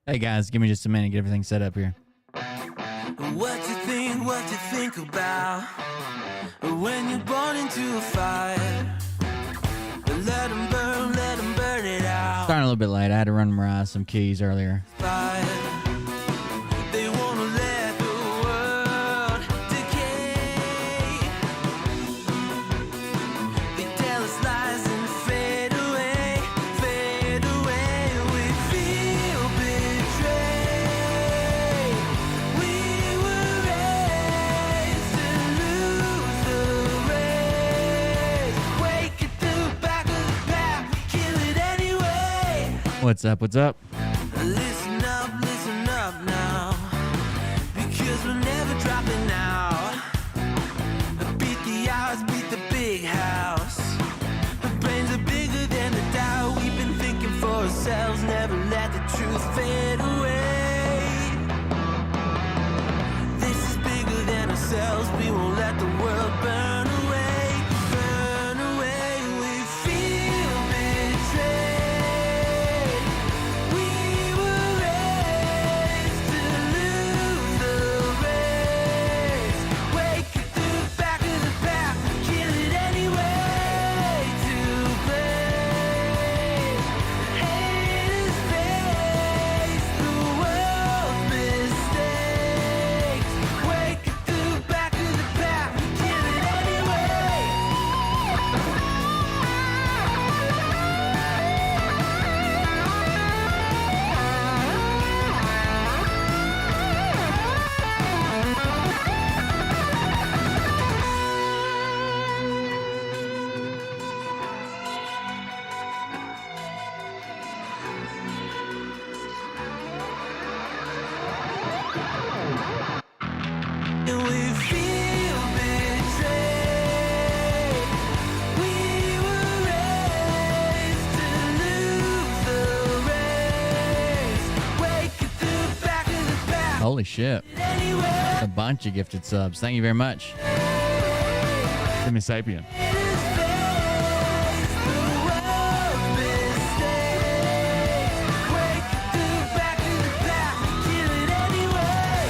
Hey guys, give me just a minute, get everything set up here. What you think about when you're born into a fire? Let them burn it out. Starting a little bit late. I had to run memorize some keys earlier. Fire. They wanna let the world decay. They tell us lies and fade away, fade away. We feel betrayed. We were raised to lose the race. Wake at the back of the pack, kill it anyway. What's up? What's up? Listen up now, because we're never dropping out. Beat the odds, beat the big house. The brains are bigger than the doubt. We've been thinking for ourselves, never let the truth fade away. This is bigger than ourselves, we won't let the world burn away, burn away. We feel betrayed. We were raised to lose the race. Wake at the back of the pack, kill it anyway. To blame, haters face the world's mistakes. Wake at the back of the pack, kill it anyway. And we feel betrayed. We were raised to lose the race. Wake at the back of the pack Holy shit. anyway. A bunch of gifted subs. Thank you very much. Semi Sapien. Haters face the world's mistakes. Wake at the back of the pack, kill it anyway.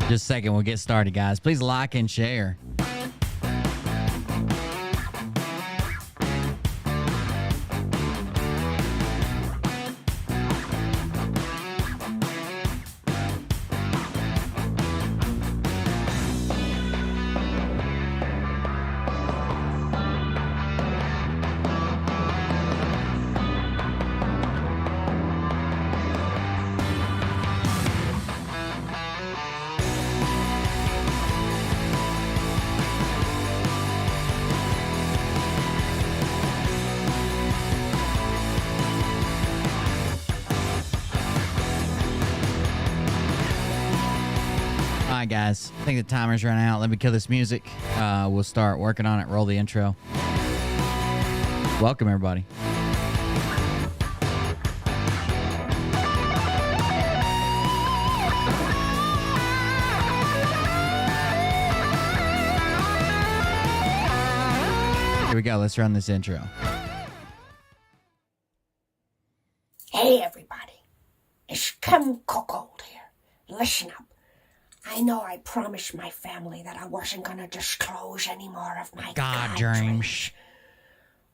Just a second, we'll get started, guys. Please like and share. All right, guys. I think the timer's running out. Let me kill this music. We'll start working on it. Roll the intro. Welcome, everybody. Here we go. Let's run this intro. Hey everybody, it's Kim Cookhold here. Listen up. I know I promised my family that I wasn't gonna disclose any more of my God God dreams. dreams.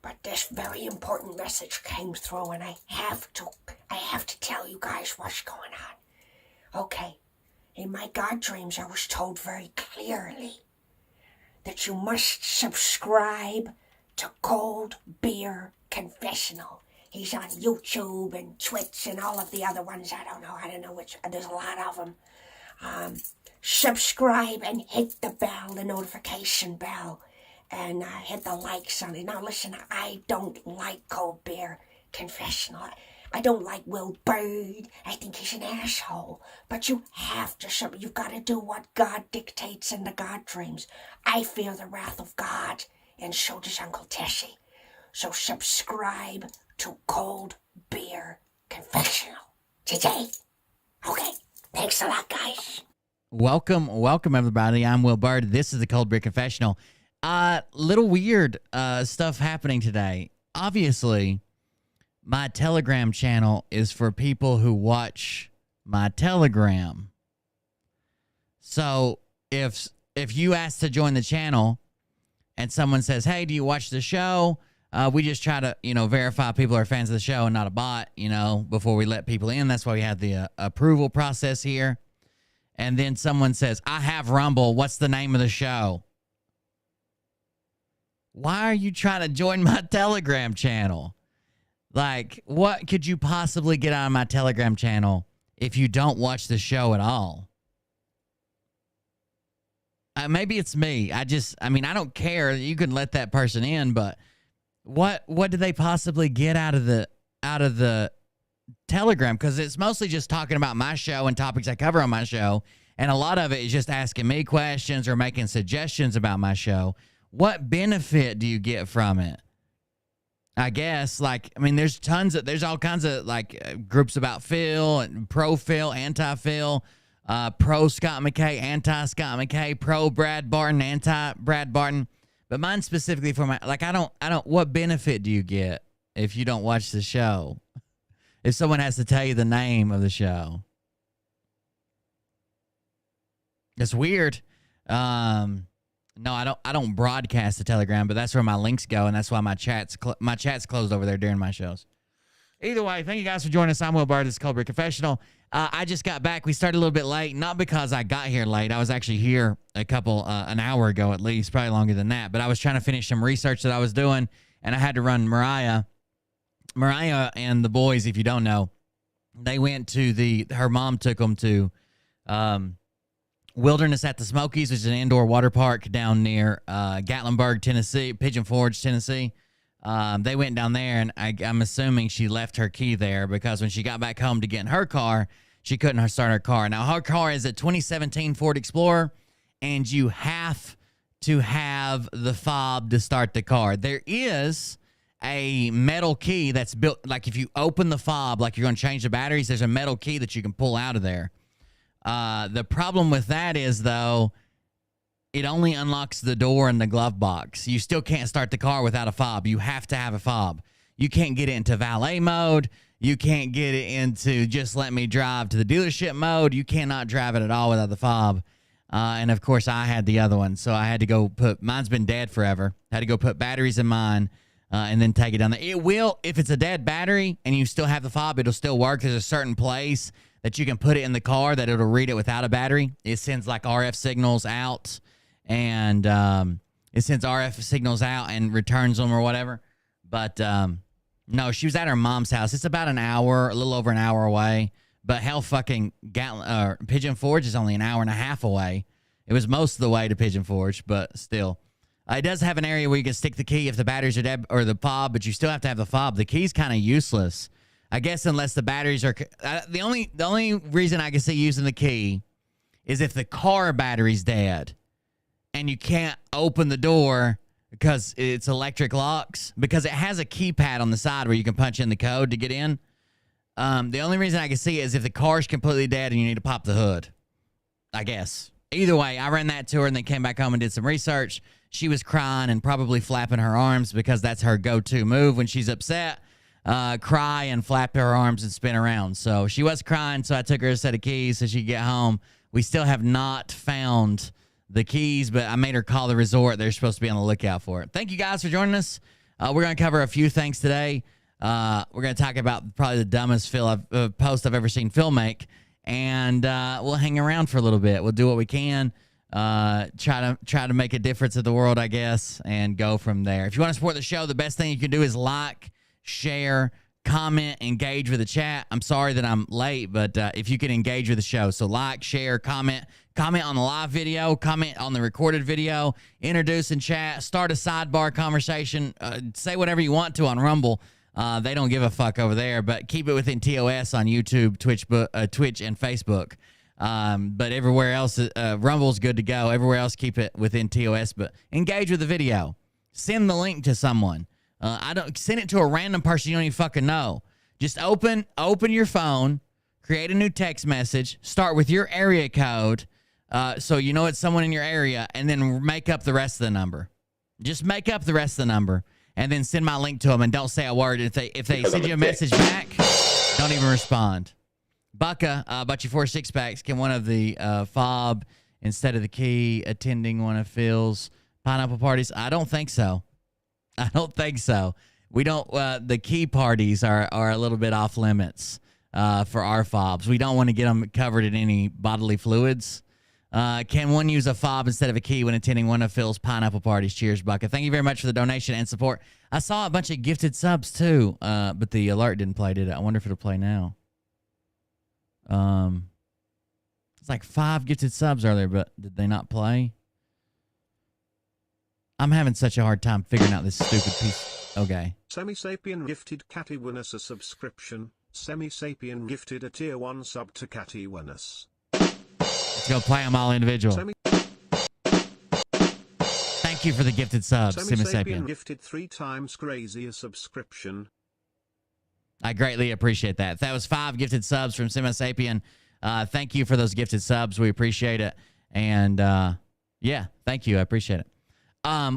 But this very important message came through and I have to tell you guys what's going on. Okay, In my God dreams, I was told very clearly that you must subscribe to Cold Beer Confessional. He's on YouTube and Twitch and all of the other ones. I don't know which. There's a lot of them. Subscribe and hit the bell, the notification bell, and hit the likes on it. Now listen, I don't like Cold Beer Confessional. I don't like Will Bird. I think he's an asshole. But you have to, you've got to do what God dictates in the God dreams. I fear the wrath of God, and so does Uncle Tessie. So subscribe to Cold Beer Confessional today. Okay, thanks a lot, guys. Welcome, everybody. I'm Will Bird. This is the Cold Beer Confessional. Little weird stuff happening today. Obviously, my Telegram channel is for people who watch my Telegram. So if you ask to join the channel and someone says, "Hey, do you watch the show?" We just try to, verify people are fans of the show and not a bot, before we let people in. That's why we have the approval process here. And then someone says, "I have Rumble. What's the name of the show?" Why are you trying to join my Telegram channel? Like, what could you possibly get out of my Telegram channel if you don't watch the show at all? Maybe it's me. I don't care. You can let that person in, but what do they possibly get out of the Telegram? Because it's mostly just talking about my show and topics I cover on my show, and a lot of it is just asking me questions or making suggestions about my show. What benefit do you get from it? I guess, there's all kinds of groups about Phil and pro Phil, anti Phil, pro Scott McKay, anti Scott McKay, pro Brad Barton, anti Brad Barton. But mine specifically for my, what benefit do you get if you don't watch the show? If someone has to tell you the name of the show. It's weird. No, I don't broadcast the Telegram, but that's where my links go, and that's why my chat's closed over there during my shows. Either way, thank you guys for joining us. I'm Will Bird. This is Cold Beer Confessional. I just got back. We started a little bit late, not because I got here late. I was actually here an hour ago at least, probably longer than that. But I was trying to finish some research that I was doing, and I had to run Mariah. Mariah and the boys, if you don't know, they went to her mom took them to Wilderness at the Smokies, which is an indoor water park down near Gatlinburg, Tennessee, Pigeon Forge, Tennessee. They went down there, and I'm assuming she left her key there because when she got back home to get in her car, she couldn't start her car. Now, her car is a 2017 Ford Explorer, and you have to have the fob to start the car. There is a metal key that's built, like if you open the fob, like you're going to change the batteries, there's a metal key that you can pull out of there. The problem with that is, though, it only unlocks the door and the glove box. You still can't start the car without a fob. You have to have a fob. You can't get it into valet mode. You can't get it into just let me drive to the dealership mode. You cannot drive it at all without the fob. And, of course, I had the other one, so I had to go mine's been dead forever. Had to go put batteries in mine and then take it down there. It will, if it's a dead battery and you still have the fob, it'll still work. There's a certain place that you can put it in the car that it'll read it without a battery. It sends like RF signals out, and it sends RF signals out and returns them or whatever. But no, she was at her mom's house. It's about an hour, a little over an hour away. But hell, fucking Pigeon Forge is only an hour and a half away. It was most of the way to Pigeon Forge, but still. It does have an area where you can stick the key if the batteries are dead, or the fob, but you still have to have the fob. The key's kind of useless, I guess, unless the batteries are... The only reason I can see using the key is if the car battery's dead and you can't open the door because it's electric locks, because it has a keypad on the side where you can punch in the code to get in. The only reason I can see it is if the car's completely dead and you need to pop the hood, I guess. Either way, I ran that to her and then came back home and did some research. She was crying and probably flapping her arms because that's her go-to move when she's upset. Cry and flap her arms and spin around. So she was crying, so I took her a set of keys so she could get home. We still have not found the keys, but I made her call the resort. They're supposed to be on the lookout for it. Thank you guys for joining us. We're going to cover a few things today. We're going to talk about probably the dumbest post I've ever seen Phil make. and we'll hang around for a little bit. We'll do what we can. Try to make a difference in the world, I guess, and go from there. If you want to support the show, the best thing you can do is like, share, comment, engage with the chat. I'm sorry that I'm late, but if you can engage with the show, so like, share, comment on the live video, comment on the recorded video, introduce and chat, start a sidebar conversation, say whatever you want to on Rumble. They don't give a fuck over there, but keep it within TOS on YouTube, Twitch, and Facebook. But everywhere else, Rumble's good to go. Everywhere else, keep it within TOS, but engage with the video. Send the link to someone. I don't send it to a random person you don't even fucking know. Just open your phone, create a new text message, start with your area code, so you know it's someone in your area, and then make up the rest of the number. Just make up the rest of the number, and then send my link to them, and don't say a word. If they send you a message back, don't even respond. Bucka, bought you 4 6-packs. Can one of the fob instead of the key attending one of Phil's pineapple parties? I don't think so. I don't think so. We don't. The key parties are a little bit off limits for our fobs. We don't want to get them covered in any bodily fluids. Can one use a fob instead of a key when attending one of Phil's pineapple parties? Cheers, Bucka. Thank you very much for the donation and support. I saw a bunch of gifted subs too, but the alert didn't play, did it? I wonder if it'll play now. It's like 5 gifted subs earlier, but did they not play? I'm having such a hard time figuring out this stupid piece. Okay. Semi-Sapien gifted Catty Winners a subscription. Semi-Sapien gifted a tier 1 sub to Catty Winners. Let's go play them all individual. Thank you for the gifted subs, Semi-Sapien. Gifted 3 times Crazy a subscription. I greatly appreciate that. That was 5 gifted subs from Semi-Sapien. Thank you for those gifted subs. We appreciate it. And yeah, thank you. I appreciate it.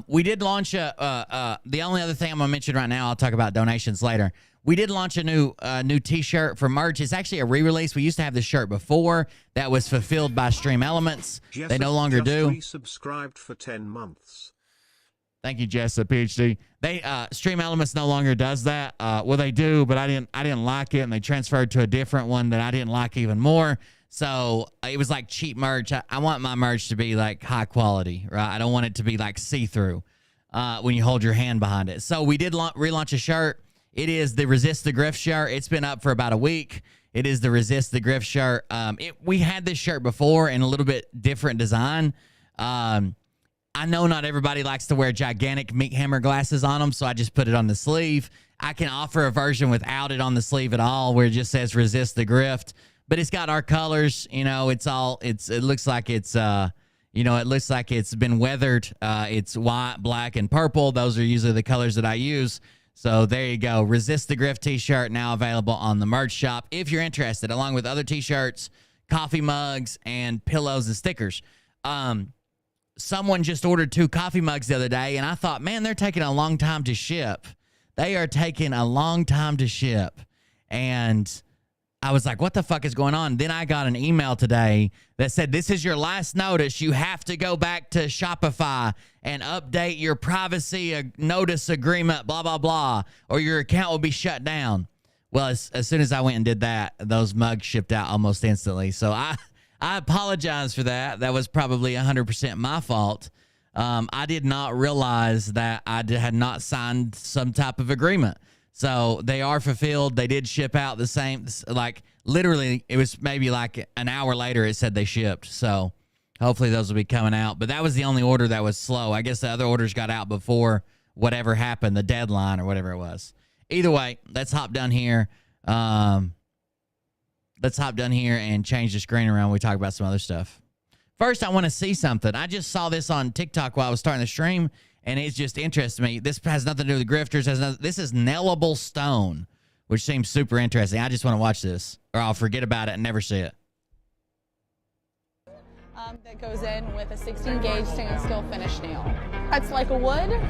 We did launch the only other thing I'm gonna mention right now, I'll talk about donations later. We did launch a new t-shirt for merch. It's actually a re-release. We used to have this shirt before that was fulfilled by Stream Elements. They no longer do. Resubscribed for 10 months. Thank you, Jessa, PhD. They Stream Elements no longer does that. Well, they do, but I didn't like it, and they transferred to a different one that I didn't like even more. So it was like cheap merch. I want my merch to be like high quality, right? I don't want it to be like see-through when you hold your hand behind it. So we did relaunch a shirt. It is the Resist the Grift shirt. It's been up for about a week. It is the Resist the Grift shirt. We had this shirt before in a little bit different design. I know not everybody likes to wear gigantic meat hammer glasses on them, so I just put it on the sleeve. I can offer a version without it on the sleeve at all, where it just says Resist the Grift. But it's got our colors, you know. It looks like it's it looks like it's been weathered. It's white, black, and purple. Those are usually the colors that I use. So there you go. Resist the Grift t-shirt now available on the merch shop if you're interested, along with other t-shirts, coffee mugs, and pillows and stickers. Someone just ordered 2 coffee mugs the other day, and I thought, man, they're taking a long time to ship. They are taking a long time to ship. And I was like, what the fuck is going on? Then I got an email today that said, this is your last notice. You have to go back to Shopify and update your privacy notice agreement, blah, blah, blah, or your account will be shut down. Well, as soon as I went and did that, those mugs shipped out almost instantly. So I apologize for that. That was probably 100% my fault. I did not realize that I had not signed some type of agreement. So they are fulfilled. They did ship out the same, like literally it was maybe like an hour later it said they shipped. So hopefully those will be coming out. But that was the only order that was slow. I guess the other orders got out before whatever happened, the deadline or whatever it was. Either way, let's hop down here. Let's hop down here and change the screen around when we talk about some other stuff. First, I want to see something. I just saw this on TikTok while I was starting the stream, and it just interests me. This has nothing to do with grifters. This is nailable stone, which seems super interesting. I just want to watch this, or I'll forget about it and never see it. That goes in with a 16-gauge stainless steel finish nail. It's like a wood,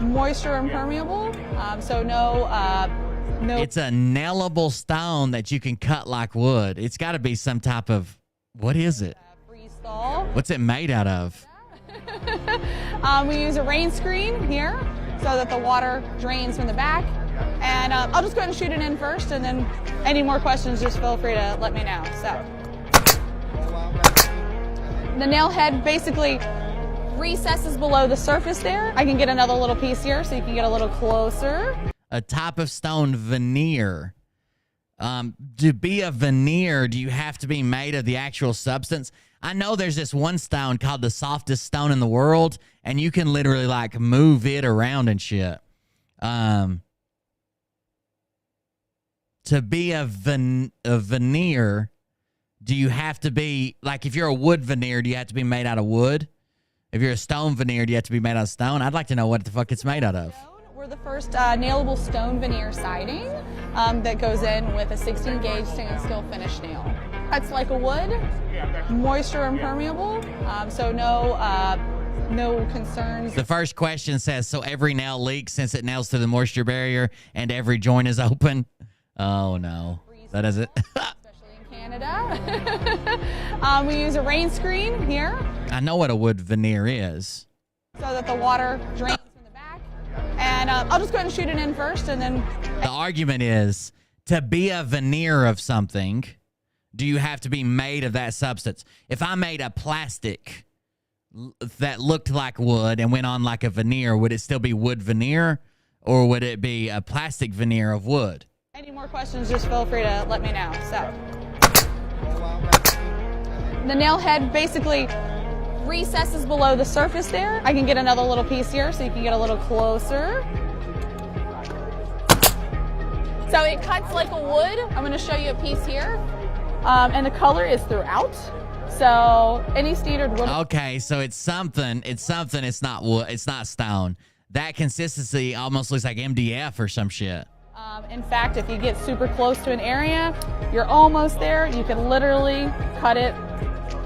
moisture impermeable, so no. It's a nailable stone that you can cut like wood. It's got to be some type of, what is it? Freestyle. What's it made out of? We use a rain screen here so that the water drains from the back. And I'll just go ahead and shoot it in first, and then any more questions, just feel free to let me know. So. The nail head basically recesses below the surface there. I can get another little piece here so you can get a little closer. A type of stone veneer. To be a veneer, do you have to be made of the actual substance? I know there's this one stone called the softest stone in the world, and you can literally like move it around and shit. To be a veneer, do you have to be, like if you're a wood veneer, do you have to be made out of wood? If you're a stone veneer, do you have to be made out of stone? I'd like to know what the fuck it's made out of. We're the first nailable stone veneer siding that goes in with a 16 gauge stainless steel finish nail. Cuts like a wood, moisture impermeable, so no concerns. The first question says, so every nail leaks since it nails through the moisture barrier and every joint is open? Oh no, that is it. Especially in Canada. We use a rain screen here. I know what a wood veneer is. So that the water drains from the back. And I'll just go ahead and shoot it in first and then... The argument is, to be a veneer of something, do you have to be made of that substance? If I made a plastic that looked like wood and went on like a veneer, would it still be wood veneer? Or would it be a plastic veneer of wood? Any more questions, just feel free to let me know. So, the nail head basically recesses below the surface there. I can get another little piece here so you can get a little closer. So it cuts like a wood. I'm going to show you a piece here. And the color is throughout. So any standard wood. Okay, so it's something. It's not wood. It's not stone. That consistency almost looks like MDF or some shit. In fact, if you get super close to an area, you're almost there. You can literally cut it,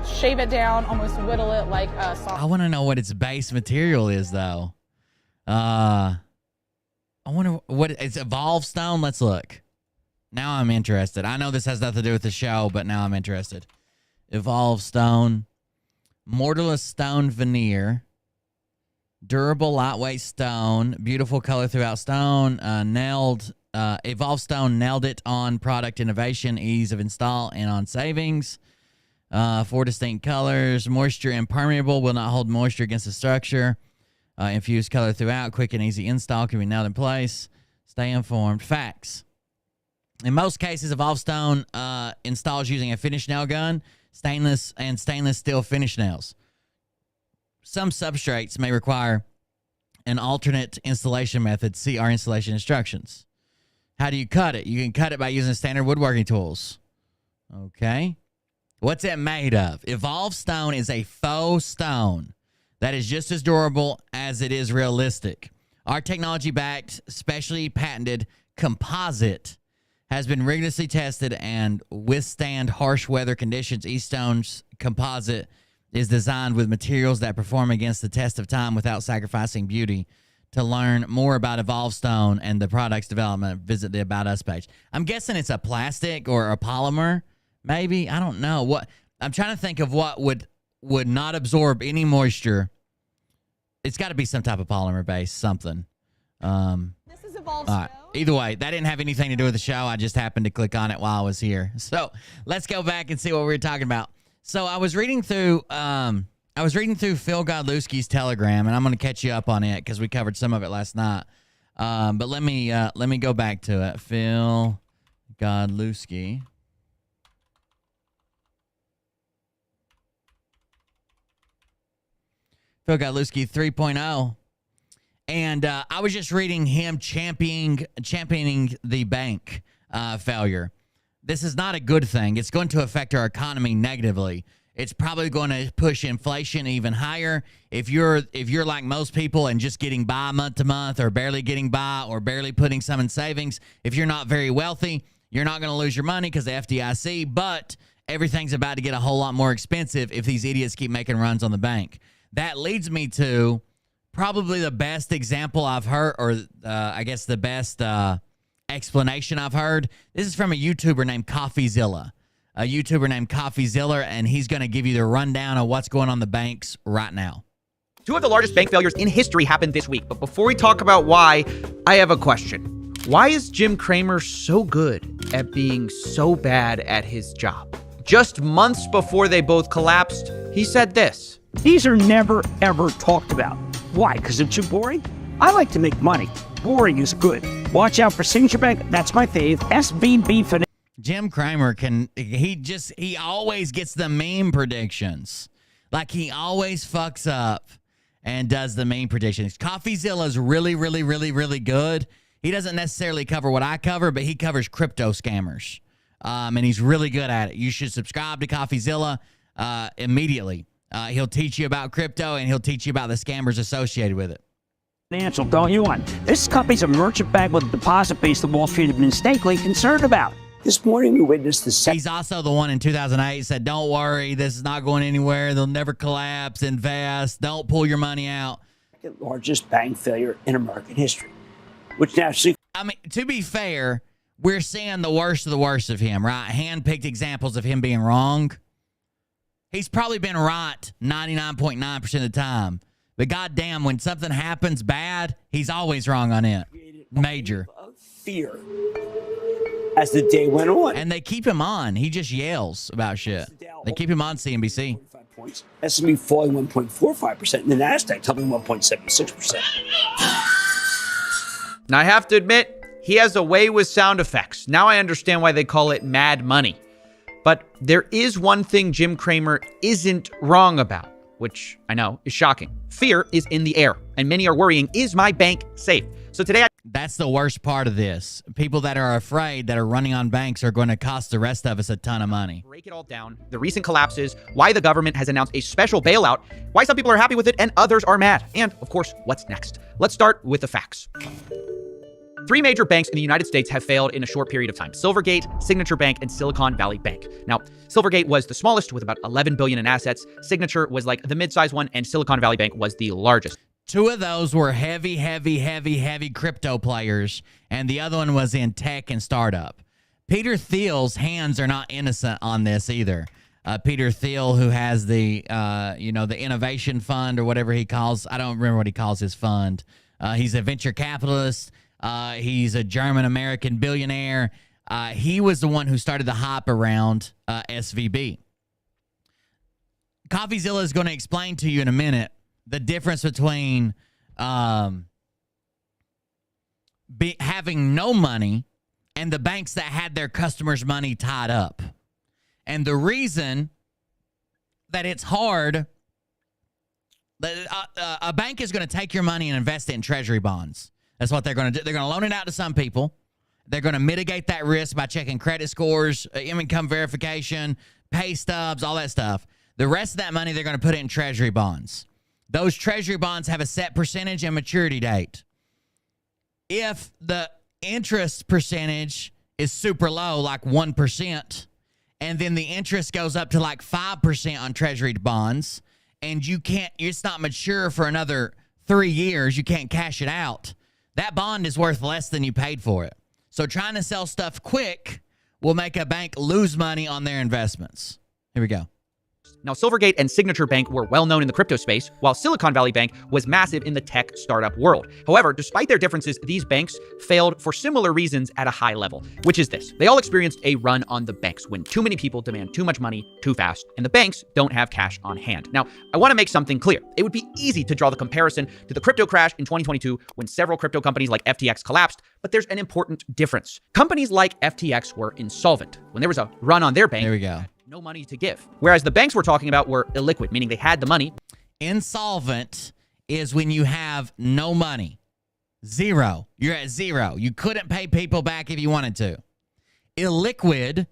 shave it down, almost whittle it like a soft. I want to know what its base material is, though. I wonder what it's evolved stone. Let's look. Now I'm interested. I know this has nothing to do with the show, but now I'm interested. Evolved stone, mortarless stone veneer, durable lightweight stone, beautiful color throughout stone, nailed. Evolved stone nailed it on product innovation, ease of install, and on savings. 4 distinct colors. Moisture impermeable, will not hold moisture against the structure. Infused color throughout, quick and easy install, can be nailed in place. Stay informed. Facts. In most cases, Evolved Stone installs using a finish nail gun, stainless steel finish nails. Some substrates may require an alternate installation method. See our installation instructions. How do you cut it? You can cut it by using standard woodworking tools. Okay. What's it made of? Evolved Stone is a faux stone that is just as durable as it is realistic. Our technology-backed, specially patented composite has been rigorously tested and withstand harsh weather conditions. Eaststone's composite is designed with materials that perform against the test of time without sacrificing beauty. To learn more about Evolved Stone and the product's development, visit the About Us page. I'm guessing it's a plastic or a polymer, maybe. I don't know. What I'm trying to think of what would not absorb any moisture. It's got to be some type of polymer-based something. This is Evolved Stone. Either way, that didn't have anything to do with the show. I just happened to click on it while I was here. So let's go back and see what we were talking about. So I was reading through Phil Godlewski's Telegram, and I'm going to catch you up on it because we covered some of it last night. But let me go back to it. Phil Godlewski. Phil Godlewski 3.0. And I was just reading him championing the bank failure. This is not a good thing. It's going to affect our economy negatively. It's probably going to push inflation even higher. If you're like most people and just getting by month to month, or barely getting by, or barely putting some in savings, if you're not very wealthy, you're not going to lose your money because the FDIC, but everything's about to get a whole lot more expensive if these idiots keep making runs on the bank. That leads me to probably the best example I've heard, or I guess the best explanation I've heard. This is from a YouTuber named CoffeeZilla. And he's going to give you the rundown of what's going on in the banks right now. 2 of the largest bank failures in history happened this week. But before we talk about why, I have a question. Why is Jim Cramer so good at being so bad at his job? just months before they both collapsed, he said this. These are never, ever talked about. Why? Because it's too boring? I like to make money. Boring is good. Watch out for Signature Bank. That's my fave. SVB Finance. Jim Cramer he always gets the meme predictions. Like he always fucks up and does the meme predictions. CoffeeZilla's really, really, really, really good. He doesn't necessarily cover what I cover, but he covers crypto scammers. And he's really good at it. You should subscribe to CoffeeZilla immediately. He'll teach you about crypto and he'll teach you about the scammers associated with it. Financial, don't you want? This company's a merchant bank with a deposit base that Wall Street had been mistakenly concerned about. This morning we witnessed the He's also the one in 2008 said, don't worry, this is not going anywhere. They'll never collapse. Invest. Don't pull your money out. second largest bank failure in American history, which now... I mean, to be fair, we're seeing the worst of him, right? Hand-picked examples of him being wrong. He's probably been right 99.9% of the time. But goddamn, when something happens bad, he's always wrong on it. Major. Fear as the day went on. And they keep him on. He just yells about shit. They keep him on CNBC. Points. S&P falling 1.45%, and the Nasdaq tumbling 1.76%. Now, I have to admit, he has a way with sound effects. Now I understand why they call it Mad Money. But there is one thing Jim Cramer isn't wrong about, which I know is shocking. Fear is in the air, and many are worrying, is my bank safe? So today, that's the worst part of this. People that are afraid that are running on banks are going to cost the rest of us a ton of money. Break it all down. The recent collapses, why the government has announced a special bailout, why some people are happy with it and others are mad, and of course, what's next? Let's start with the facts. 3 major banks in the United States have failed in a short period of time: Silvergate, Signature Bank, and Silicon Valley Bank. Now, Silvergate was the smallest with about $11 billion in assets. Signature was like the mid-sized one, and Silicon Valley Bank was the largest. 2 of those were heavy crypto players, and the other one was in tech and startup. Peter Thiel's hands are not innocent on this either. Peter Thiel, who has the innovation fund or whatever he calls, I don't remember what he calls his fund. He's a venture capitalist. He's a German-American billionaire. He was the one who started the hype around SVB. CoffeeZilla is going to explain to you in a minute the difference between having no money and the banks that had their customers' money tied up. And the reason that it's hard, that a bank is going to take your money and invest it in treasury bonds. That's what they're going to do. They're going to loan it out to some people. They're going to mitigate that risk by checking credit scores, income verification, pay stubs, all that stuff. The rest of that money, they're going to put it in treasury bonds. Those treasury bonds have a set percentage and maturity date. If the interest percentage is super low, like 1%, and then the interest goes up to like 5% on treasury bonds, and it's not mature for another 3 years, you can't cash it out, that bond is worth less than you paid for it. So trying to sell stuff quick will make a bank lose money on their investments. Here we go. Now, Silvergate and Signature Bank were well known in the crypto space, while Silicon Valley Bank was massive in the tech startup world. However, despite their differences, these banks failed for similar reasons at a high level, which is this: they all experienced a run on the banks when too many people demand too much money too fast, and the banks don't have cash on hand. Now, I want to make something clear. It would be easy to draw the comparison to the crypto crash in 2022 when several crypto companies like FTX collapsed, but there's an important difference. Companies like FTX were insolvent. When there was a run on their bank, there we go, no money to give. Whereas the banks we're talking about were illiquid, meaning they had the money. Insolvent is when you have no money. Zero. You're at zero. You couldn't pay people back if you wanted to. Illiquid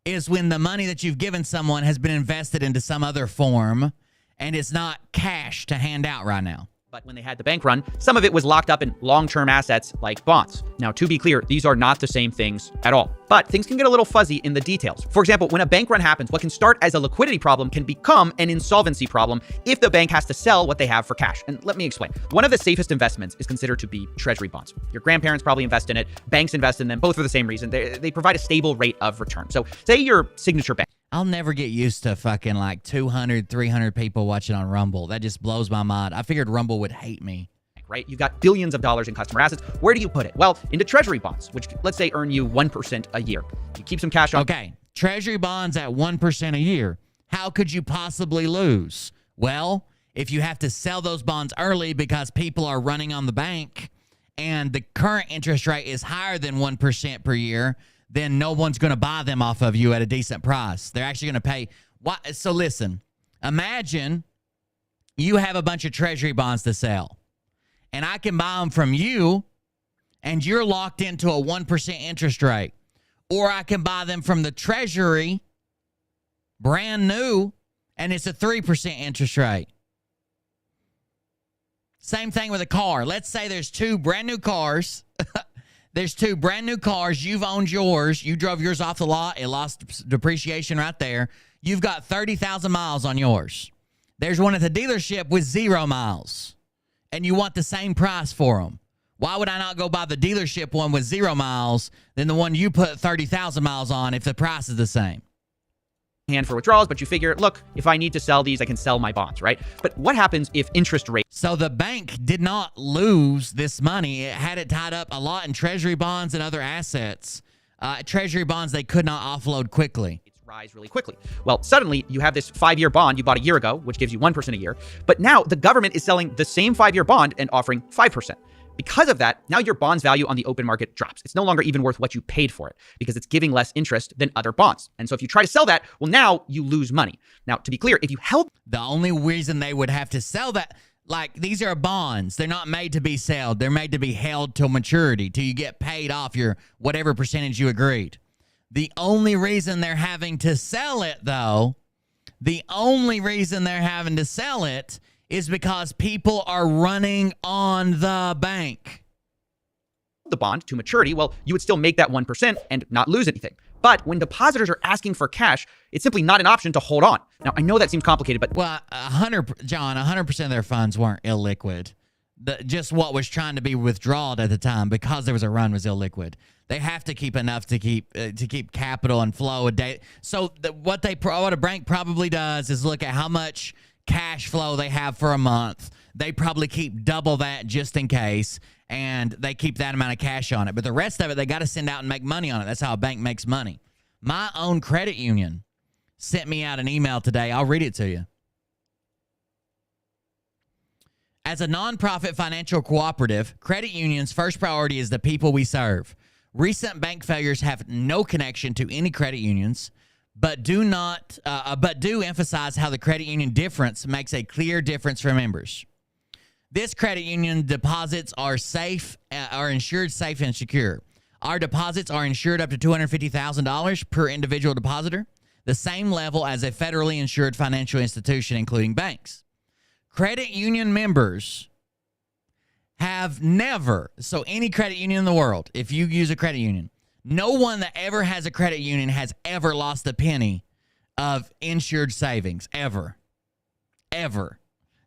is when the money that you've given someone has been invested into some other form and it's not cash to hand out right now. But when they had the bank run, some of it was locked up in long-term assets like bonds. Now, to be clear, these are not the same things at all. But things can get a little fuzzy in the details. For example, when a bank run happens, what can start as a liquidity problem can become an insolvency problem if the bank has to sell what they have for cash. And let me explain. One of the safest investments is considered to be treasury bonds. Your grandparents probably invest in it. Banks invest in them, both for the same reason. They provide a stable rate of return. So say your Signature Bank. I'll never get used to fucking like 200, 300 people watching on Rumble. That just blows my mind. I figured Rumble would hate me. Right? You've got billions of dollars in customer assets. Where do you put it? Well, into treasury bonds, which let's say earn you 1% a year. You keep some cash on. Okay. Treasury bonds at 1% a year. How could you possibly lose? Well, if you have to sell those bonds early because people are running on the bank and the current interest rate is higher than 1% per year, then no one's going to buy them off of you at a decent price. They're actually going to pay. So listen, imagine you have a bunch of treasury bonds to sell, and I can buy them from you, and you're locked into a 1% interest rate. Or I can buy them from the treasury, brand new, and it's a 3% interest rate. Same thing with a car. Let's say there's two brand new cars. There's two brand new cars. You've owned yours. You drove yours off the lot. It lost depreciation right there. You've got 30,000 miles on yours. There's one at the dealership with 0 miles, and you want the same price for them. Why would I not go buy the dealership one with 0 miles than the one you put 30,000 miles on if the price is the same? Hand for withdrawals, but you figure, look, if I need to sell these, I can sell my bonds, right? But what happens if interest rates? So the bank did not lose this money. It had it tied up a lot in treasury bonds and other assets. Treasury bonds they could not offload quickly. Rise really quickly. Well, suddenly you have this 5-year bond you bought a year ago, which gives you 1% a year. But now the government is selling the same 5-year bond and offering 5%. Because of that, now your bond's value on the open market drops. It's no longer even worth what you paid for it because it's giving less interest than other bonds. And so if you try to sell that, well, now you lose money. Now, to be clear, if you held... The only reason they would have to sell that, like, these are bonds. They're not made to be sold. They're made to be held till maturity, till you get paid off your whatever percentage you agreed. The only reason they're having to sell it, though, is because people are running on the bank. The bond to maturity, well, you would still make that 1% and not lose anything. But when depositors are asking for cash, it's simply not an option to hold on. Now, I know that seems complicated, but... Well, 100% of their funds weren't illiquid. Just what was trying to be withdrawn at the time because there was a run was illiquid. They have to keep enough to keep capital and flow a day. So what a bank probably does is look at how much cash flow they have for a month. They probably keep double that just in case, and they keep that amount of cash on it. But the rest of it, they got to send out and make money on it. That's how a bank makes money. My own credit union sent me out an email today. I'll read it to you. As a nonprofit financial cooperative, credit unions' first priority is the people we serve. Recent bank failures have no connection to any credit unions, but do emphasize how the credit union difference makes a clear difference for members. This credit union deposits are insured safe and secure. Our deposits are insured up to $250,000 per individual depositor, the same level as a federally insured financial institution, including banks. Credit union members have never, so any credit union in the world, if you use a credit union, no one that ever has a credit union has ever lost a penny of insured savings, ever.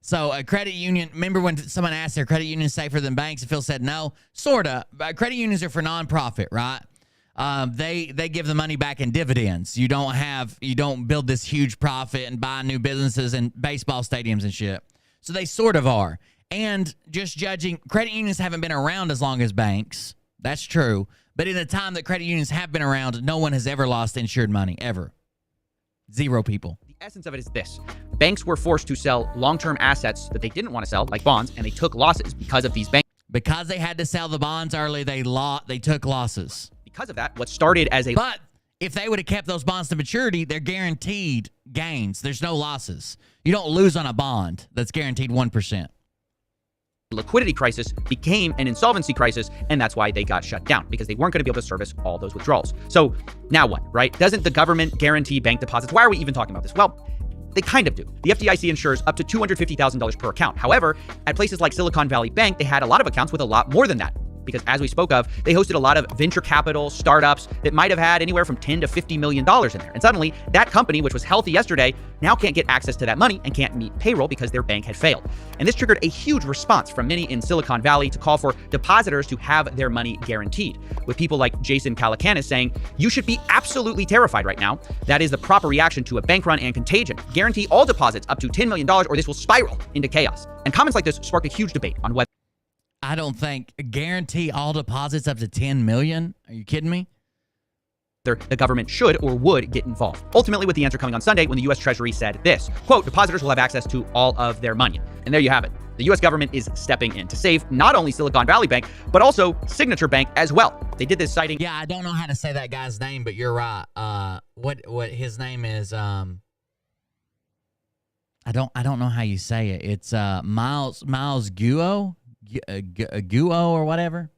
So a credit union, remember when someone asked their credit union safer than banks, and Phil said no? Sort of. Credit unions are for nonprofit, right? They give the money back in dividends. You don't build this huge profit and buy new businesses and baseball stadiums and shit. So they sort of are. And just judging, credit unions haven't been around as long as banks. That's true. But in the time that credit unions have been around, no one has ever lost insured money, ever. 0 people. The essence of it is this. Banks were forced to sell long-term assets that they didn't want to sell, like bonds, and they took losses because of these banks. Because they had to sell the bonds early, they took losses. Because of that, what started as a... But if they would have kept those bonds to maturity, they're guaranteed gains. There's no losses. You don't lose on a bond that's guaranteed 1%. liquidity crisis became an insolvency crisis, and that's why they got shut down, because they weren't going to be able to service all those withdrawals. So now what, right? Doesn't the government guarantee bank deposits? Why are we even talking about this? Well, they kind of do. The FDIC insures up to $250,000 per account. However, at places like Silicon Valley Bank, they had a lot of accounts with a lot more than that, because as we spoke of, they hosted a lot of venture capital startups that might have had anywhere from $10 to $50 million in there. And suddenly that company, which was healthy yesterday, now can't get access to that money and can't meet payroll because their bank had failed. And this triggered a huge response from many in Silicon Valley to call for depositors to have their money guaranteed, with people like Jason Calacanis saying, you should be absolutely terrified right now. That is the proper reaction to a bank run and contagion. Guarantee all deposits up to $10 million or this will spiral into chaos. And comments like this sparked a huge debate on whether I don't think guarantee all deposits up to 10 million. Are you kidding me? the government should or would get involved. Ultimately, with the answer coming on Sunday when the U.S. Treasury said this, quote, depositors will have access to all of their money. And there you have it. The U.S. government is stepping in to save not only Silicon Valley Bank, but also Signature Bank as well. They did this citing... Yeah, I don't know how to say that guy's name, but you're right. What his name is, I don't know how you say it. It's Miles Guo or whatever.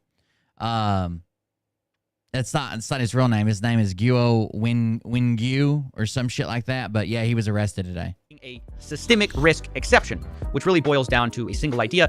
It's not his real name. His name is Guo Wingyu or some shit like that. But yeah, he was arrested today. A systemic risk exception, which really boils down to a single idea.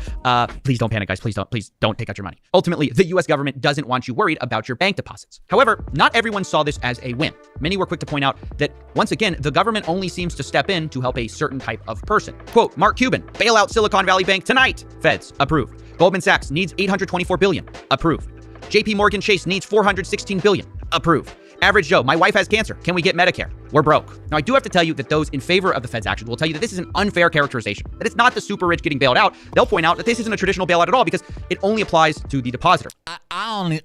Please don't panic, guys. Please don't take out your money. Ultimately, the U.S. government doesn't want you worried about your bank deposits. However, not everyone saw this as a win. Many were quick to point out that, once again, the government only seems to step in to help a certain type of person. Quote, Mark Cuban, bail out Silicon Valley Bank tonight. Feds, approved. Goldman Sachs needs $824 billion. Approved. JP Morgan Chase needs $416 billion. Approved. Average Joe, my wife has cancer. Can we get Medicare? We're broke. Now, I do have to tell you that those in favor of the Fed's actions will tell you that this is an unfair characterization, that it's not the super rich getting bailed out. They'll point out that this isn't a traditional bailout at all because it only applies to the depositor. I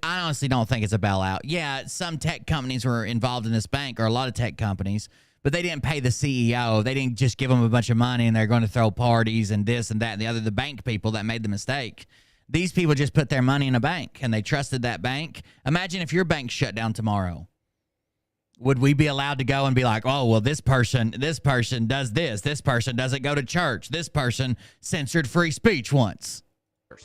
honestly don't think it's a bailout. Yeah, some tech companies were involved in this bank, or a lot of tech companies, but they didn't pay the CEO. They didn't just give them a bunch of money and they're going to throw parties and this and that and the other. The bank people that made the mistake. These people just put their money in a bank and they trusted that bank. Imagine if your bank shut down tomorrow. Would we be allowed to go and be like, oh, well, this person does this. This person doesn't go to church. This person censored free speech once.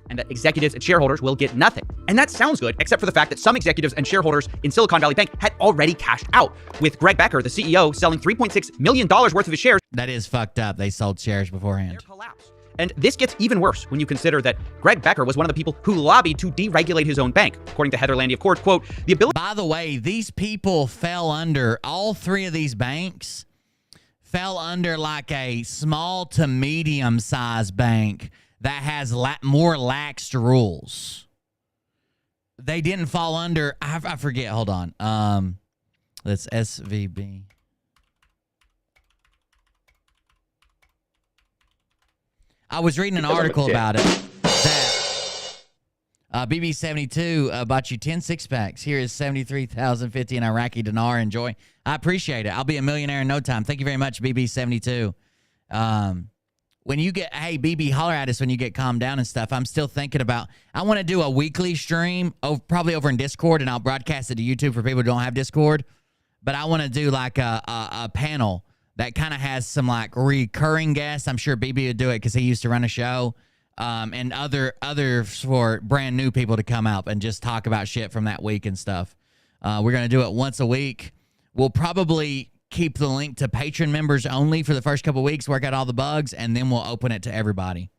And that executives and shareholders will get nothing. And that sounds good, except for the fact that some executives and shareholders in Silicon Valley Bank had already cashed out, with Greg Becker, the CEO, selling $3.6 million worth of his shares. That is fucked up. They sold shares beforehand. Their collapse. And this gets even worse when you consider that Greg Becker was one of the people who lobbied to deregulate his own bank. According to Heather Landy of Courts, quote, the ability... By the way, these people fell under, all three of these banks fell under like a small to medium-sized bank that has more laxed rules. They didn't fall under, I forget, hold on. That's SVB. I was reading an article about it that BB72 bought you 10 six-packs. Here is 73,050 in Iraqi dinar. Enjoy. I appreciate it. I'll be a millionaire in no time. Thank you very much, BB72. When you get, hey, BB, holler at us when you get calmed down and stuff. I'm still thinking about, I want to do a weekly stream, probably over in Discord, and I'll broadcast it to YouTube for people who don't have Discord. But I want to do like a panel that kind of has some like recurring guests. I'm sure BB would do it because he used to run a show. And others for brand new people to come out and just talk about shit from that week and stuff. We're going to do it once a week. We'll probably keep the link to patron members only for the first couple of weeks, work out all the bugs, and then we'll open it to everybody.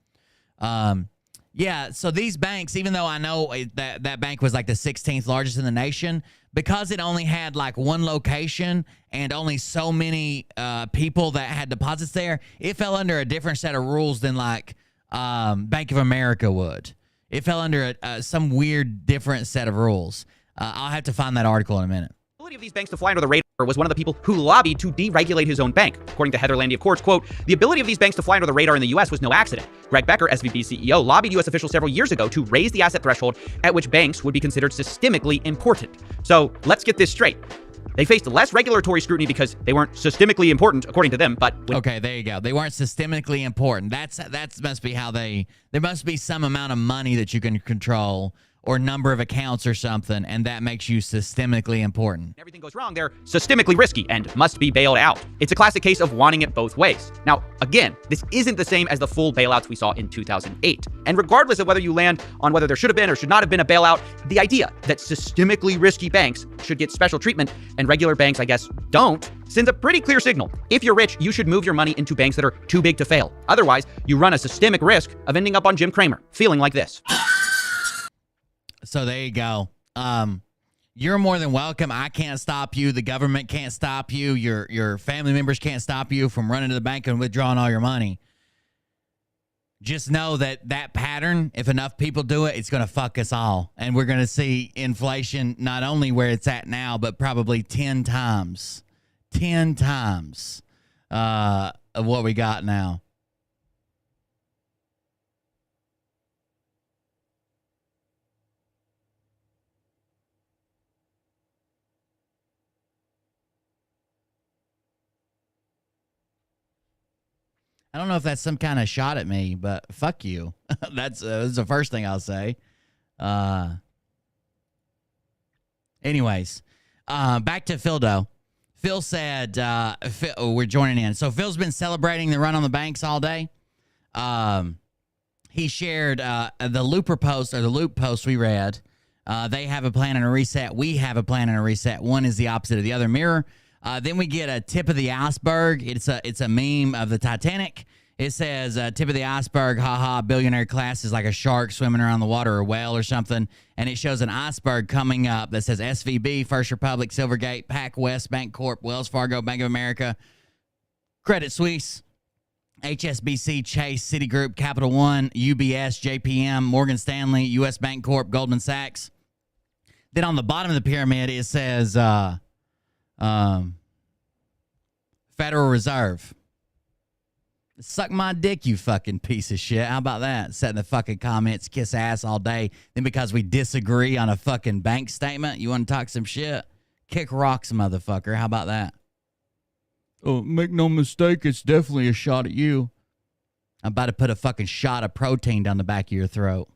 Yeah, so these banks, even though I know that bank was like the 16th largest in the nation, because it only had like one location and only so many people that had deposits there, it fell under a different set of rules than like Bank of America would. It fell under some weird different set of rules. I'll have to find that article in a minute. The ability of these banks to fly under the radar was one of the people who lobbied to deregulate his own bank. According to Heather Landy of Courts, quote, the ability of these banks to fly under the radar in the U.S. was no accident. Greg Becker, SVB CEO, lobbied U.S. officials several years ago to raise the asset threshold at which banks would be considered systemically important. So let's get this straight. They faced less regulatory scrutiny because they weren't systemically important, according to them, but... Okay, there you go. They weren't systemically important. That must be how there must be some amount of money that you can control or number of accounts or something, and that makes you systemically important. Everything goes wrong, they're systemically risky and must be bailed out. It's a classic case of wanting it both ways. Now, again, this isn't the same as the full bailouts we saw in 2008. And regardless of whether you land on whether there should have been or should not have been a bailout, the idea that systemically risky banks should get special treatment and regular banks, I guess, don't, sends a pretty clear signal. If you're rich, you should move your money into banks that are too big to fail. Otherwise, you run a systemic risk of ending up on Jim Cramer, feeling like this. So there you go. You're more than welcome. I can't stop you. The government can't stop you. Your family members can't stop you from running to the bank and withdrawing all your money. Just know that pattern, if enough people do it, it's going to fuck us all. And we're going to see inflation not only where it's at now, but probably 10 times. 10 times of what we got now. I don't know if that's some kind of shot at me, but fuck you. That's the first thing I'll say. Anyways, back to Phil, though. Phil said, we're joining in. So Phil's been celebrating the run on the banks all day. He shared the Looper post, or the Loop post we read. They have a plan and a reset. We have a plan and a reset. One is the opposite of the other mirror. Then we get a tip of the iceberg. It's a meme of the Titanic. It says, tip of the iceberg, haha, billionaire class is like a shark swimming around the water or a whale or something. And it shows an iceberg coming up that says SVB, First Republic, Silvergate, PacWest, Bancorp, Wells Fargo, Bank of America, Credit Suisse, HSBC, Chase, Citigroup, Capital One, UBS, JPM, Morgan Stanley, U.S. Bancorp, Goldman Sachs. Then on the bottom of the pyramid, it says Federal Reserve. Suck my dick, you fucking piece of shit. How about that? Set in the fucking comments, kiss ass all day. Then because we disagree on a fucking bank statement, you want to talk some shit? Kick rocks, motherfucker. How about that? Oh, make no mistake, it's definitely a shot at you. I'm about to put a fucking shot of protein down the back of your throat.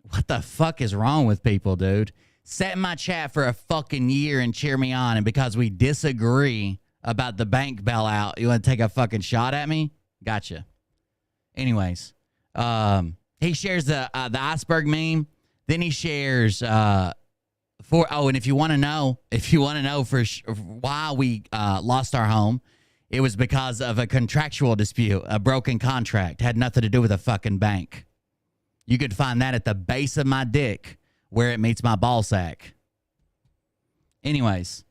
What the fuck is wrong with people, dude? Set in my chat for a fucking year and cheer me on, and because we disagree about the bank bailout, you want to take a fucking shot at me? Gotcha. Anyways, he shares the iceberg meme. Then he shares and if you want to know why we lost our home, it was because of a contractual dispute, a broken contract. Had nothing to do with a fucking bank. You could find that at the base of my dick where it meets my ball sack. Anyways,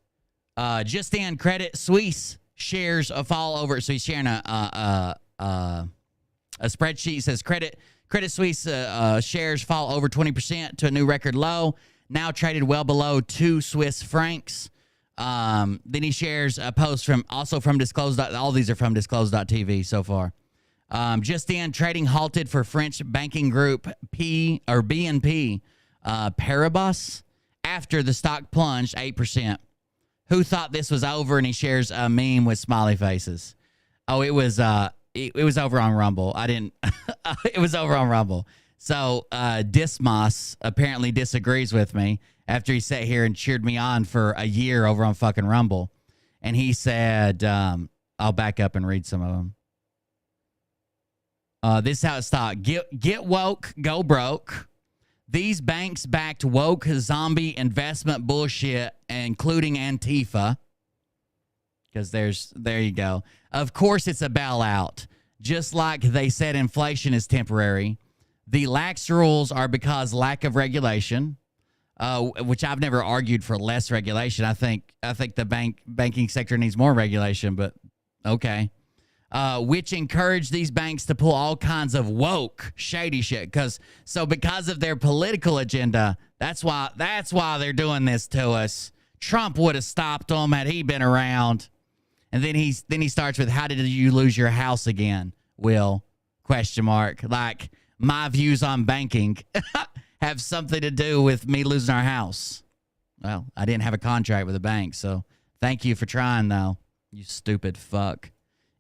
just in Credit Suisse shares a fall over. So he's sharing a spreadsheet. Says Credit Suisse shares fall over 20% to a new record low. Now traded well below 2 Swiss francs. Then he shares a post from Disclose. All these are from Disclose.tv so far. Just in, trading halted for French banking group BNP Paribas after the stock plunged 8%. Who thought this was over? And he shares a meme with smiley faces. Oh, it was over on Rumble. It was over on Rumble. So Dismas apparently disagrees with me after he sat here and cheered me on for a year over on fucking Rumble. And he said, I'll back up and read some of them. This is how it started. Get woke, go broke. These banks backed woke zombie investment bullshit, including Antifa. Because there you go. Of course it's a bailout. Just like they said inflation is temporary. The lax rules are because lack of regulation, which I've never argued for less regulation. I think the banking sector needs more regulation, but okay. Which encourage these banks to pull all kinds of woke, shady shit. Because of their political agenda, that's why they're doing this to us. Trump would have stopped them had he been around. And then he starts with, how did you lose your house again, Will? ? Like, my views on banking have something to do with me losing our house. Well, I didn't have a contract with a bank, so thank you for trying, though, you stupid fuck.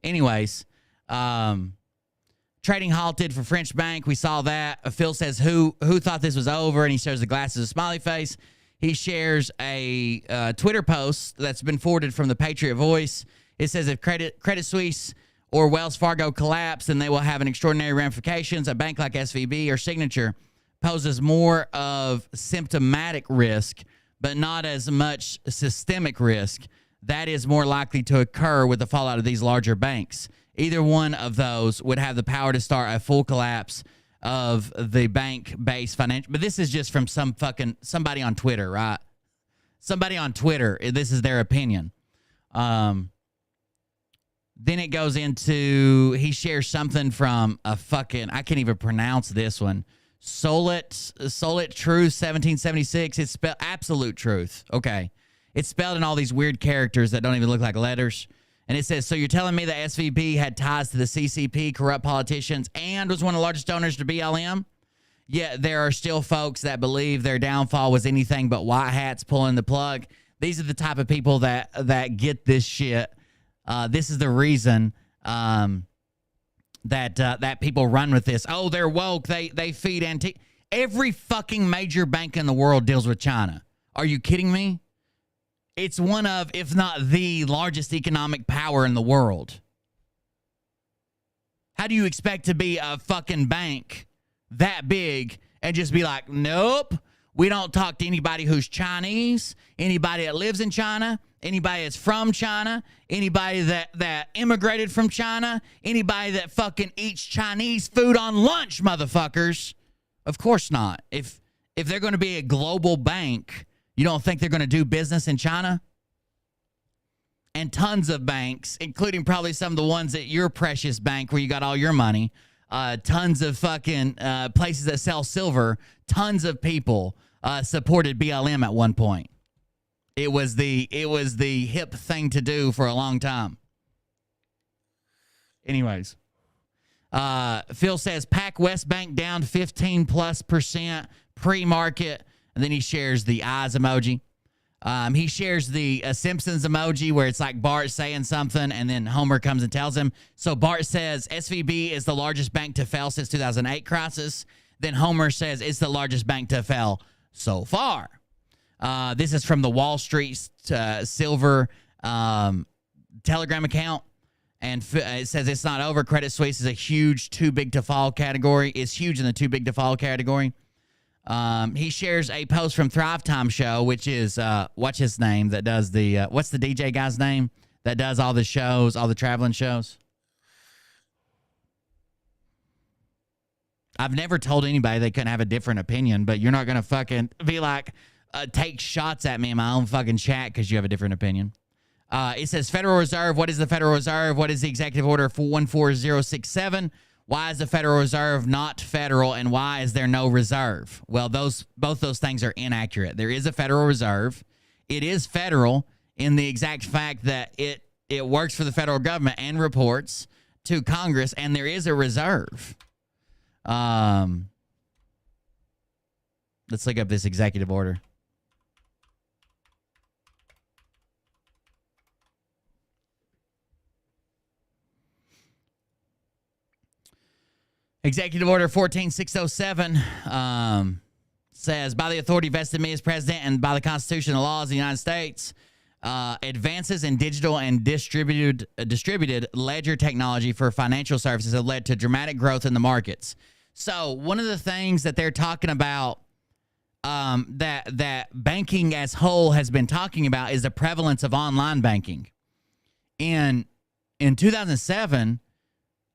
Anyways, trading halted for French bank. We saw that. Phil says, who thought this was over? And he shares the glasses of smiley face. He shares a Twitter post that's been forwarded from the Patriot Voice. It says, if Credit Suisse or Wells Fargo collapse, then they will have an extraordinary ramifications. A bank like SVB or Signature poses more of symptomatic risk, but not as much systemic risk. That is more likely to occur with the fallout of these larger banks. Either one of those would have the power to start a full collapse of the bank-based financial. But this is just from somebody on Twitter, right? Somebody on Twitter. This is their opinion. Then it goes into, he shares something from a fucking, I can't even pronounce this one. Solit Truth 1776. It's spelled Absolute Truth. Okay. It's spelled in all these weird characters that don't even look like letters. And it says, so you're telling me that SVB had ties to the CCP, corrupt politicians, and was one of the largest donors to BLM? Yet there are still folks that believe their downfall was anything but white hats pulling the plug. These are the type of people that get this shit. This is the reason that people run with this. Oh, they're woke. They feed anti. Every fucking major bank in the world deals with China. Are you kidding me? It's one of, if not the largest economic power in the world. How do you expect to be a fucking bank that big and just be like, nope, we don't talk to anybody who's Chinese, anybody that lives in China, anybody that's from China, anybody that immigrated from China, anybody that fucking eats Chinese food on lunch, motherfuckers? Of course not. If they're going to be a global bank, you don't think they're going to do business in China? And tons of banks, including probably some of the ones at your precious bank where you got all your money, tons of fucking places that sell silver, tons of people supported BLM at one point. It was the hip thing to do for a long time. Anyways, Phil says Pac West Bank down 15+% pre-market, and then he shares the eyes emoji. He shares the Simpsons emoji where it's like Bart saying something and then Homer comes and tells him. So Bart says SVB is the largest bank to fail since 2008 crisis. Then Homer says it's the largest bank to fail so far. This is from the Wall Street Silver Telegram account. And it says it's not over. Credit Suisse is a huge too big to fall category. It's huge in the too big to fall category. He shares a post from Thrive Time Show, which is, what's his name that does the, what's the DJ guy's name that does all the shows, all the traveling shows? I've never told anybody they couldn't have a different opinion, but you're not going to fucking be like, take shots at me in my own fucking chat because you have a different opinion. It says Federal Reserve. What is the Federal Reserve? What is the Executive Order 14067? Why is the Federal Reserve not federal, and why is there no reserve? Well, both those things are inaccurate. There is a Federal Reserve. It is federal in the exact fact that it works for the federal government and reports to Congress, and there is a reserve. Let's look up this executive order. Executive Order 14607 says, by the authority vested in me as president and by the Constitution and laws of the United States, advances in digital and distributed ledger technology for financial services have led to dramatic growth in the markets. So one of the things that they're talking about that banking as whole has been talking about is the prevalence of online banking. In 2007...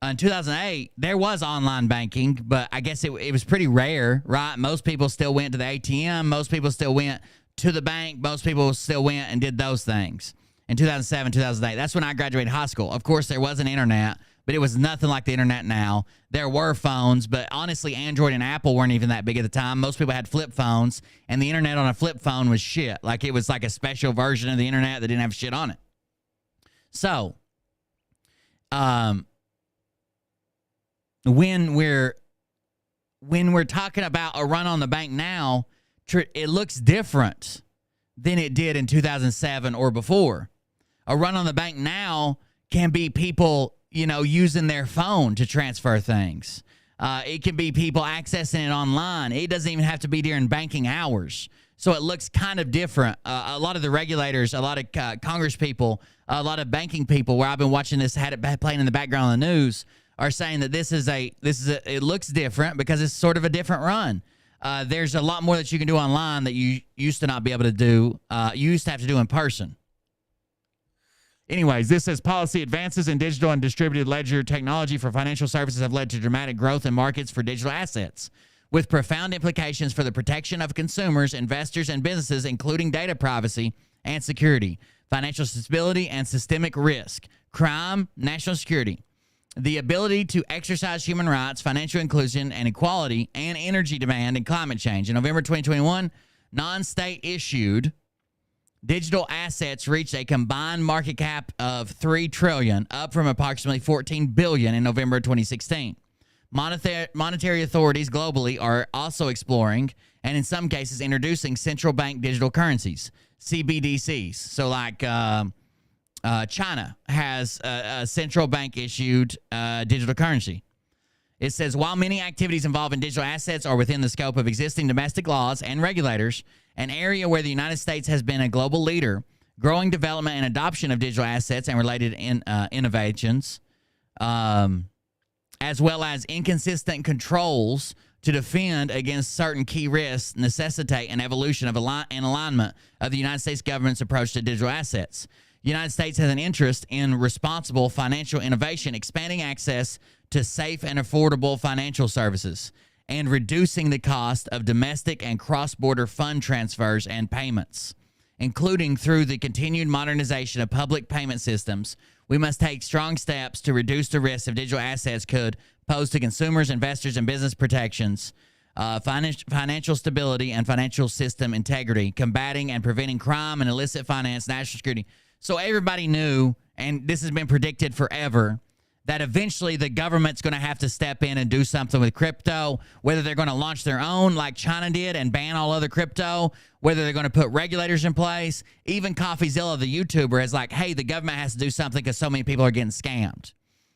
in 2008, there was online banking, but I guess it was pretty rare, right? Most people still went to the ATM. Most people still went to the bank. Most people still went and did those things. In 2007, 2008, that's when I graduated high school. Of course, there was an internet, but it was nothing like the internet now. There were phones, but honestly, Android and Apple weren't even that big at the time. Most people had flip phones, and the internet on a flip phone was shit. Like, it was like a special version of the internet that didn't have shit on it. So, when we're talking about a run on the bank now, it looks different than it did in 2007 or before. A run on the bank now can be people, using their phone to transfer things. It can be people accessing it online. It doesn't even have to be during banking hours. So it looks kind of different. A lot of the regulators, a lot of Congress people, a lot of banking people, where I've been watching this, had it playing in the background on the news, are saying that it looks different because it's sort of a different run. There's a lot more that you can do online that you used to not be able to do. You used to have to do in person. Anyways, this says policy advances in digital and distributed ledger technology for financial services have led to dramatic growth in markets for digital assets, with profound implications for the protection of consumers, investors, and businesses, including data privacy and security, financial stability and systemic risk, crime, national security, the ability to exercise human rights, financial inclusion and equality, and energy demand and climate change. In November 2021, non-state issued digital assets reached a combined market cap of $3 trillion, up from approximately $14 billion in November 2016. Monetary authorities globally are also exploring, and in some cases introducing, central bank digital currencies, CBDCs. So like China has a central bank issued digital currency. It says, while many activities involving digital assets are within the scope of existing domestic laws and regulators, an area where the United States has been a global leader, growing development and adoption of digital assets and related innovations, as well as inconsistent controls to defend against certain key risks, necessitate an evolution of and alignment of the United States government's approach to digital assets. The United States has an interest in responsible financial innovation, expanding access to safe and affordable financial services, and reducing the cost of domestic and cross-border fund transfers and payments, including through the continued modernization of public payment systems. We must take strong steps to reduce the risk of digital assets could pose to consumers, investors, and business protections, financial stability, and financial system integrity, combating and preventing crime and illicit finance, national security. So everybody knew, and this has been predicted forever, that eventually the government's going to have to step in and do something with crypto, whether they're going to launch their own like China did and ban all other crypto, whether they're going to put regulators in place. Even CoffeeZilla, the YouTuber, is like, hey, the government has to do something because so many people are getting scammed.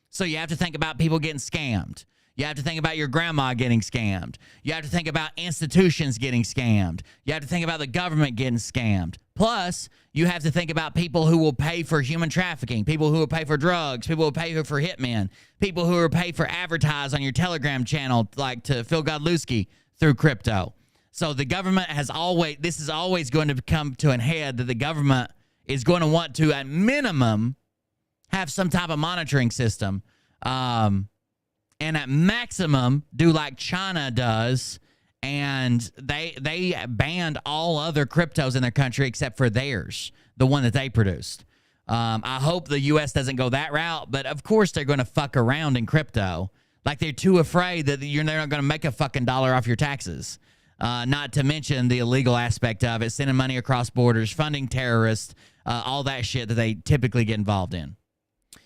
So you have to think about people getting scammed. You have to think about your grandma getting scammed. You have to think about institutions getting scammed. You have to think about the government getting scammed. Plus, you have to think about people who will pay for human trafficking, people who will pay for drugs, people who will pay for hitmen, people who will pay for advertise on your Telegram channel, like to Phil Godlewski through crypto. So the government has always, this is always going to come to a head that the government is going to want to, at minimum, have some type of monitoring system. And at maximum, do like China does, and they banned all other cryptos in their country except for theirs, the one that they produced. I hope the U.S. doesn't go that route, but of course they're going to fuck around in crypto. Like they're too afraid that they're not going to make a fucking dollar off your taxes. Not to mention the illegal aspect of it, sending money across borders, funding terrorists, all that shit that they typically get involved in.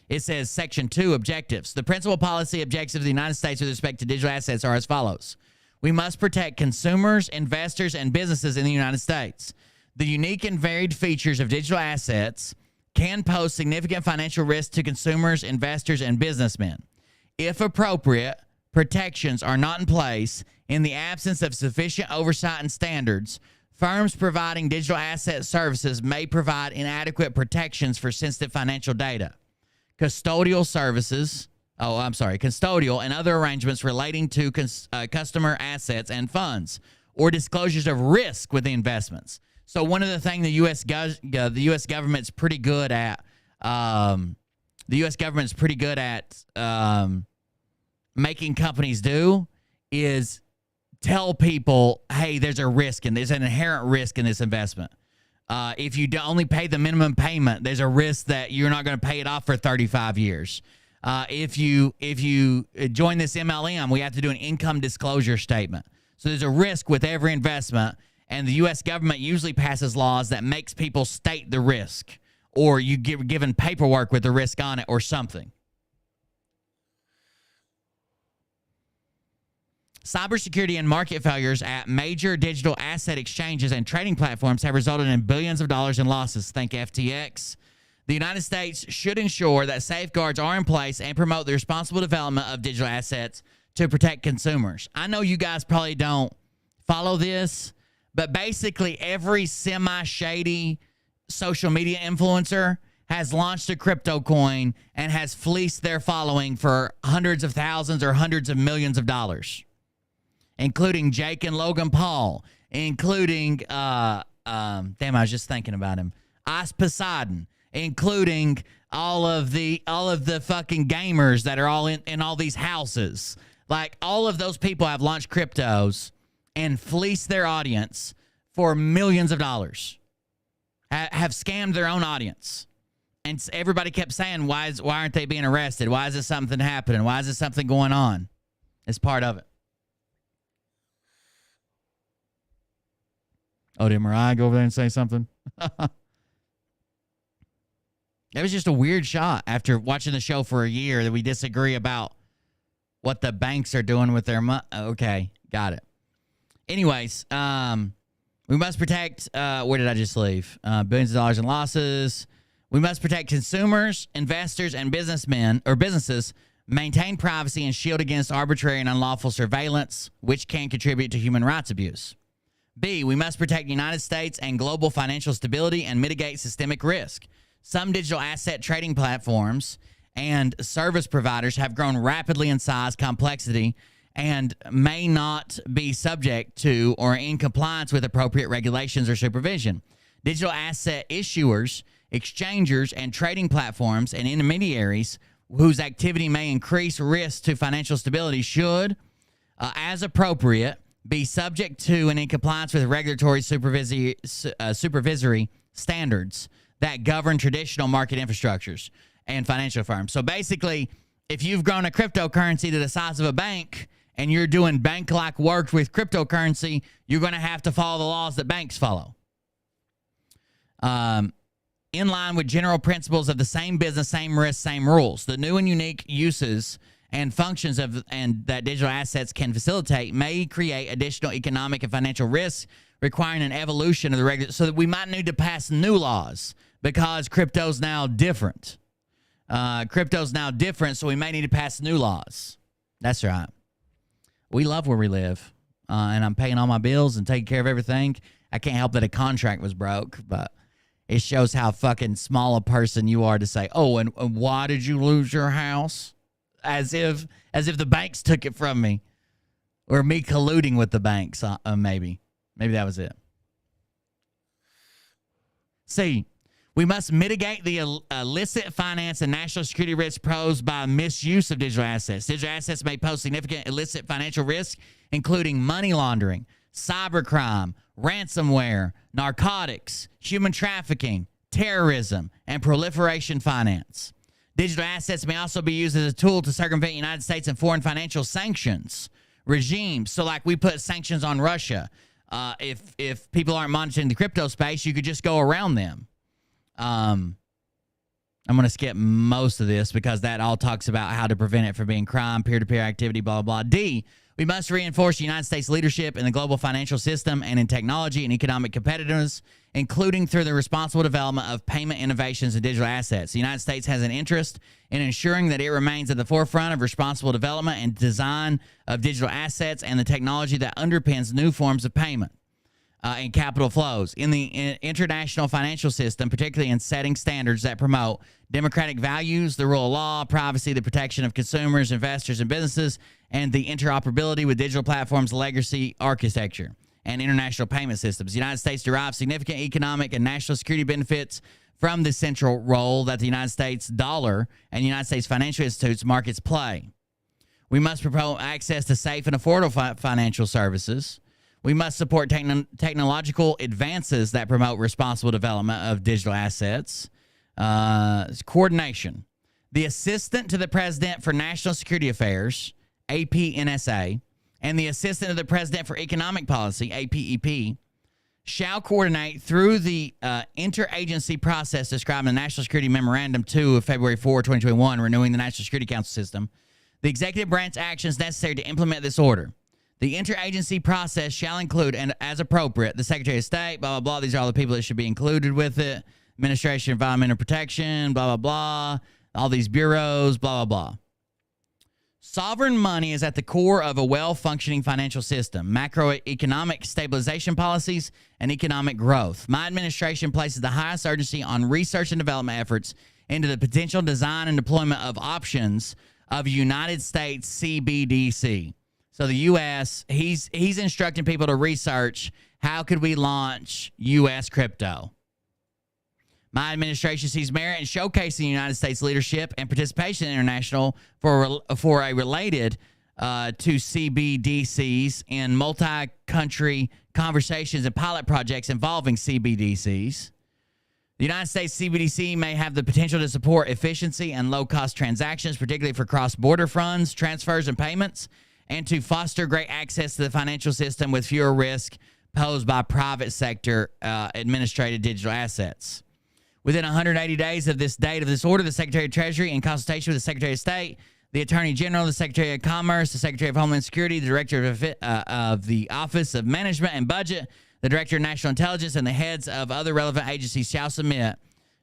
It says Section 2, objectives. The principal policy objectives of the United States with respect to digital assets are as follows. We must protect consumers, investors, and businesses in the United States. The unique and varied features of digital assets can pose significant financial risk to consumers, investors, and businessmen. If appropriate, protections are not in place in the absence of sufficient oversight and standards. Firms providing digital asset services may provide inadequate protections for sensitive financial data. Custodial services, custodial and other arrangements relating to customer assets and funds, or disclosures of risk with the investments. So one of the things the U.S. government's pretty good at, making companies do is tell people, hey, there's a risk and there's an inherent risk in this investment. If you only pay the minimum payment, there's a risk that you're not going to pay it off for 35 years. If you join this MLM, we have to do an income disclosure statement. So there's a risk with every investment, and the U.S. government usually passes laws that makes people state the risk, or you get given paperwork with the risk on it or something. Cybersecurity and market failures at major digital asset exchanges and trading platforms have resulted in billions of dollars in losses. Think FTX. The United States should ensure that safeguards are in place and promote the responsible development of digital assets to protect consumers. I know you guys probably don't follow this, but basically every semi-shady social media influencer has launched a crypto coin and has fleeced their following for hundreds of thousands or hundreds of millions of dollars, including Jake and Logan Paul, including, damn, I was just thinking about him, Ice Poseidon, including all of the fucking gamers that are all in all these houses. Like, all of those people have launched cryptos and fleeced their audience for millions of dollars, have scammed their own audience. And everybody kept saying, why aren't they being arrested? Why is this something happening? Why is this something going on? It's part of it. Oh, did Mariah go over there and say something? It was just a weird shot after watching the show for a year that we disagree about what the banks are doing with their money. Okay, got it. Anyways, we must protect, where did I just leave? Billions of dollars in losses. We must protect consumers, investors, and businessmen or businesses, maintain privacy, and shield against arbitrary and unlawful surveillance, which can contribute to human rights abuse. B, we must protect the United States and global financial stability and mitigate systemic risk. Some digital asset trading platforms and service providers have grown rapidly in size, complexity, and may not be subject to or in compliance with appropriate regulations or supervision. Digital asset issuers, exchangers, and trading platforms and intermediaries whose activity may increase risk to financial stability should, as appropriate, be subject to and in compliance with regulatory supervisory standards that govern traditional market infrastructures and financial firms. So basically, if you've grown a cryptocurrency to the size of a bank and you're doing bank-like work with cryptocurrency, you're going to have to follow the laws that banks follow. In line with general principles of the same business, same risk, same rules. The new and unique uses and functions that digital assets can facilitate may create additional economic and financial risks, requiring an evolution of the regular. So that we might need to pass new laws because crypto's now different. So we may need to pass new laws. That's right. We love where we live, and I'm paying all my bills and taking care of everything. I can't help that a contract was broke, but it shows how fucking small a person you are to say, oh, and why did you lose your house? As if the banks took it from me, or me colluding with the banks. Maybe that was it. C, we must mitigate the illicit finance and national security risks posed by misuse of digital assets. Digital assets may pose significant illicit financial risks, including money laundering, cybercrime, ransomware, narcotics, human trafficking, terrorism, and proliferation finance. Digital assets may also be used as a tool to circumvent United States and foreign financial sanctions regimes. So like we put sanctions on Russia. If people aren't monitoring the crypto space, you could just go around them. I'm going to skip most of this because that all talks about how to prevent it from being crime, peer-to-peer activity, blah, blah, blah. D, we must reinforce the United States leadership in the global financial system and in technology and economic competitiveness, including through the responsible development of payment innovations and digital assets. The United States has an interest in ensuring that it remains at the forefront of responsible development and design of digital assets and the technology that underpins new forms of payment and capital flows in the international financial system, particularly in setting standards that promote democratic values, the rule of law, privacy, the protection of consumers, investors, and businesses, and the interoperability with digital platforms, legacy architecture, and international payment systems. The United States derives significant economic and national security benefits from the central role that the United States dollar and the United States financial institutes markets play. We must promote access to safe and affordable financial services. We must support technological advances that promote responsible development of digital assets. Coordination. The Assistant to the President for National Security Affairs, APNSA, and the Assistant to the President for Economic Policy, APEP, shall coordinate through the interagency process described in the National Security Memorandum 2 of February 4, 2021, renewing the National Security Council system, the executive branch actions necessary to implement this order. The interagency process shall include, and as appropriate, the Secretary of State, blah, blah, blah. These are all the people that should be included with it. Administration of Environmental Protection, blah, blah, blah. All these bureaus, blah, blah, blah. Sovereign money is at the core of a well-functioning financial system, macroeconomic stabilization policies, and economic growth. My administration places the highest urgency on research and development efforts into the potential design and deployment of options of United States CBDC. So the U.S., he's instructing people to research how could we launch U.S. crypto. My administration sees merit in showcasing the United States leadership and participation in international for a related to CBDCs in multi-country conversations and pilot projects involving CBDCs. The United States CBDC may have the potential to support efficiency and low-cost transactions, particularly for cross-border funds, transfers, and payments, and to foster great access to the financial system with fewer risks posed by private sector administrated digital assets. Within 180 days of this date of this order, the Secretary of Treasury, in consultation with the Secretary of State, the Attorney General, the Secretary of Commerce, the Secretary of Homeland Security, the Director of the Office of Management and Budget, the Director of National Intelligence, and the heads of other relevant agencies shall submit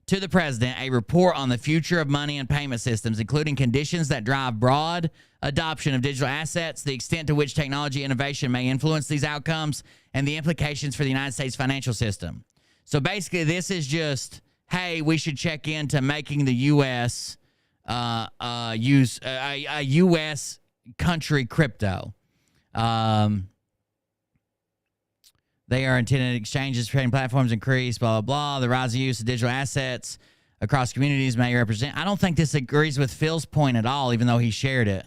to the president a report on the future of money and payment systems, including conditions that drive broad adoption of digital assets, the extent to which technology innovation may influence these outcomes, and the implications for the United States financial system. So basically, this is just, hey, we should check into making the U.S. use a U.S. country crypto. They are intended exchanges, trading platforms increase, blah, blah, blah. The rising use of digital assets across communities may represent. I don't think this agrees with Phil's point at all, even though he shared it.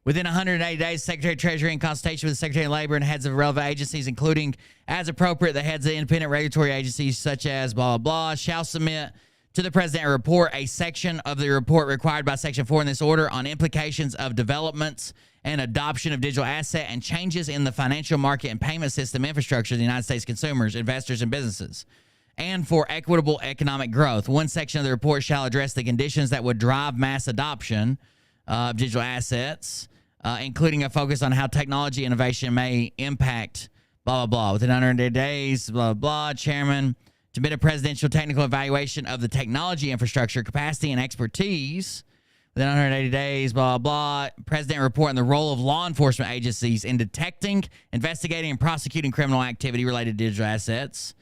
Within 180 days, Secretary of Treasury, in consultation with the Secretary of Labor and heads of relevant agencies, including, as appropriate, the heads of independent regulatory agencies such as blah, blah, blah, shall submit to the president a report, a section of the report required by Section 4 in this order on implications of developments and adoption of digital asset and changes in the financial market and payment system infrastructure of the United States consumers, investors, and businesses, and for equitable economic growth. One section of the report shall address the conditions that would drive mass adoption of digital assets, including a focus on how technology innovation may impact blah, blah, blah. Within 180 days, blah, blah, chairman to bid a presidential technical evaluation of the technology infrastructure, capacity, and expertise. Within 180 days, blah, blah, president report on the role of law enforcement agencies in detecting, investigating, and prosecuting criminal activity related to digital assets.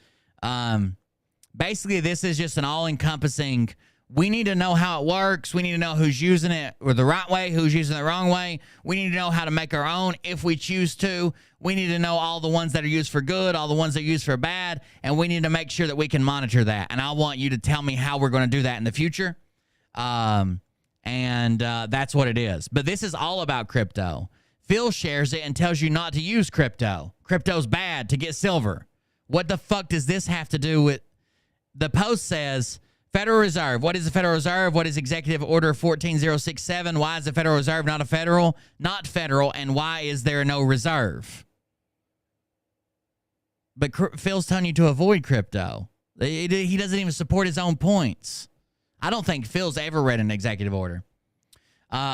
Basically, this is just an all-encompassing, we need to know how it works. We need to know who's using it or the right way, who's using it the wrong way. We need to know how to make our own if we choose to. We need to know all the ones that are used for good, all the ones that are used for bad, and we need to make sure that we can monitor that. And I want you to tell me how we're going to do that in the future. That's what it is. But this is all about crypto. Phil shares it and tells you not to use crypto. Crypto's bad to get silver. What the fuck does this have to do with... The post says, Federal Reserve. What is the Federal Reserve? What is Executive Order 14067? Why is the Federal Reserve not federal, and why is there no reserve? But Phil's telling you to avoid crypto. He doesn't even support his own points. I don't think Phil's ever read an executive order.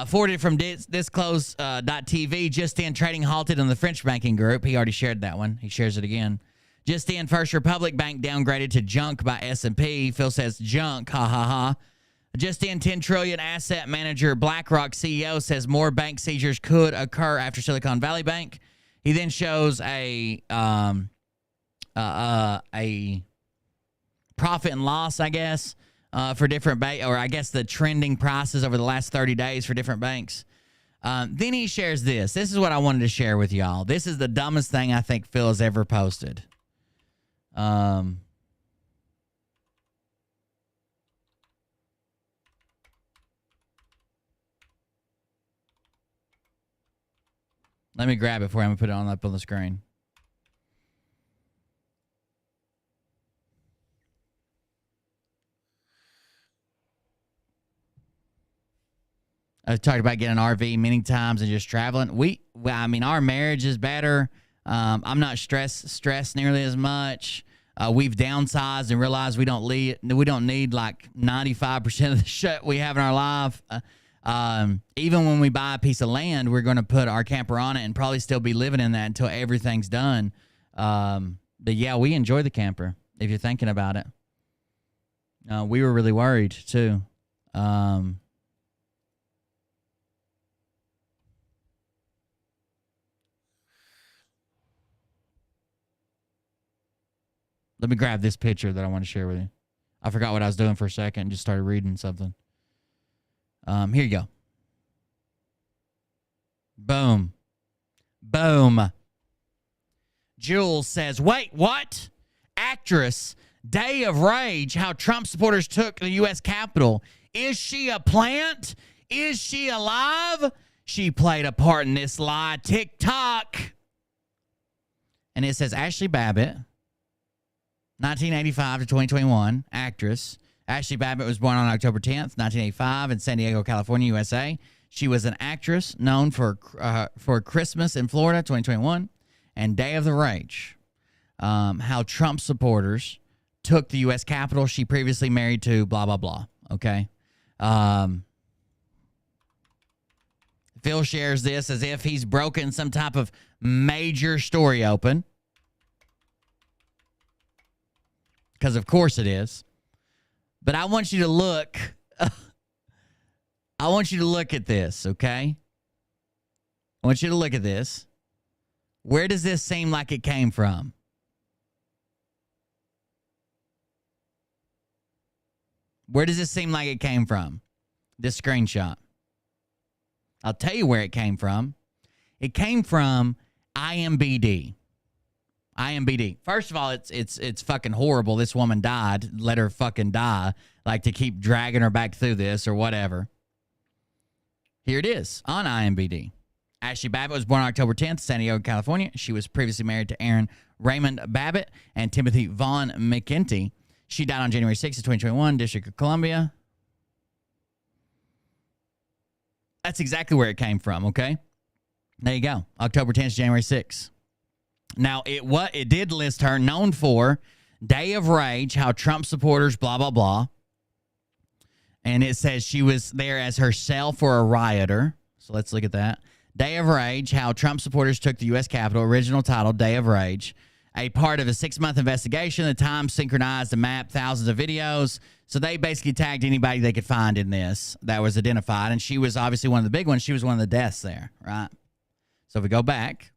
Forwarded from disclose.tv, just in trading halted on the French banking group. He already shared that one. He shares it again. Just in, First Republic Bank downgraded to junk by S&P. Phil says junk, ha ha ha. Just in, 10 trillion asset manager BlackRock CEO says more bank seizures could occur after Silicon Valley Bank. He then shows a profit and loss, I guess, for different banks, or I guess the trending prices over the last 30 days for different banks. Then he shares this. This is what I wanted to share with y'all. This is the dumbest thing I think Phil has ever posted. Let me grab it for him and put it up on the screen. I've talked about getting an RV many times and just traveling. I mean, our marriage is better. I'm not stressed nearly as much. We've downsized and realized we don't need like 95% of the shit we have in our life. Even when we buy a piece of land, we're going to put our camper on it and probably still be living in that until everything's done. But yeah, we enjoy the camper, if you're thinking about it. We were really worried too. Let me grab this picture that I want to share with you. I forgot what I was doing for a second and just started reading something. Here you go. Boom. Boom. Jules says, wait, what? Actress, Day of Rage, how Trump supporters took the U.S. Capitol. Is she a plant? Is she alive? She played a part in this lie. TikTok. And it says Ashley Babbitt, 1985 to 2021, actress. Ashley Babbitt was born on October 10th, 1985 in San Diego, California, USA. She was an actress known for Christmas in Florida, 2021, and Day of the Rage. How Trump supporters took the U.S. Capitol. She previously married to blah, blah, blah. Okay. Phil shares this as if he's broken some type of major story open. Because of course it is. But I want you to look. I want you to look at this, okay? I want you to look at this. Where does this seem like it came from? Where does this seem like it came from? This screenshot. I'll tell you where it came from. It came from IMBD. IMBD. First of all, it's fucking horrible. This woman died. Let her fucking die. Like, to keep dragging her back through this or whatever. Here it is on IMBD. Ashley Babbitt was born October 10th, San Diego, California. She was previously married to Aaron Raymond Babbitt and Timothy Vaughn McEntee. She died on January 6th, 2021, District of Columbia. That's exactly where it came from, okay? There you go. October 10th, January 6th. Now, it did list her known for Day of Rage, how Trump supporters, blah, blah, blah. And it says she was there as herself or a rioter. So let's look at that. Day of Rage, how Trump supporters took the U.S. Capitol. Original title, Day of Rage. A part of a 6-month investigation. The Times synchronized and mapped thousands of videos. So they basically tagged anybody they could find in this that was identified. And she was obviously one of the big ones. She was one of the deaths there, right? So if we go back.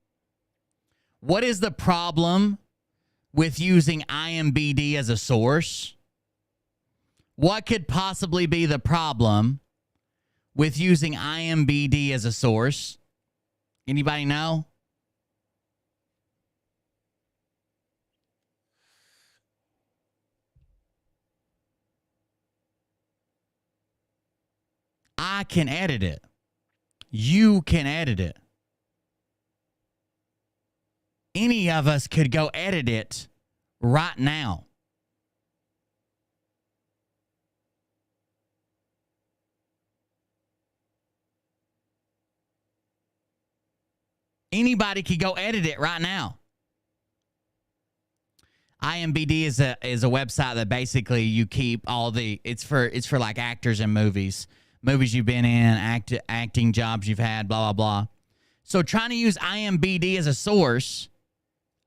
What is the problem with using IMBD as a source? What could possibly be the problem with using IMBD as a source? Anybody know? I can edit it. You can edit it. Any of us could go edit it right now. Anybody could go edit it right now. IMBD is a website that basically you keep all the it's for like actors in movies you've been in, acting jobs you've had, blah blah blah. So trying to use IMBD as a source,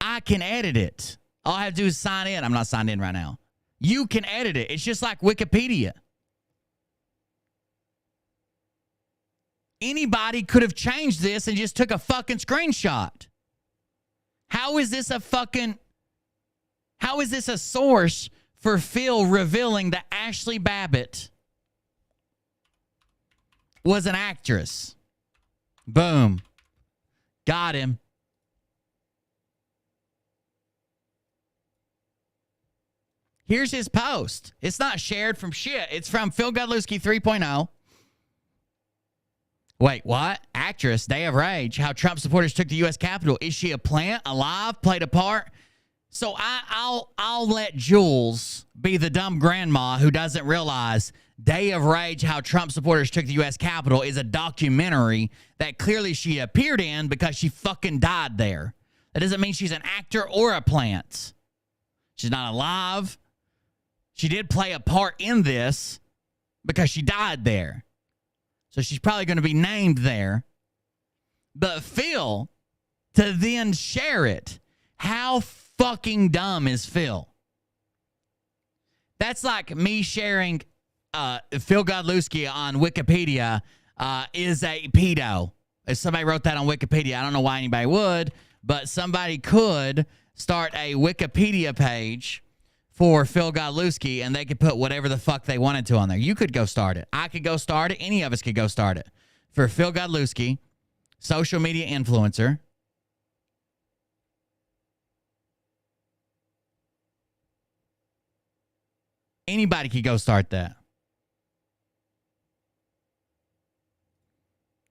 I can edit it. All I have to do is sign in. I'm not signed in right now. You can edit it. It's just like Wikipedia. Anybody could have changed this and just took a fucking screenshot. How is this a source for Phil revealing that Ashley Babbitt was an actress? Boom. Got him. Here's his post. It's not shared from shit. It's from Phil Godlewski 3.0. Wait, what? Actress, Day of Rage, how Trump supporters took the U.S. Capitol. Is she a plant, alive, played a part? So I'll let Jules be the dumb grandma who doesn't realize Day of Rage, how Trump supporters took the U.S. Capitol is a documentary that clearly she appeared in because she fucking died there. That doesn't mean she's an actor or a plant. She's not alive. She did play a part in this because she died there. So she's probably going to be named there. But Phil, to then share it, how fucking dumb is Phil? That's like me sharing Phil Godlewski on Wikipedia is a pedo. If somebody wrote that on Wikipedia, I don't know why anybody would, but somebody could start a Wikipedia page for Phil Godlewski, and they could put whatever the fuck they wanted to on there. You could go start it. I could go start it. Any of us could go start it. For Phil Godlewski, social media influencer. Anybody could go start that.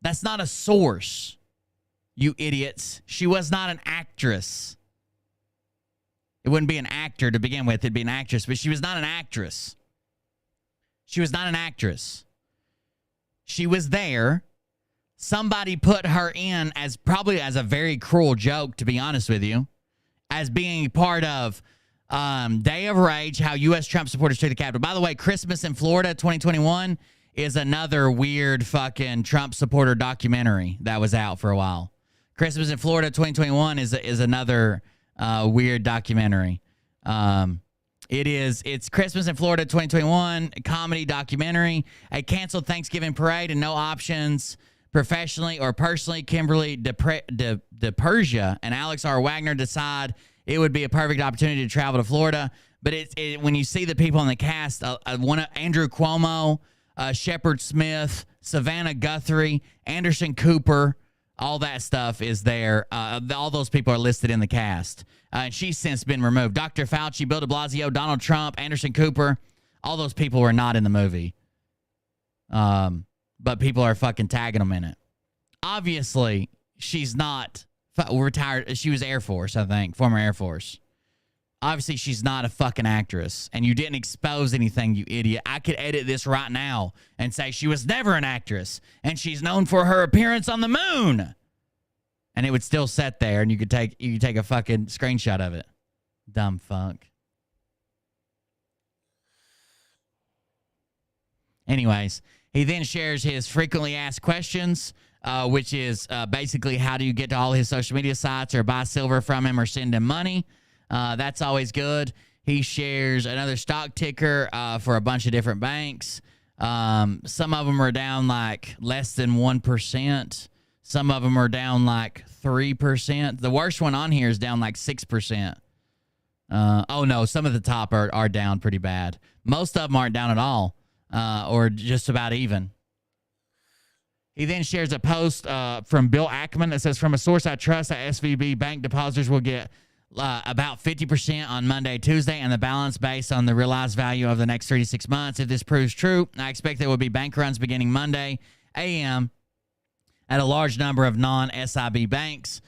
That's not a source, you idiots. She was not an actress. It wouldn't be an actor to begin with. It'd be an actress, but she was not an actress. She was not an actress. She was there. Somebody put her in as probably as a very cruel joke, to be honest with you, as being part of Day of Rage, how U.S. Trump supporters took the Capitol. By the way, Christmas in Florida 2021 is another weird fucking Trump supporter documentary that was out for a while. Christmas in Florida 2021 is another weird documentary. It's Christmas in Florida 2021, a comedy documentary, a canceled Thanksgiving parade and no options. Professionally or personally, Kimberly DePersia and Alex R. Wagner decide it would be a perfect opportunity to travel to Florida. But when you see the people in the cast, Andrew Cuomo, Shepard Smith, Savannah Guthrie, Anderson Cooper, all that stuff is there. All those people are listed in the cast. And she's since been removed. Dr. Fauci, Bill de Blasio, Donald Trump, Anderson Cooper, all those people were not in the movie. But people are fucking tagging them in it. Obviously, she's not retired. She was Air Force, I think, former Air Force. Obviously, she's not a fucking actress, and you didn't expose anything, you idiot. I could edit this right now and say she was never an actress, and she's known for her appearance on the moon. And it would still sit there, and you could take a fucking screenshot of it. Dumb fuck. Anyways, he then shares his frequently asked questions, which is basically how do you get to all his social media sites or buy silver from him or send him money. That's always good. He shares another stock ticker for a bunch of different banks. Some of them are down like less than 1%. Some of them are down like 3%. The worst one on here is down like 6%. Oh, no, some of the top are down pretty bad. Most of them aren't down at all. Or just about even. He then shares a post from Bill Ackman that says, from a source I trust, that SVB bank depositors will get about 50% on Monday, Tuesday, and the balance based on the realized value of the next 3 to 6 months. If this proves true, I expect there will be bank runs beginning Monday a.m. at a large number of non-SIB banks.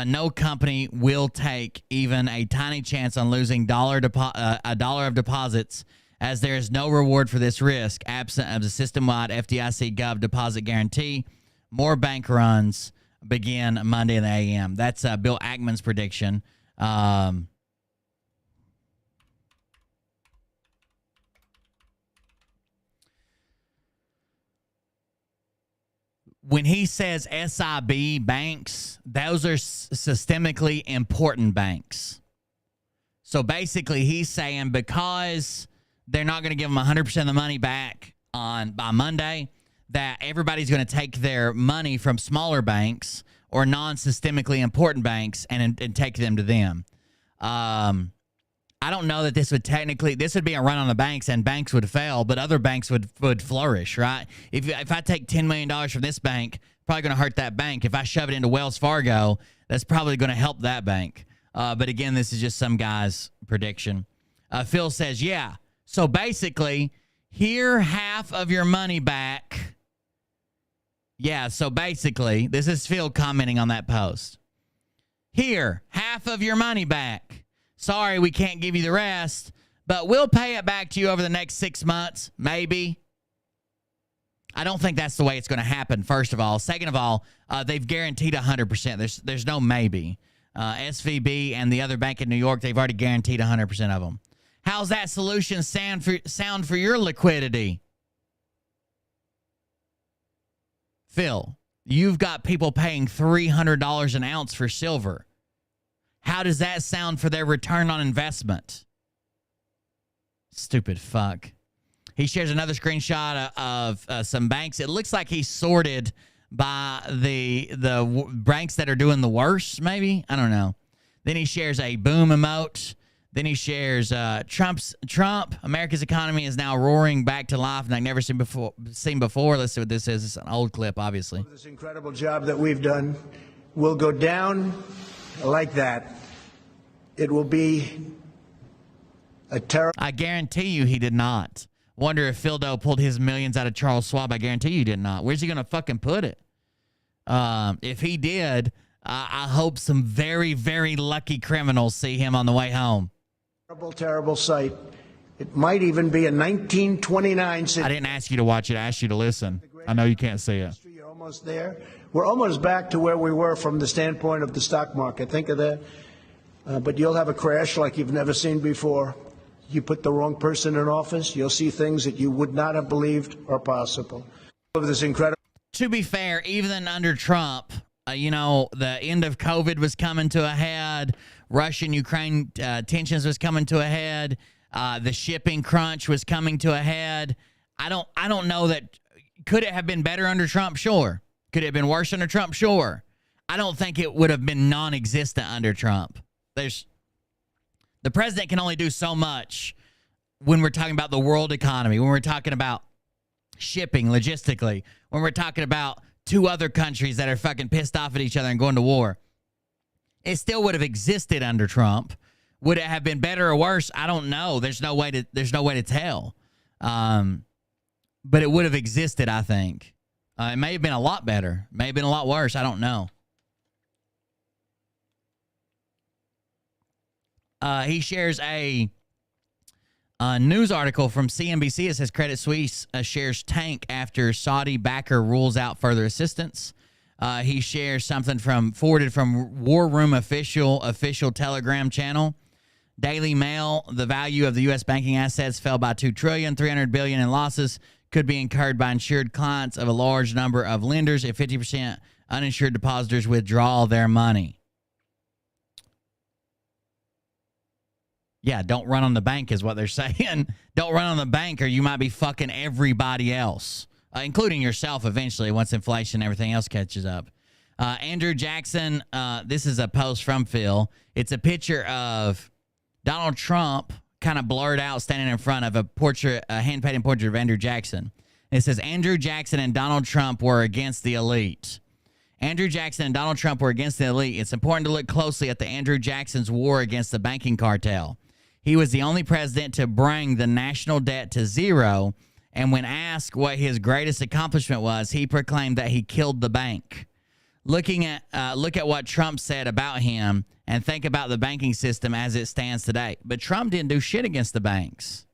No company will take even a tiny chance on losing a dollar of deposits, as there is no reward for this risk, absent of the system-wide FDIC Gov deposit guarantee. More bank runs begin Monday in the a.m. That's Bill Ackman's prediction. When he says SIB banks, those are systemically important banks. So basically, he's saying because they're not going to give them 100% of the money back by Monday, that everybody's going to take their money from smaller banks or non-systemically important banks and take them to them. I don't know that this would be a run on the banks and banks would fail, but other banks would flourish, right? If I take $10 million from this bank, probably going to hurt that bank. If I shove it into Wells Fargo, that's probably going to help that bank. But again, this is just some guy's prediction. Phil says, yeah. So basically, here half of your money back. Yeah, so basically, this is Phil commenting on that post. Here, half of your money back. Sorry, we can't give you the rest, but we'll pay it back to you over the next 6 months, maybe. I don't think that's the way it's going to happen, first of all. Second of all, they've guaranteed 100%. There's no maybe. SVB and the other bank in New York, they've already guaranteed 100% of them. How's that solution sound for your liquidity? Phil, you've got people paying $300 an ounce for silver. How does that sound for their return on investment? Stupid fuck. He shares another screenshot of some banks. It looks like he's sorted by the banks that are doing the worst, maybe? I don't know. Then he shares a boom emote. Then he shares Trump. America's economy is now roaring back to life like never seen before. Let's see what this is. It's an old clip, obviously. This incredible job that we've done will go down like that. It will be a terrible. I guarantee you he did not. Wonder if Phildo pulled his millions out of Charles Schwab. I guarantee you he did not. Where's he going to fucking put it? If he did, I hope some very, very lucky criminals see him on the way home. Terrible, terrible sight. It might even be a 1929 situation. I didn't ask you to watch it. I asked you to listen. I know you can't see it. You're almost there. We're almost back to where we were from the standpoint of the stock market. Think of that. But you'll have a crash like you've never seen before. You put the wrong person in office, you'll see things that you would not have believed are possible. This incredible. To be fair, even under Trump, the end of COVID was coming to a head. Russian-Ukraine tensions was coming to a head. The shipping crunch was coming to a head. I don't know that. Could it have been better under Trump? Sure. Could it have been worse under Trump? Sure. I don't think it would have been non-existent under Trump. The president can only do so much when we're talking about the world economy, when we're talking about shipping logistically, when we're talking about two other countries that are fucking pissed off at each other and going to war. It still would have existed under Trump. Would it have been better or worse? I don't know. There's no way to tell. But it would have existed, I think. It may have been a lot better. It may have been a lot worse. I don't know. He shares a news article from CNBC. It says Credit Suisse shares tank after Saudi backer rules out further assistance. He shares something forwarded from War Room official Telegram channel. Daily Mail, the value of the U.S. banking assets fell by $2 trillion, $300 billion in losses could be incurred by insured clients of a large number of lenders if 50% uninsured depositors withdraw their money. Yeah, don't run on the bank is what they're saying. Don't run on the bank or you might be fucking everybody else, including yourself eventually once inflation and everything else catches up. Andrew Jackson, this is a post from Phil. It's a picture of Donald Trump kind of blurred out standing in front of a hand-painted portrait of Andrew Jackson. It says, Andrew Jackson and Donald Trump were against the elite. Andrew Jackson and Donald Trump were against the elite. It's important to look closely at the Andrew Jackson's war against the banking cartel. He was the only president to bring the national debt to zero, and when asked what his greatest accomplishment was, he proclaimed that he killed the bank. Look at what Trump said about him and think about the banking system as it stands today. But Trump didn't do shit against the banks.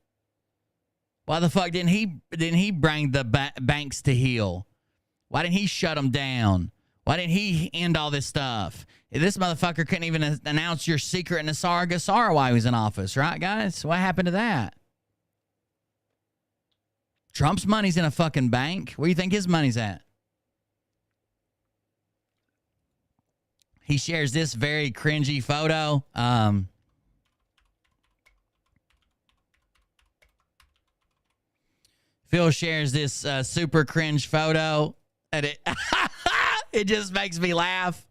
Why the fuck didn't he bring the banks to heel? Why didn't he shut them down? Why didn't he end all this stuff? This motherfucker couldn't even announce your secret Nassar Gassar while he was in office, right, guys? What happened to that? Trump's money's in a fucking bank. Where do you think his money's at? He shares this very cringy photo. Phil shares this super cringe photo. And it just makes me laugh.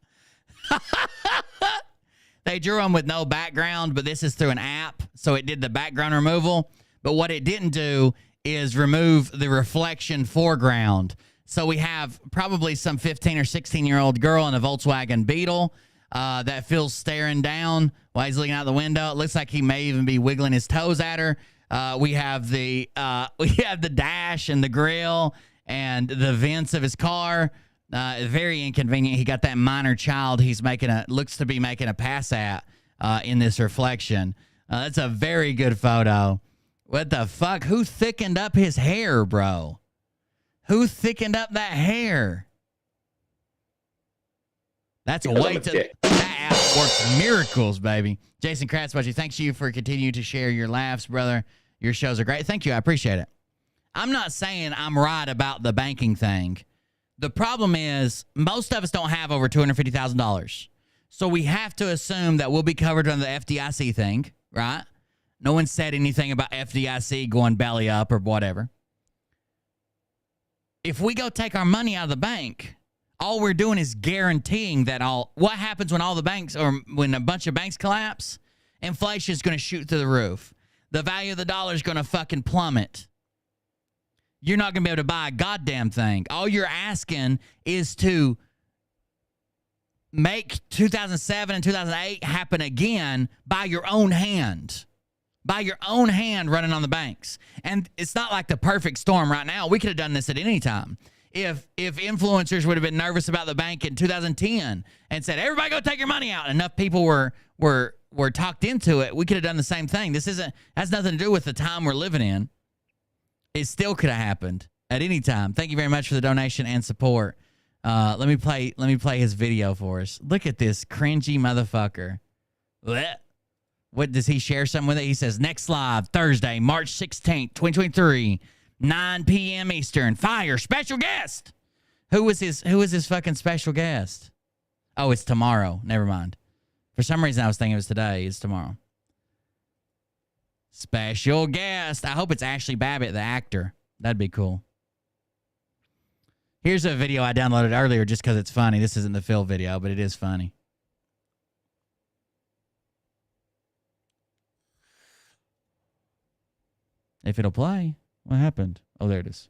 They drew him with no background, but this is through an app. So it did the background removal. But what it didn't do is remove the reflection foreground. So we have probably some 15 or 16-year-old girl in a Volkswagen Beetle that Phil's staring down while he's looking out the window. It looks like he may even be wiggling his toes at her. We have the dash and the grill and the vents of his car. Very inconvenient. He got that minor child he's looks to be making a pass at in this reflection. That's a very good photo. What the fuck? Who thickened up his hair, bro? Who thickened up that hair? That's a way to... That app works miracles, baby. Jason Kratzbudge, thanks to you for continuing to share your laughs, brother. Your shows are great. Thank you. I appreciate it. I'm not saying I'm right about the banking thing. The problem is most of us don't have over $250,000. So we have to assume that we'll be covered under the FDIC thing, right? No one said anything about FDIC going belly up or whatever. If we go take our money out of the bank, all we're doing is guaranteeing that what happens when all the banks or when a bunch of banks collapse? Inflation is going to shoot through the roof. The value of the dollar is going to fucking plummet. You're not going to be able to buy a goddamn thing. All you're asking is to make 2007 and 2008 happen again by your own hand. By your own hand running on the banks. And it's not like the perfect storm right now. We could have done this at any time. If influencers would have been nervous about the bank in 2010 and said, everybody go take your money out, and enough people were talked into it, we could have done the same thing. This has nothing to do with the time we're living in. It still could have happened at any time. Thank you very much for the donation and support. Let me play his video for us. Look at this cringy motherfucker. Blech. What does he share something with it? He says, next live Thursday, March 16th, 2023, 9 p.m. Eastern. Fire special guest. Who is his fucking special guest? Oh, it's tomorrow. Never mind. For some reason, I was thinking it was today. It's tomorrow. Special guest. I hope it's Ashley Babbitt, the actor. That'd be cool. Here's a video I downloaded earlier just because it's funny. This isn't the Phil video, but it is funny. If it'll play. What happened? Oh, there it is.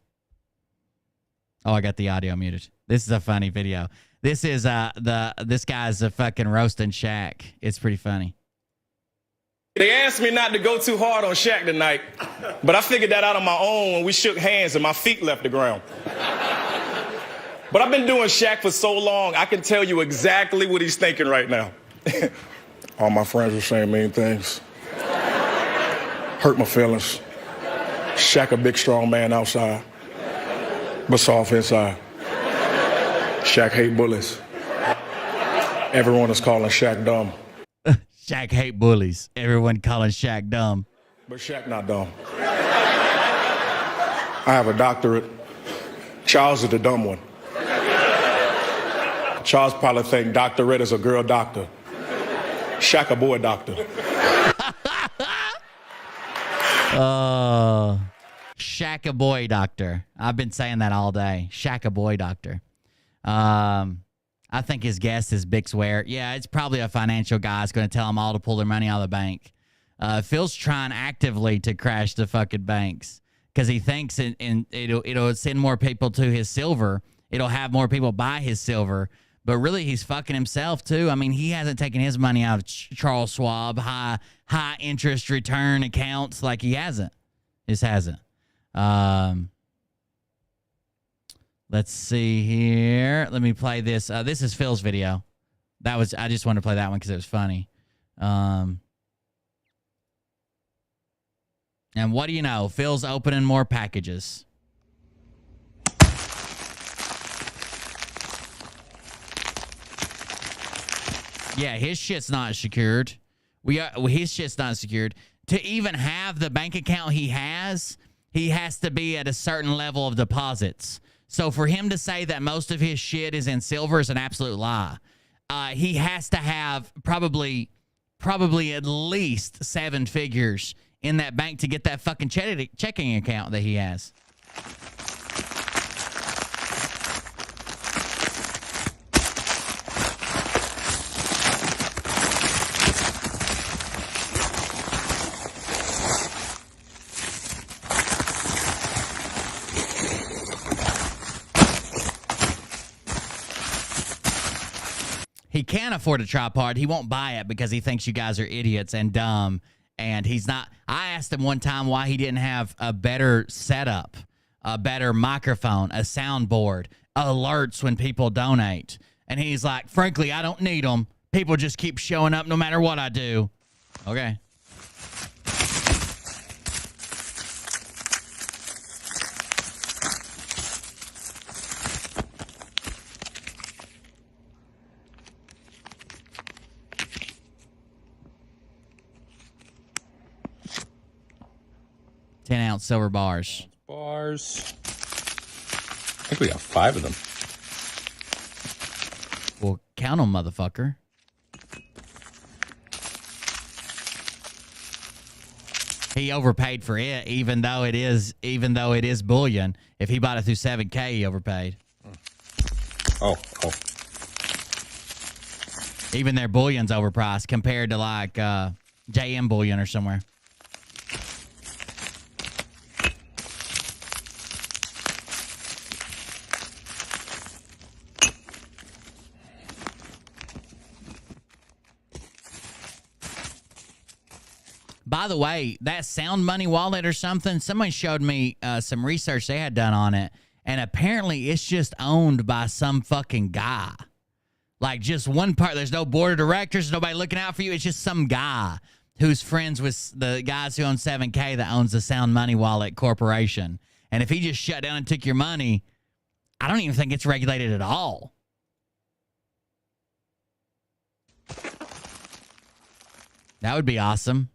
Oh, I got the audio muted. This is a funny video. This is this guy's a fucking roasting Shaq. It's pretty funny. They asked me not to go too hard on Shaq tonight, but I figured that out on my own when we shook hands and my feet left the ground. But I've been doing Shaq for so long, I can tell you exactly what he's thinking right now. All my friends are saying mean things. Hurt my feelings. Shaq a big, strong man outside, but soft inside. Shaq hate bullies. Everyone is calling Shaq dumb. Shaq hate bullies. Everyone calling Shaq dumb. But Shaq not dumb. I have a doctorate. Charles is the dumb one. Charles probably think doctorate is a girl doctor. Shaq a boy doctor. Shaq a boy doctor. I've been saying that all day. Shaq a boy doctor. I think his guess is Bix Ware. Yeah, it's probably a financial guy that's going to tell them all to pull their money out of the bank. Phil's trying actively to crash the fucking banks because he thinks it'll send more people to his silver. It'll have more people buy his silver. But really, he's fucking himself, too. I mean, he hasn't taken his money out of Charles Schwab, high interest return accounts. Like, he hasn't. Just hasn't. Let's see here. Let me play this. This is Phil's video. I just wanted to play that one because it was funny. And what do you know? Phil's opening more packages. Yeah, his shit's not secured. His shit's not secured. To even have the bank account he has to be at a certain level of deposits. So for him to say that most of his shit is in silver is an absolute lie. He has to have probably at least 7 figures in that bank to get that fucking checking account that he has. He can't afford a tripod. He won't buy it because he thinks you guys are idiots and dumb. And he's not. I asked him one time why he didn't have a better setup, a better microphone, a soundboard, alerts when people donate. And he's like, frankly, I don't need them. People just keep showing up no matter what I do. Okay. Ounce silver bars. Bars. I think we got 5 of them. Well, count them, motherfucker. He overpaid for it, even though it is bullion. If he bought it through 7K, he overpaid. Oh. Even their bullion's overpriced compared to like JM bullion or somewhere. By the way, that Sound Money wallet or something, somebody showed me some research they had done on it, and apparently it's just owned by some fucking guy. Like just one part. There's no board of directors, nobody looking out for you. It's just some guy who's friends with the guys who own 7K that owns the Sound Money Wallet Corporation. And if he just shut down and took your money, I don't even think it's regulated at all. That would be awesome.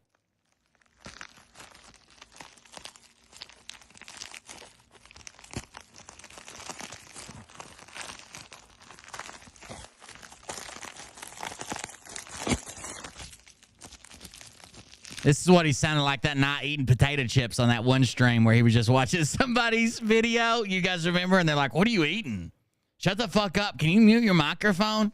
This is what he sounded like that night eating potato chips on that one stream where he was just watching somebody's video. You guys remember? And they're like, what are you eating? Shut the fuck up. Can you mute your microphone?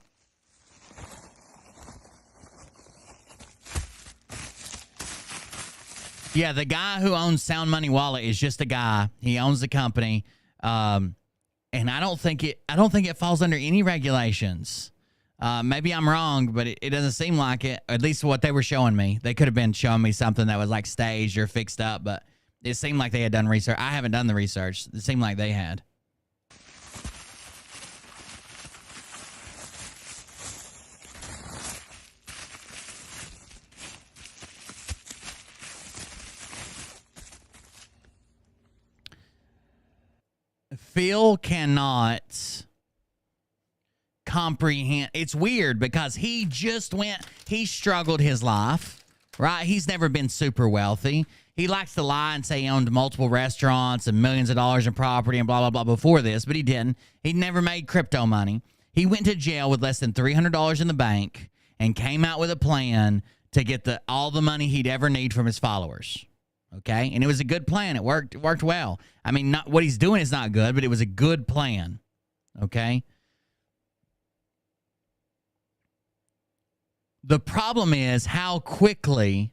Yeah, the guy who owns Sound Money Wallet is just a guy. He owns the company. And I don't think it falls under any regulations. Maybe I'm wrong, but it doesn't seem like it. At least what they were showing me. They could have been showing me something that was like staged or fixed up, but it seemed like they had done research. I haven't done the research. It seemed like they had. Phil cannot comprehend. It's weird because he struggled his life, right? He's never been super wealthy. He likes to lie and say he owned multiple restaurants and millions of dollars in property and blah, blah, blah before this, but he didn't. He never made crypto money. He went to jail with less than $300 in the bank and came out with a plan to get all the money he'd ever need from his followers. Okay? And it was a good plan. It worked well. I mean, not what he's doing is not good, but it was a good plan. Okay? The problem is how quickly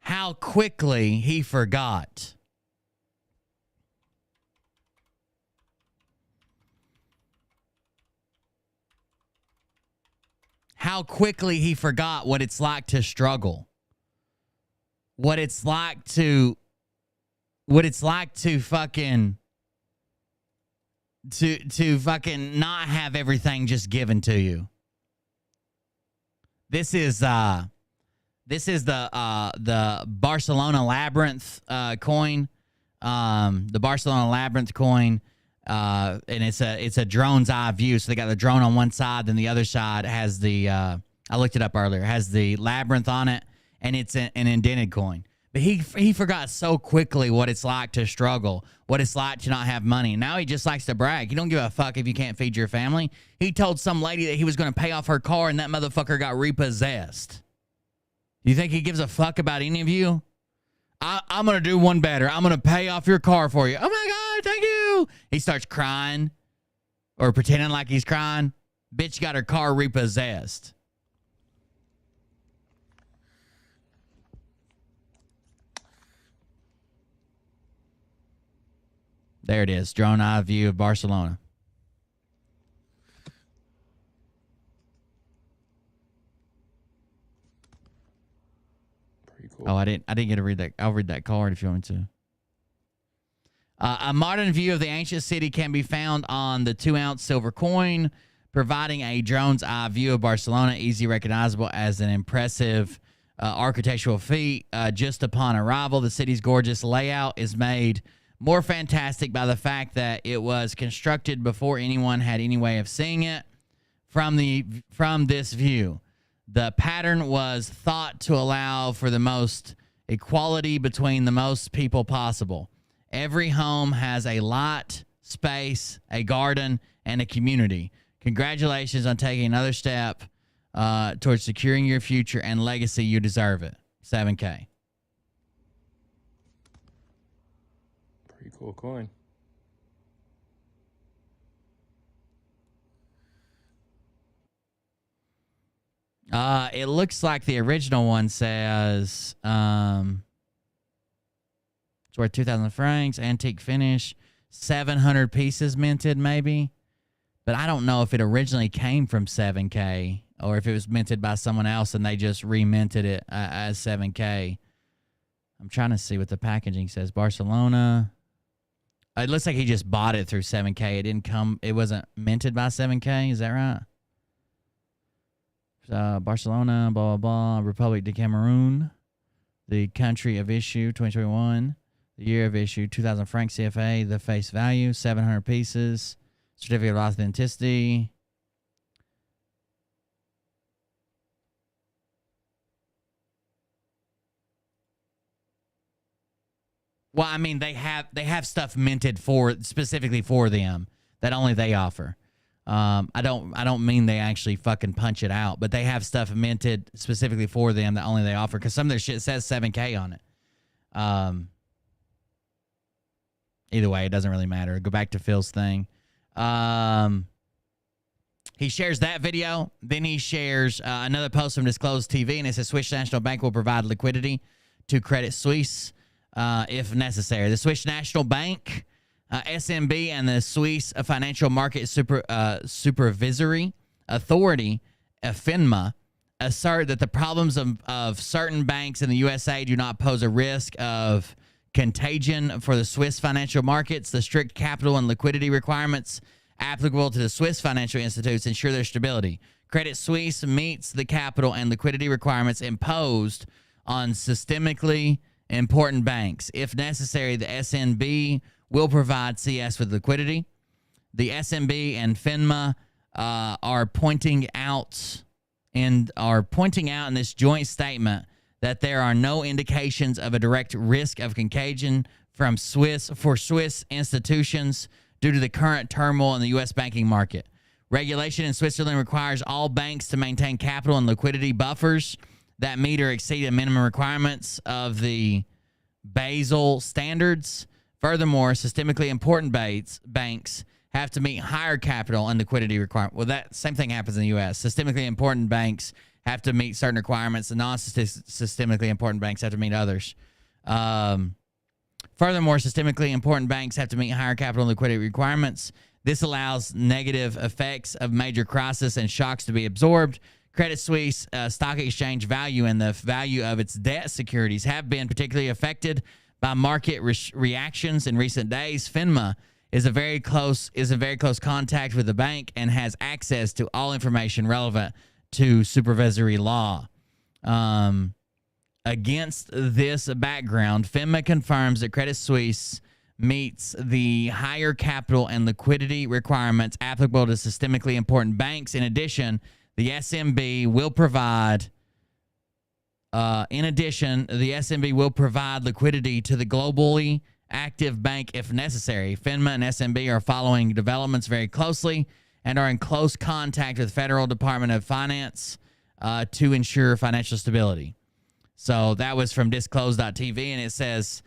he forgot. How quickly he forgot what it's like to struggle. What it's like to fucking not have everything just given to you. This is the Barcelona Labyrinth coin. The Barcelona Labyrinth coin. And it's a drone's eye view. So they got the drone on one side, then the other side has the I looked it up earlier, has the labyrinth on it, and it's an indented coin. But he forgot so quickly what it's like to struggle, what it's like to not have money. Now he just likes to brag. He don't give a fuck if you can't feed your family. He told some lady that he was going to pay off her car, and that motherfucker got repossessed. You think he gives a fuck about any of you? I'm going to do one better. I'm going to pay off your car for you. Oh, my God, thank you. He starts crying or pretending like he's crying. Bitch got her car repossessed. There it is. Drone eye view of Barcelona. Pretty cool. Oh, I didn't get to read that. I'll read that card if you want me to. A modern view of the ancient city can be found on the 2-ounce silver coin, providing a drone's eye view of Barcelona, easy recognizable as an impressive architectural feat. Just upon arrival, the city's gorgeous layout is made more fantastic by the fact that it was constructed before anyone had any way of seeing it from this view. The pattern was thought to allow for the most equality between the most people possible. Every home has a lot, space, a garden, and a community. Congratulations on taking another step towards securing your future and legacy. You deserve it. 7K. Pretty cool coin. It looks like the original one says it's worth 2,000 francs, antique finish, 700 pieces minted maybe. But I don't know if it originally came from 7K or if it was minted by someone else and they just reminted it as 7K. I'm trying to see what the packaging says. Barcelona. It looks like he just bought it through 7K. It wasn't minted by 7K. Is that right? Barcelona, blah, blah, blah. Republic de Cameroon. The country of issue, 2021. The year of issue, 2,000 francs CFA. The face value, 700 pieces. Certificate of authenticity. Well, I mean, they have stuff minted specifically for them that only they offer. I don't mean they actually fucking punch it out, but they have stuff minted specifically for them that only they offer, because some of their shit says 7K on it. Either way, it doesn't really matter. Go back to Phil's thing. He shares that video. Then he shares another post from Disclosed TV, and it says Swiss National Bank will provide liquidity to Credit Suisse if necessary. The Swiss National Bank, SMB, and the Swiss Financial Market Supervisory Authority, FINMA, assert that the problems of certain banks in the USA do not pose a risk of contagion for the Swiss financial markets. The strict capital and liquidity requirements applicable to the Swiss financial institutes ensure their stability. Credit Suisse meets the capital and liquidity requirements imposed on systemically important banks. If necessary, the SNB will provide CS with liquidity. The SNB and FINMA are pointing out in this joint statement that there are no indications of a direct risk of contagion for Swiss institutions due to the current turmoil in the U.S. banking market. Regulation in Switzerland requires all banks to maintain capital and liquidity buffers that meet or exceed the minimum requirements of the Basel standards. Furthermore, systemically important banks have to meet higher capital and liquidity requirements. Well, that same thing happens in the U.S. Systemically important banks have to meet certain requirements, and non-systemically important banks have to meet others. Furthermore, systemically important banks have to meet higher capital and liquidity requirements. This allows negative effects of major crises and shocks to be absorbed. Credit Suisse stock exchange value and the value of its debt securities have been particularly affected by market reactions in recent days. FINMA is in very close contact with the bank and has access to all information relevant to supervisory law. Against this background, FINMA confirms that Credit Suisse meets the higher capital and liquidity requirements applicable to systemically important banks. In addition, the SMB will provide liquidity to the globally active bank if necessary. FINMA and SMB are following developments very closely and are in close contact with the Federal Department of Finance to ensure financial stability. So that was from disclosed.tv, and it says,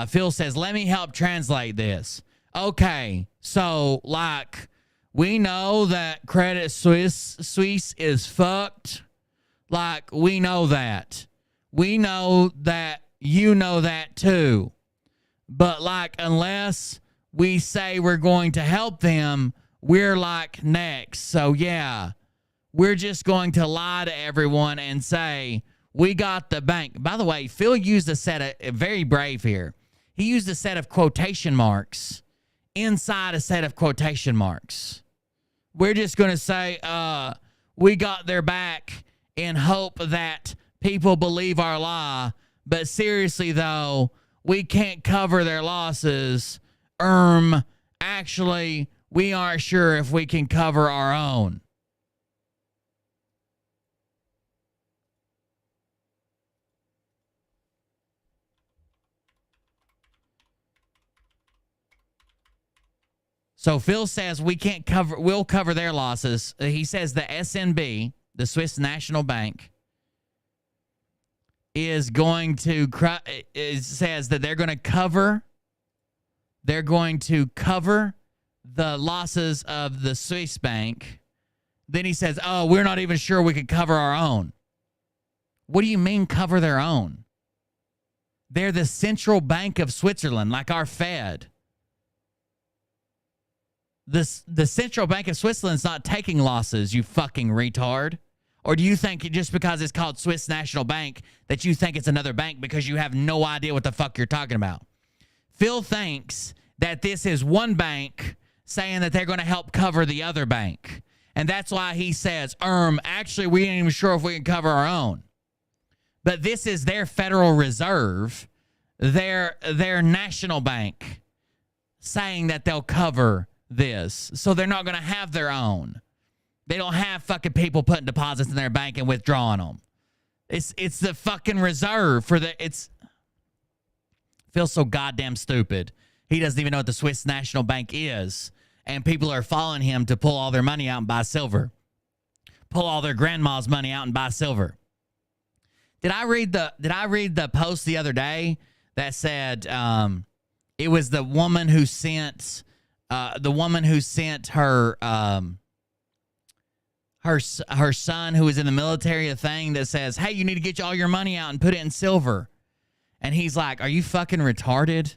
Phil says, let me help translate this. Okay, so, like, we know that Credit Suisse is fucked. Like, we know that. We know that you know that too. But, like, unless we say we're going to help them, we're, like, next. So, yeah, we're just going to lie to everyone and say, we got the bank. By the way, Phil used a set of, very brave here. He used a set of quotation marks inside a set of quotation marks. We're just going to say, we got their back in hope that people believe our lie. But seriously, though, we can't cover their losses. Actually, we aren't sure if we can cover our own. So Phil says we'll cover their losses. He says the SNB, the Swiss National Bank, is going to says that they're going to cover the losses of the Swiss bank. Then he says, "Oh, we're not even sure we could cover our own." What do you mean cover their own? They're the central bank of Switzerland, like our Fed. The Central Bank of Switzerland's not taking losses, you fucking retard. Or do you think just because it's called Swiss National Bank that you think it's another bank because you have no idea what the fuck you're talking about? Phil thinks that this is one bank saying that they're going to help cover the other bank. And that's why he says, actually, we ain't even sure if we can cover our own. But this is their Federal Reserve, their national bank, saying that they'll cover this. So they're not going to have their own. They don't have fucking people putting deposits in their bank and withdrawing them. It's the fucking reserve for the... Feels so goddamn stupid. He doesn't even know what the Swiss National Bank is. and people are following him to pull all their money out and buy silver. Pull all their grandma's money out and buy silver. Did I read the post the other day that said it was the woman who sent her her son who was in the military a thing that says, "Hey, you need to get all your money out and put it in silver." And he's like, "Are you fucking retarded?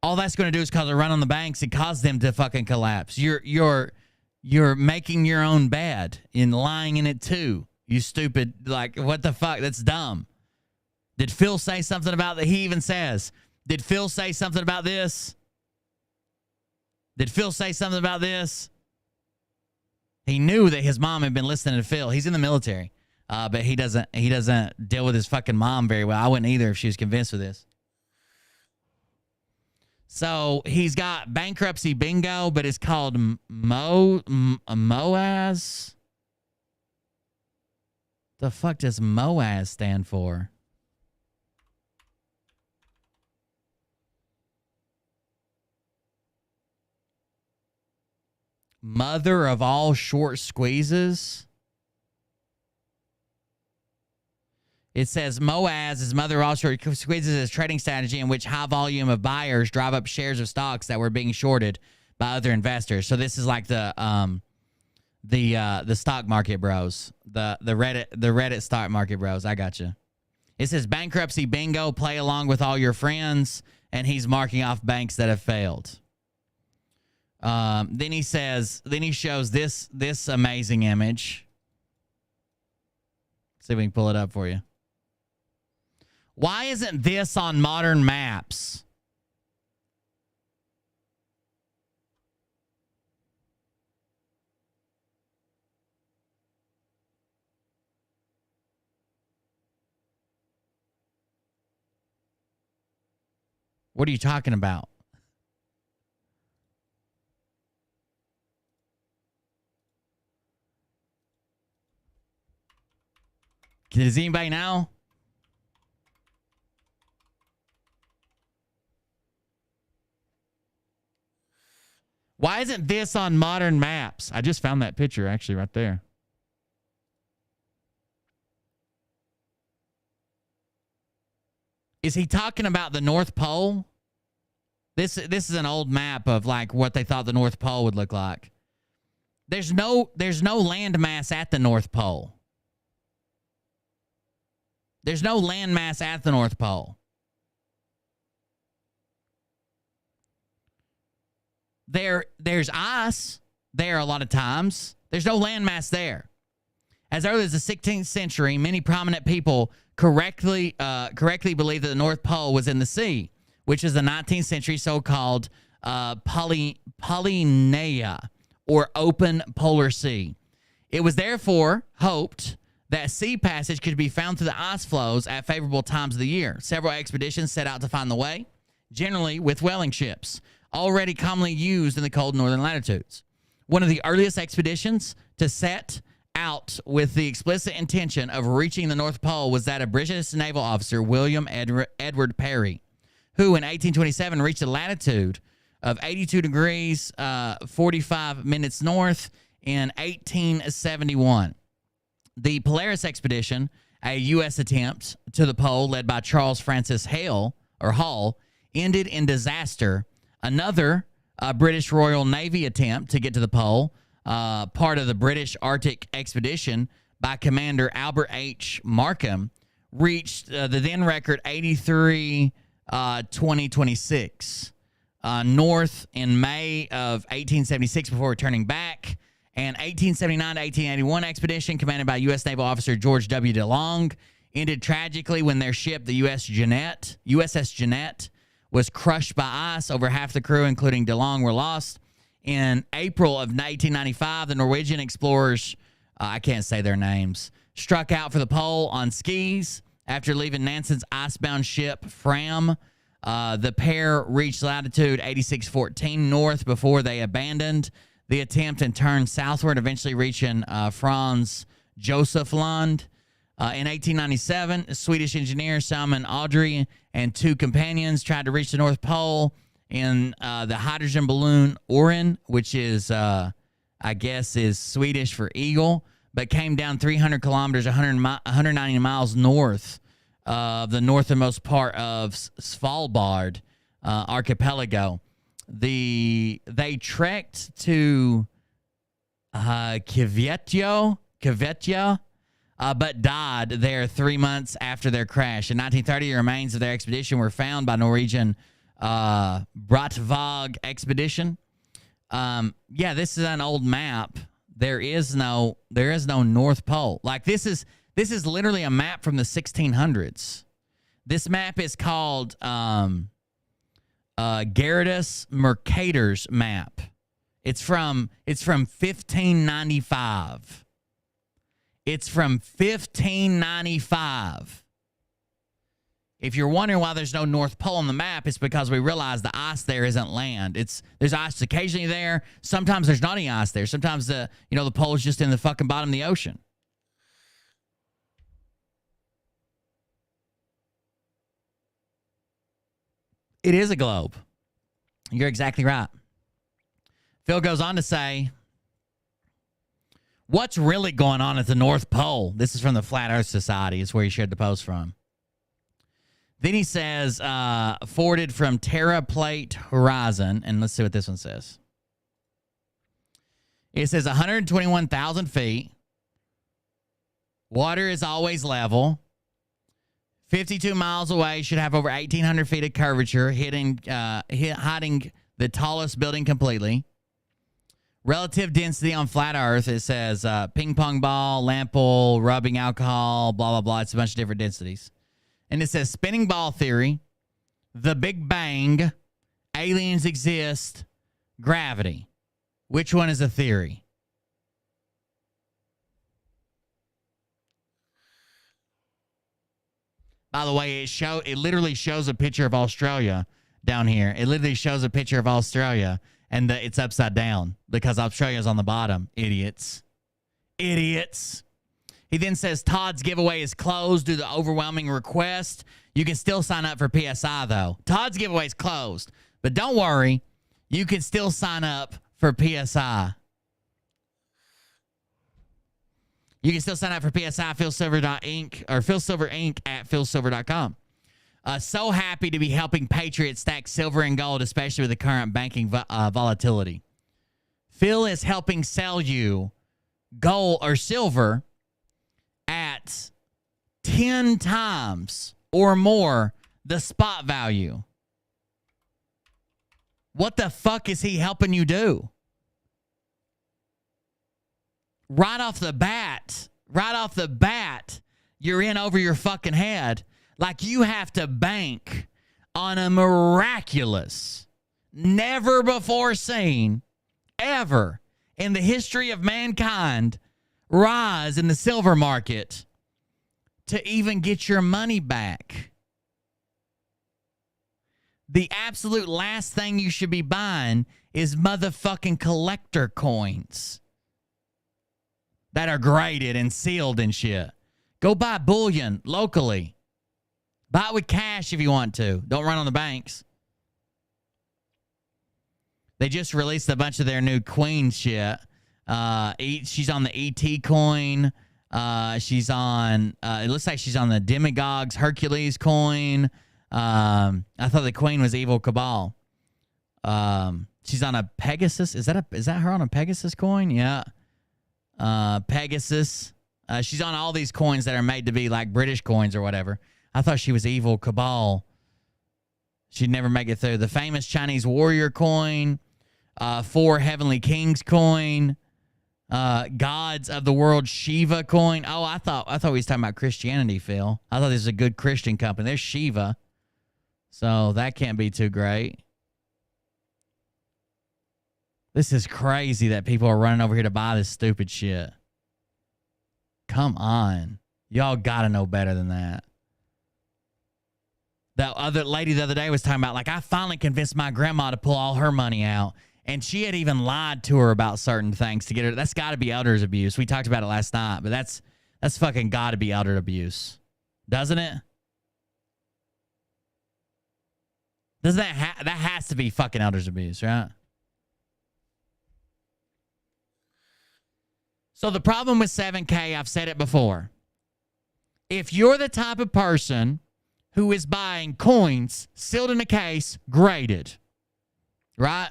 All that's going to do is cause a run on the banks and cause them to fucking collapse. You're making your own bed and lying in it too. You stupid, like, what the fuck? That's dumb." Did Phil say something about that? He even says, did Phil say something about this? Did Phil say something about this? He knew that his mom had been listening to Phil. He's in the military, but he doesn't deal with his fucking mom very well. I wouldn't either if she was convinced with this. So he's got bankruptcy bingo, but it's called MOAS. The fuck does MOAS stand for? Mother of all short squeezes. It says MOAS is mother of all short squeezes is a trading strategy in which high volume of buyers drive up shares of stocks that were being shorted by other investors. So this is like the stock market bros, the Reddit stock market bros. I got you. It says bankruptcy bingo, play along with all your friends, and he's marking off banks that have failed. Then he shows this amazing image. See if we can pull it up for you. Why isn't this on modern maps? What are you talking about? Does anybody know? Why isn't this on modern maps? I just found that picture actually right there. Is he talking about the North Pole? This is an old map of like what they thought the North Pole would look like. There's no landmass at the North Pole. There's no landmass at the North Pole. There's ice there a lot of times. There's no landmass there. As early as the 16th century, many prominent people correctly believed that the North Pole was in the sea, which is the 19th century so-called Polynesia, or open polar sea. It was therefore hoped that sea passage could be found through the ice floes at favorable times of the year. Several expeditions set out to find the way, generally with whaling ships, already commonly used in the cold northern latitudes. One of the earliest expeditions to set out with the explicit intention of reaching the North Pole was that of British naval officer William Edward Parry, who in 1827 reached a latitude of 82 degrees 45 minutes north in 1871. The Polaris expedition, a U.S. attempt to the pole led by Charles Francis Hall, ended in disaster. Another British Royal Navy attempt to get to the pole, part of the British Arctic expedition by Commander Albert H. Markham, reached the then record 83,2026 north in May of 1876 before returning back. An 1879 to 1881 expedition commanded by U.S. naval officer George W. DeLong ended tragically when their ship, the USS Jeannette, was crushed by ice. Over half the crew, including DeLong, were lost. In April of 1995, the Norwegian explorers, I can't say their names, struck out for the pole on skis after leaving Nansen's icebound ship Fram. The pair reached latitude 8614 north before they abandoned the attempt and turned southward, eventually reaching Franz Josef Land. In 1897, Swedish engineer Salman Audrey and two companions tried to reach the North Pole in the hydrogen balloon Orion, which is, I guess, is Swedish for eagle, but came down 300 kilometers, 190 miles north of the northernmost part of Svalbard archipelago. They trekked to Kvetja, but died there 3 months after their crash. In 1930, the remains of their expedition were found by Norwegian Brattvåg expedition. Yeah, this is an old map. There is no North Pole. Like this is literally a map from the 1600s. This map is called Gerardus Mercator's map. It's from 1595. It's from 1595. If you're wondering why there's no North Pole on the map, it's because we realize the ice there isn't land. There's ice occasionally there. Sometimes there's not any ice there. Sometimes the pole is just in the fucking bottom of the ocean. It is a globe. You're exactly right. Phil goes on to say, what's really going on at the North Pole? This is from the Flat Earth Society. It's where he shared the post from. Then he says, forwarded from Terra Plate Horizon. And let's see what this one says. It says 121,000 feet. Water is always level. 52 miles away, should have over 1,800 feet of curvature, hiding the tallest building completely. Relative density on flat Earth, it says ping pong ball, lamp oil, rubbing alcohol, blah, blah, blah. It's a bunch of different densities. And it says spinning ball theory, the Big Bang, aliens exist, gravity. Which one is a theory? By the way, it literally shows a picture of Australia down here. It literally shows a picture of Australia, and it's upside down because Australia's on the bottom. Idiots. Idiots. He then says Todd's giveaway is closed due to overwhelming request. You can still sign up for PSI, though. Todd's giveaway is closed. But don't worry. You can still sign up for PSI. You can still sign up for PSI, philsilver.inc, or philsilverinc at philsilver.com. So happy to be helping Patriots stack silver and gold, especially with the current banking volatility. Phil is helping sell you gold or silver at 10 times or more the spot value. What the fuck is he helping you do? Right off the bat, you're in over your fucking head. Like you have to bank on a miraculous, never before seen, ever in the history of mankind, rise in the silver market to even get your money back. The absolute last thing you should be buying is motherfucking collector coins that are graded and sealed and shit. Go buy bullion locally. Buy it with cash if you want to. Don't run on the banks. They just released a bunch of their new queen shit. She's on the ET coin. She's on, it looks like she's on the Demagogue's Hercules coin. I thought the queen was Evil Cabal. She's on a Pegasus. Is that her on a Pegasus coin? Yeah. Pegasus. She's on all these coins that are made to be like British coins or whatever. I thought she was Evil Cabal. She'd never make it through. The famous Chinese warrior coin. 4 Heavenly Kings coin. Gods of the World Shiva coin. Oh, I thought we was talking about Christianity, Phil. I thought this was a good Christian company. There's Shiva. So that can't be too great. This is crazy that people are running over here to buy this stupid shit. Come on. Y'all got to know better than that. That other lady the other day was talking about, like, I finally convinced my grandma to pull all her money out. And she had even lied to her about certain things to get her. That's got to be elder abuse. We talked about it last night, but that's fucking got to be elder abuse. Doesn't it? Doesn't that has to be fucking elders abuse, right? So the problem with 7K, I've said it before. If you're the type of person who is buying coins sealed in a case, graded, right?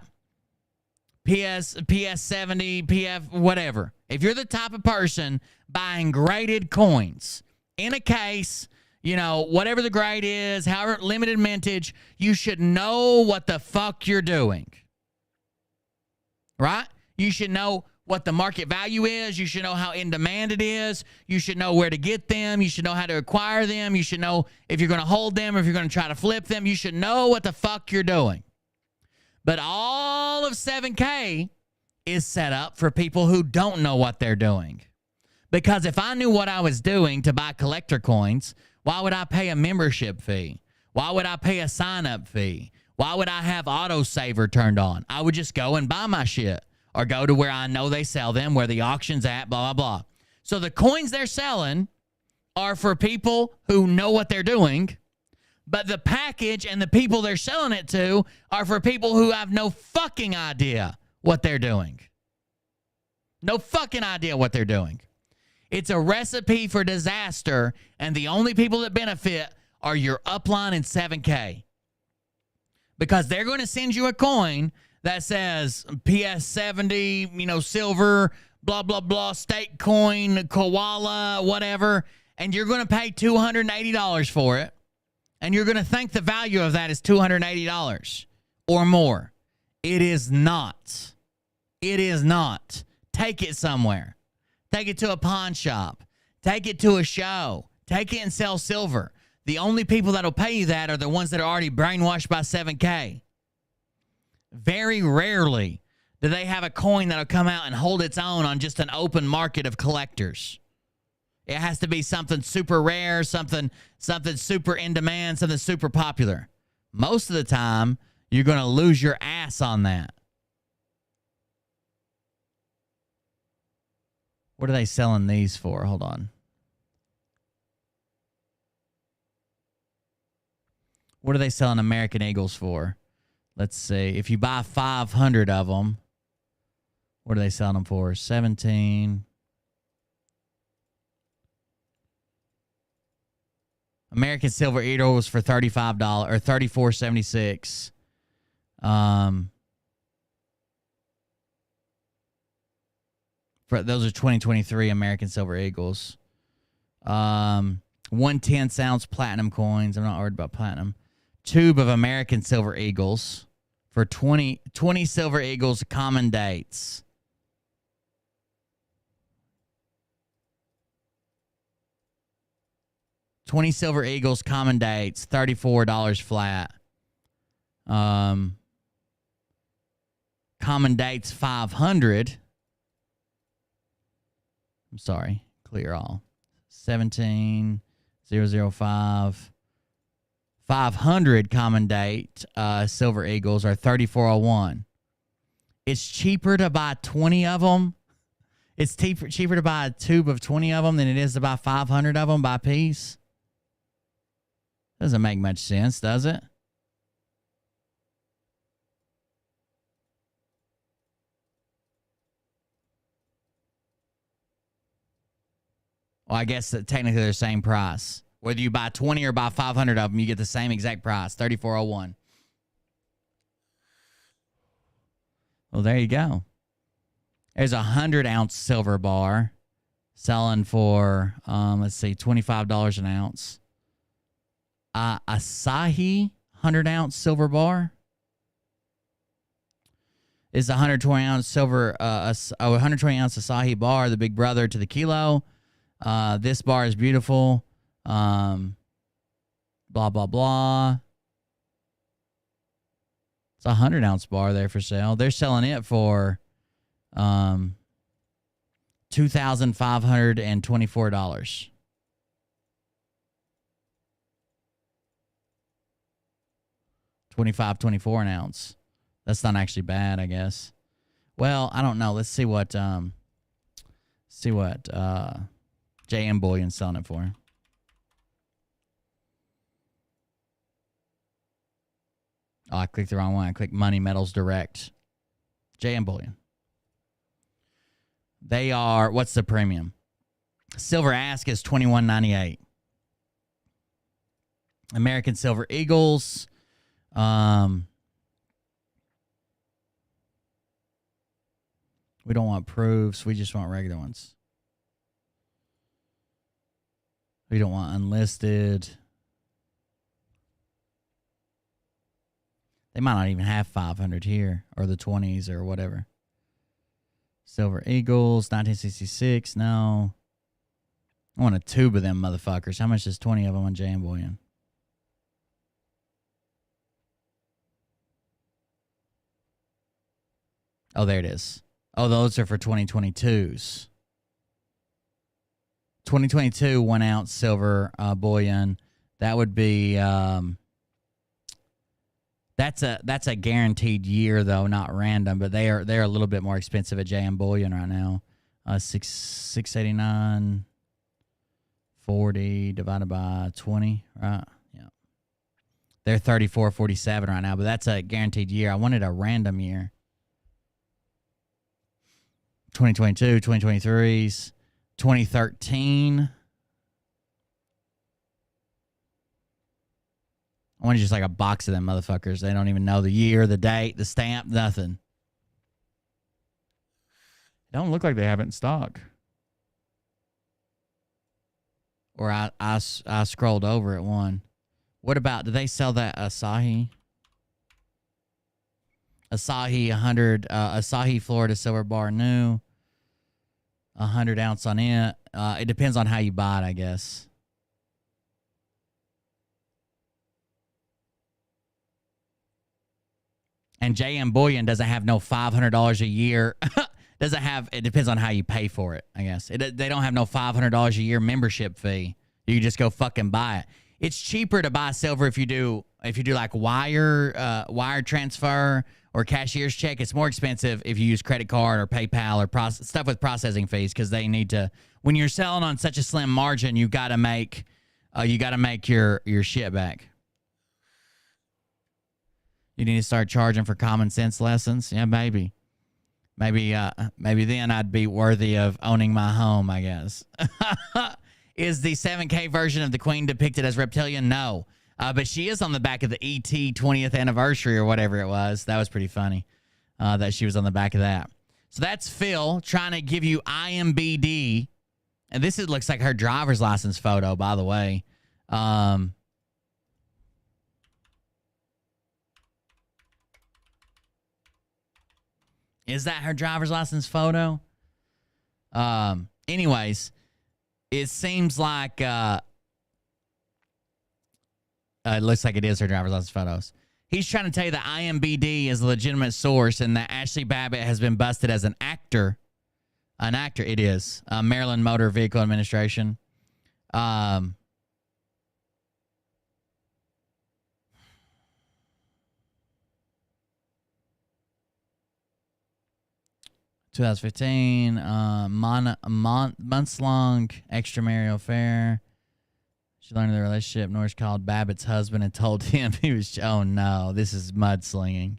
PS 70, PF, whatever. If you're the type of person buying graded coins in a case, you know, whatever the grade is, however limited mintage, you should know what the fuck you're doing. Right? You should know what the market value is. You should know how in demand it is. You should know where to get them. You should know how to acquire them. You should know if you're going to hold them or if you're going to try to flip them. You should know what the fuck you're doing. But all of 7K is set up for people who don't know what they're doing. Because if I knew what I was doing to buy collector coins, why would I pay a membership fee? Why would I pay a sign-up fee? Why would I have autosaver turned on? I would just go and buy my shit or go to where I know they sell them, where the auction's at, blah, blah, blah. So the coins they're selling are for people who know what they're doing, but the package and the people they're selling it to are for people who have no fucking idea what they're doing. No fucking idea what they're doing. It's a recipe for disaster, and the only people that benefit are your upline and 7K. Because they're going to send you a coin that says PS 70, you know, silver, blah, blah, blah, state coin, koala, whatever, and you're going to pay $280 for it, and you're going to think the value of that is $280 or more. It is not. It is not. Take it somewhere. Take it to a pawn shop. Take it to a show. Take it and sell silver. The only people that'll pay you that are the ones that are already brainwashed by 7K. Very rarely do they have a coin that'll come out and hold its own on just an open market of collectors. It has to be something super rare, something super in demand, something super popular. Most of the time, you're going to lose your ass on that. What are they selling these for? Hold on. What are they selling American Eagles for? Let's see. If you buy 500 of them, what are they selling them for? 17. American Silver Eagles for $35 or $34.76. Those are 2023 American Silver Eagles. 1/10 ounce platinum coins. I'm not worried about platinum. Tube of American Silver Eagles for 20 Silver Eagles common dates. $20 Silver Eagles common dates, $34 flat. Common dates 500. I'm sorry, clear all. 17005. 500 common date Silver Eagles are $34.01. It's cheaper to buy 20 of them. It's cheaper to buy a tube of 20 of them than it is to buy 500 of them by piece. Doesn't make much sense, does it? Well, I guess that technically they're the same price. Whether you buy 20 or buy 500 of them, you get the same exact price, $34.01. Well, there you go. There's a 100-ounce silver bar selling for, let's see, $25 an ounce. Asahi 100-ounce silver bar is a 120-ounce silver, 120-ounce Asahi bar, the big brother to the kilo. This bar is beautiful. Blah, blah, blah. It's a 100-ounce bar there for sale. They're selling it for $2,524. $25.24 an ounce. That's not actually bad, I guess. Well, I don't know. Let's see what JM Bullion's selling it for. Oh, I clicked the wrong one. I clicked Money Metals Direct. JM Bullion. They are, what's the premium? Silver Ask is $21.98. American Silver Eagles. We don't want proofs. We just want regular ones. We don't want unlisted. They might not even have 500 here, or the 20s or whatever. Silver Eagles, 1966. No. I want a tube of them motherfuckers. How much is 20 of them on JM Bullion? Oh, there it is. Oh, those are for 2022s. 2022 1 ounce silver bullion. That would be that's a guaranteed year though, not random. But they're a little bit more expensive at JM Bullion right now. 689.40 divided by 20, right? Yeah. They're 34.47 right now, but that's a guaranteed year. I wanted a random year. 2022, 2023s, 2013. I wanted just like a box of them motherfuckers. They don't even know the year, the date, the stamp, nothing. Don't look like they have it in stock. Or I scrolled over at one. What about, do they sell that Asahi? Asahi 100, Asahi Florida Silver Bar new. 100 ounce on it. It depends on how you buy it, I guess. And JM Bullion doesn't have no $500 a year. Doesn't have, it depends on how you pay for it, I guess. They don't have no $500 a year membership fee. You can just go fucking buy it. It's cheaper to buy silver if you do like wire transfer or cashier's check. It's more expensive if you use credit card or PayPal or stuff with processing fees, because they need to. When you're selling on such a slim margin, you got to make your shit back. You need to start charging for common sense lessons. Yeah, maybe then I'd be worthy of owning my home, I guess. Is the 7K version of the Queen depicted as reptilian? No. But she is on the back of the ET 20th anniversary or whatever it was. That was pretty funny that she was on the back of that. So that's Phil trying to give you IMBD. And this looks like her driver's license photo, by the way. Is that her driver's license photo? Anyways, it seems like it looks like it is her driver's license photos. He's trying to tell you that IMBD is a legitimate source and that Ashley Babbitt has been busted as an actor. An actor, it is. Maryland Motor Vehicle Administration. 2015, months-long extramarital affair. She learned of the relationship. Norris called Babbitt's husband and told him he was, oh no, this is mudslinging.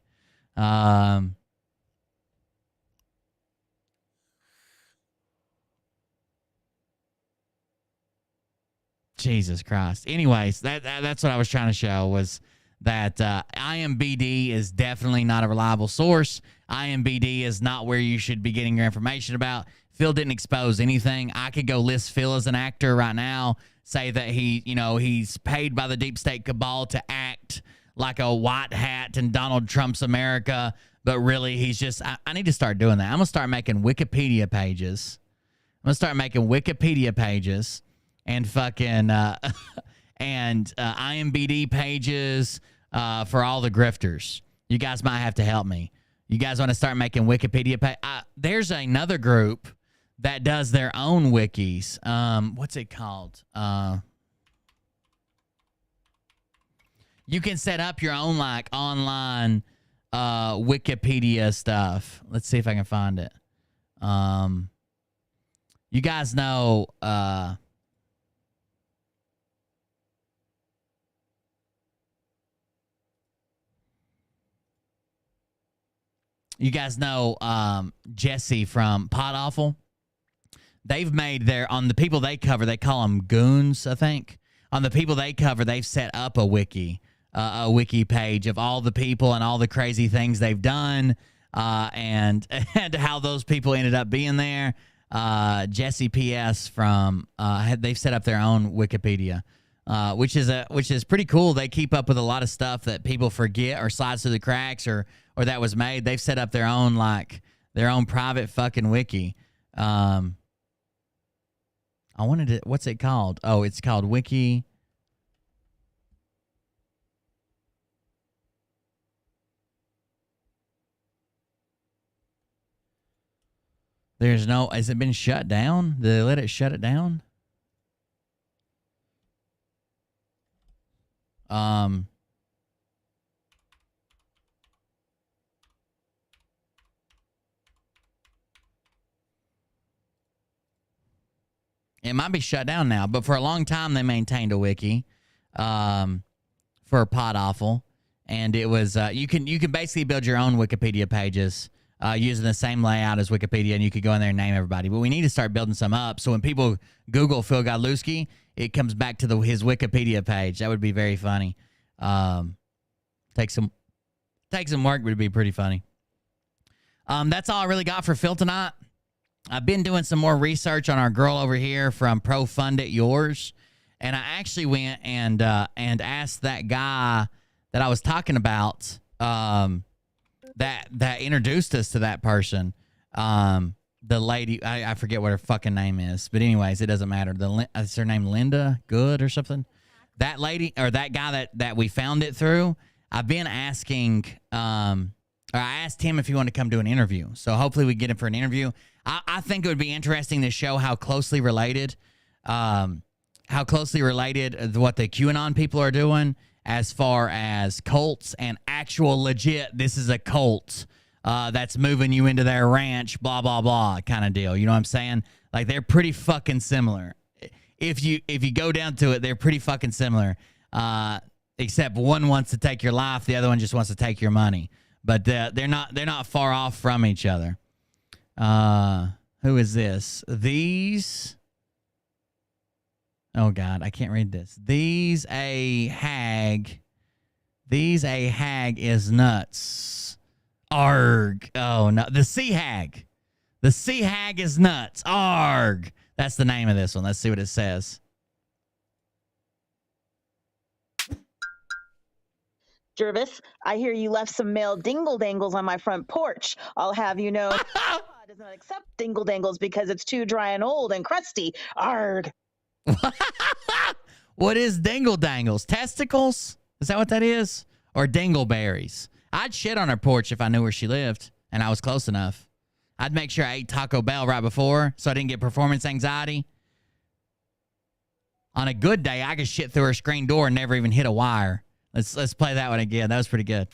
Jesus Christ. Anyways, that's what I was trying to show, was that IMBD is definitely not a reliable source. IMBD is not where you should be getting your information about. Phil didn't expose anything. I could go list Phil as an actor right now, say that he's paid by the deep state cabal to act like a white hat in Donald Trump's America, but really he's just, I need to start doing that. I'm going to start making Wikipedia pages. And fucking and IMBD pages for all the grifters. You guys might have to help me. You guys want to start making Wikipedia there's another group that does their own wikis. What's it called? You can set up your own like online Wikipedia stuff. Let's see if I can find it. You guys know You guys know Jesse from Pot Awful? They've made on the people they cover, they call them goons, I think. On the people they cover, they've set up a wiki page of all the people and all the crazy things they've done, and how those people ended up being there. Jesse PS from they've set up their own Wikipedia, which is pretty cool. They keep up with a lot of stuff that people forget or slides through the cracks or that was made. They've set up their own private fucking wiki. What's it called? Oh, it's called Wiki. Has it been shut down? Did they let it shut it down? It might be shut down now, but for a long time they maintained a wiki for Pot Awful, and it was you can basically build your own Wikipedia pages using the same layout as Wikipedia, and you could go in there and name everybody. But we need to start building some up, so when people Google Phil Godlewski, it comes back to his Wikipedia page. That would be very funny. Take some work, but it'd be pretty funny. That's all I really got for Phil tonight. I've been doing some more research on our girl over here from Pro Fund It Yours, and I actually went and asked that guy that I was talking about that introduced us to that person. The lady, I forget what her fucking name is, but anyways, it doesn't matter. Is her name Linda Good or something? That lady or that guy that we found it through. I've been asking. I asked him if he wanted to come do an interview, so hopefully we get him for an interview. I think it would be interesting to show how closely related what the QAnon people are doing as far as cults and actual legit, this is a cult that's moving you into their ranch, blah, blah, blah kind of deal. You know what I'm saying? Like, they're pretty fucking similar. If you go down to it, they're pretty fucking similar, except one wants to take your life, the other one just wants to take your money. But they're not far off from each other. Who is this? These. Oh God, I can't read this. These a hag is nuts. Arg. Oh no, the sea hag. The sea hag is nuts. Arg. That's the name of this one. Let's see what it says. Jervis, I hear you left some male dingle dangles on my front porch. I'll have you know, does not accept dingle dangles because it's too dry and old and crusty. Arg. What is dingle dangles? Testicles? Is that what that is? Or dingleberries? I'd shit on her porch if I knew where she lived and I was close enough. I'd make sure I ate Taco Bell right before so I didn't get performance anxiety. On a good day, I could shit through her screen door and never even hit a wire. Let's play that one again. That was pretty good.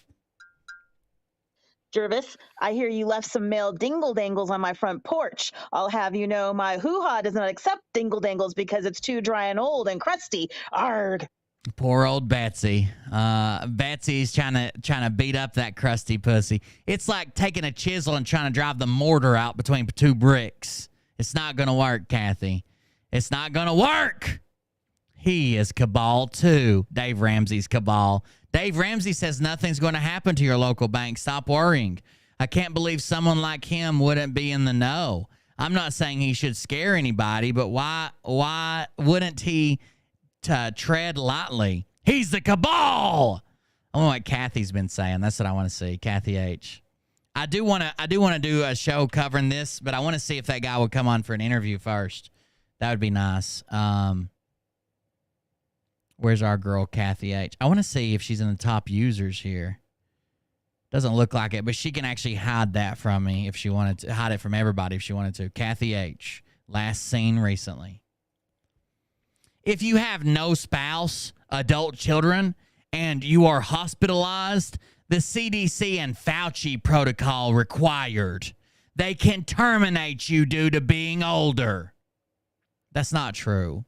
Jervis, I hear you left some male dingle dangles on my front porch. I'll have you know my hoo-ha does not accept dingle dangles because it's too dry and old and crusty. Arg. Poor old Betsy. Betsy's trying to beat up that crusty pussy. It's like taking a chisel and trying to drive the mortar out between two bricks. It's not going to work, Kathy. It's not going to work. He is cabal too. Dave Ramsey's cabal. Dave Ramsey says nothing's going to happen to your local bank. Stop worrying. I can't believe someone like him wouldn't be in the know. I'm not saying he should scare anybody, but why wouldn't he tread lightly? He's the cabal. I wonder what Kathy's been saying. That's what I want to see. Kathy H. I do want to do a show covering this, but I want to see if that guy would come on for an interview first. That would be nice. Where's our girl, Kathy H? I want to see if she's in the top users here. Doesn't look like it, but she can actually hide that from me if she wanted to. Hide it from everybody if she wanted to. Kathy H. Last seen recently. If you have no spouse, adult children, and you are hospitalized, the CDC and Fauci protocol required. They can terminate you due to being older. That's not true.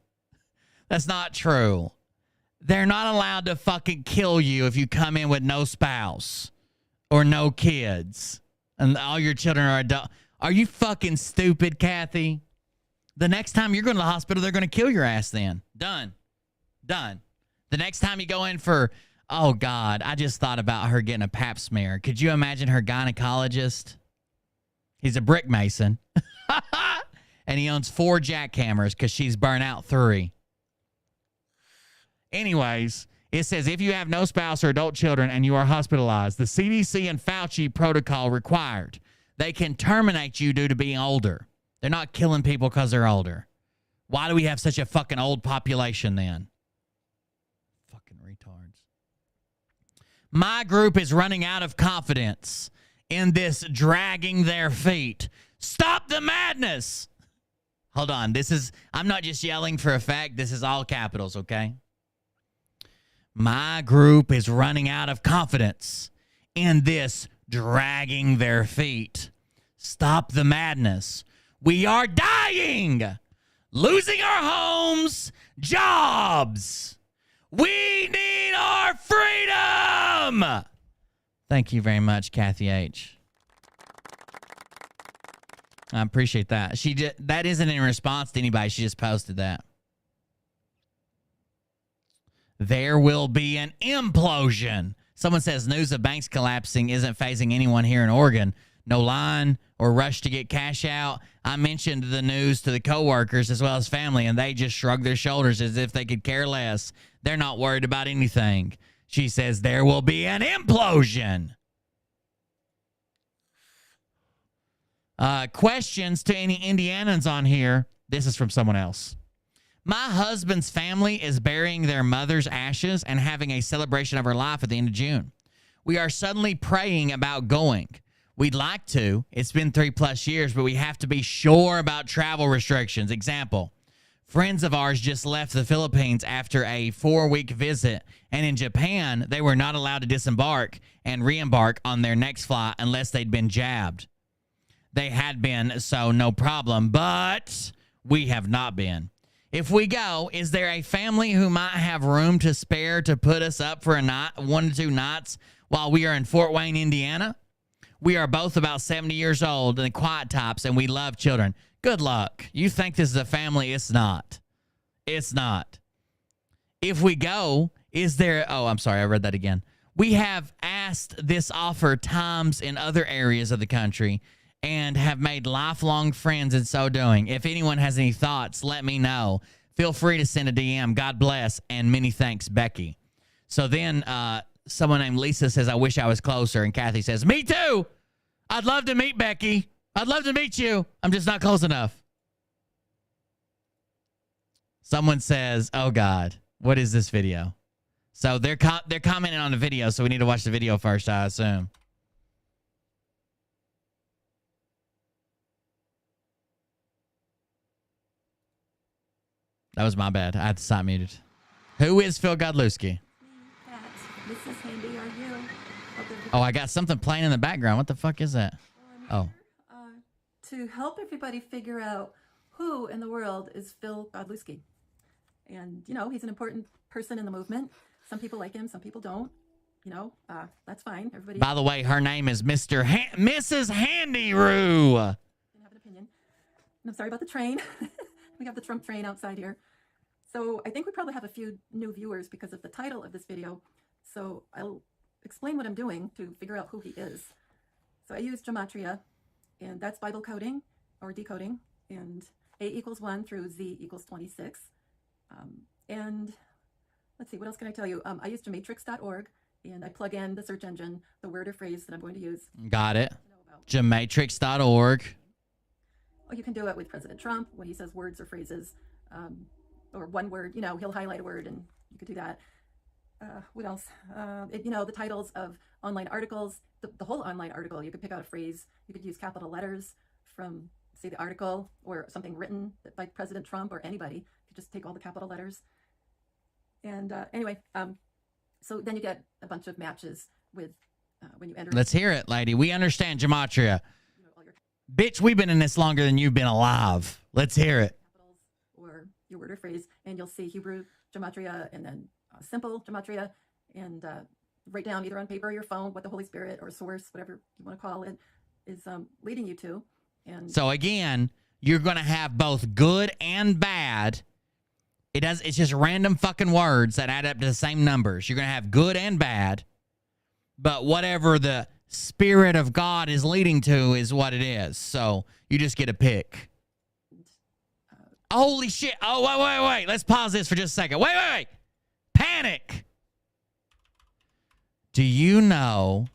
That's not true. They're not allowed to fucking kill you if you come in with no spouse or no kids. and all your children are adult. Are you fucking stupid, Kathy? The next time you're going to the hospital, they're going to kill your ass then. Done. The next time you go in for, oh, God, I just thought about her getting a pap smear. Could you imagine her gynecologist? He's a brick mason. And he owns 4 jackhammers because she's burnt out 3. Anyways, it says if you have no spouse or adult children and you are hospitalized, the CDC and Fauci protocol required. They can terminate you due to being older. They're not killing people because they're older. Why do we have such a fucking old population then? Fucking retards. My group is running out of confidence in this dragging their feet. Stop the madness. Hold on. I'm not just yelling for effect. This is all capitals, okay? My group is running out of confidence in this dragging their feet. Stop the madness. We are dying, losing our homes, jobs. We need our freedom. Thank you very much, Kathy H. I appreciate that. That isn't in response to anybody. She just posted that. There will be an implosion. Someone says news of banks collapsing isn't phasing anyone here in Oregon. No line or rush to get cash out. I mentioned the news to the coworkers as well as family, and they just shrugged their shoulders as if they could care less. They're not worried about anything. She says there will be an implosion. Questions to any Indianans on here. This is from someone else. My husband's family is burying their mother's ashes and having a celebration of her life at the end of June. We are suddenly praying about going. We'd like to. It's been 3+ years, but we have to be sure about travel restrictions. Example, friends of ours just left the Philippines after a 4-week visit, and in Japan, they were not allowed to disembark and re-embark on their next flight unless they'd been jabbed. They had been, so no problem, but we have not been. If we go, is there a family who might have room to spare to put us up for a night, 1 to 2 nights while we are in Fort Wayne, Indiana? We are both about 70 years old and quiet types, and we love children. Good luck. You think this is a family? It's not. It's not. If we go, is there... Oh, I'm sorry. I read that again. We have asked this offer times in other areas of the country and have made lifelong friends in so doing. If anyone has any thoughts, let me know. Feel free to send a DM. God bless, and many thanks, Becky. So then someone named Lisa says, I wish I was closer, and Kathy says, me too. I'd love to meet Becky. I'd love to meet you. I'm just not close enough. Someone says, oh, God, what is this video? So they're commenting on the video, so we need to watch the video first, I assume. That was my bad. I had to stop muted. Who is Phil Godlewski? Mrs. Handy, are you? Oh, I got something playing in the background. What the fuck is that? Oh. To help everybody figure out who in the world is Phil Godlewski. And, you know, he's an important person in the movement. Some people like him, some people don't. You know, that's fine. Everybody. By the way, her name is Mrs. Handy-Roo. Have an opinion. And I'm sorry about the train. We have the Trump train outside here. So I think we probably have a few new viewers because of the title of this video. So I'll explain what I'm doing to figure out who he is. So I use gematria, and that's Bible coding or decoding, and A = 1 through Z = 26. And let's see, what else can I tell you? I use gematrix.org, and I plug in the search engine, the word or phrase that I'm going to use. Got it. Gematrix.org. Well, you can do it with President Trump when he says words or phrases, or one word. You know, he'll highlight a word, and you could do that. What else? You know, the titles of online articles, the whole online article. You could pick out a phrase. You could use capital letters from, say, the article, or something written by President Trump or anybody. You could just take all the capital letters. And anyway, so then you get a bunch of matches with when you enter. Let's hear it, lady. We understand gematria. Bitch, we've been in this longer than you've been alive. Let's hear it. Or your word or phrase, and you'll see Hebrew gematria and then simple gematria, and write down either on paper or your phone what the Holy Spirit or source, whatever you want to call it, is leading you to. And so again, you're going to have both good and bad. It's just random fucking words that add up to the same numbers. You're going to have good and bad, but whatever the Spirit of God is leading to is what it is. So you just get a pick. Holy shit. Oh, wait. Let's pause this for just a second. Wait. Panic. Do you know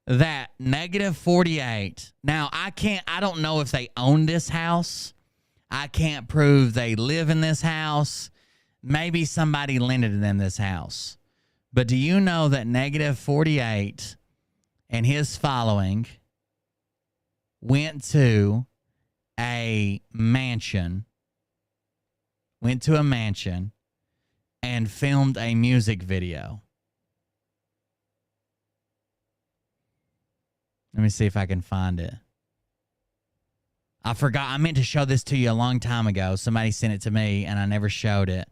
that -48? Now, I don't know if they own this house. I can't prove they live in this house. Maybe somebody lended them this house. But do you know that -48 and his following went to a mansion and filmed a music video? Let me see if I can find it. I forgot. I meant to show this to you a long time ago. Somebody sent it to me, and I never showed it.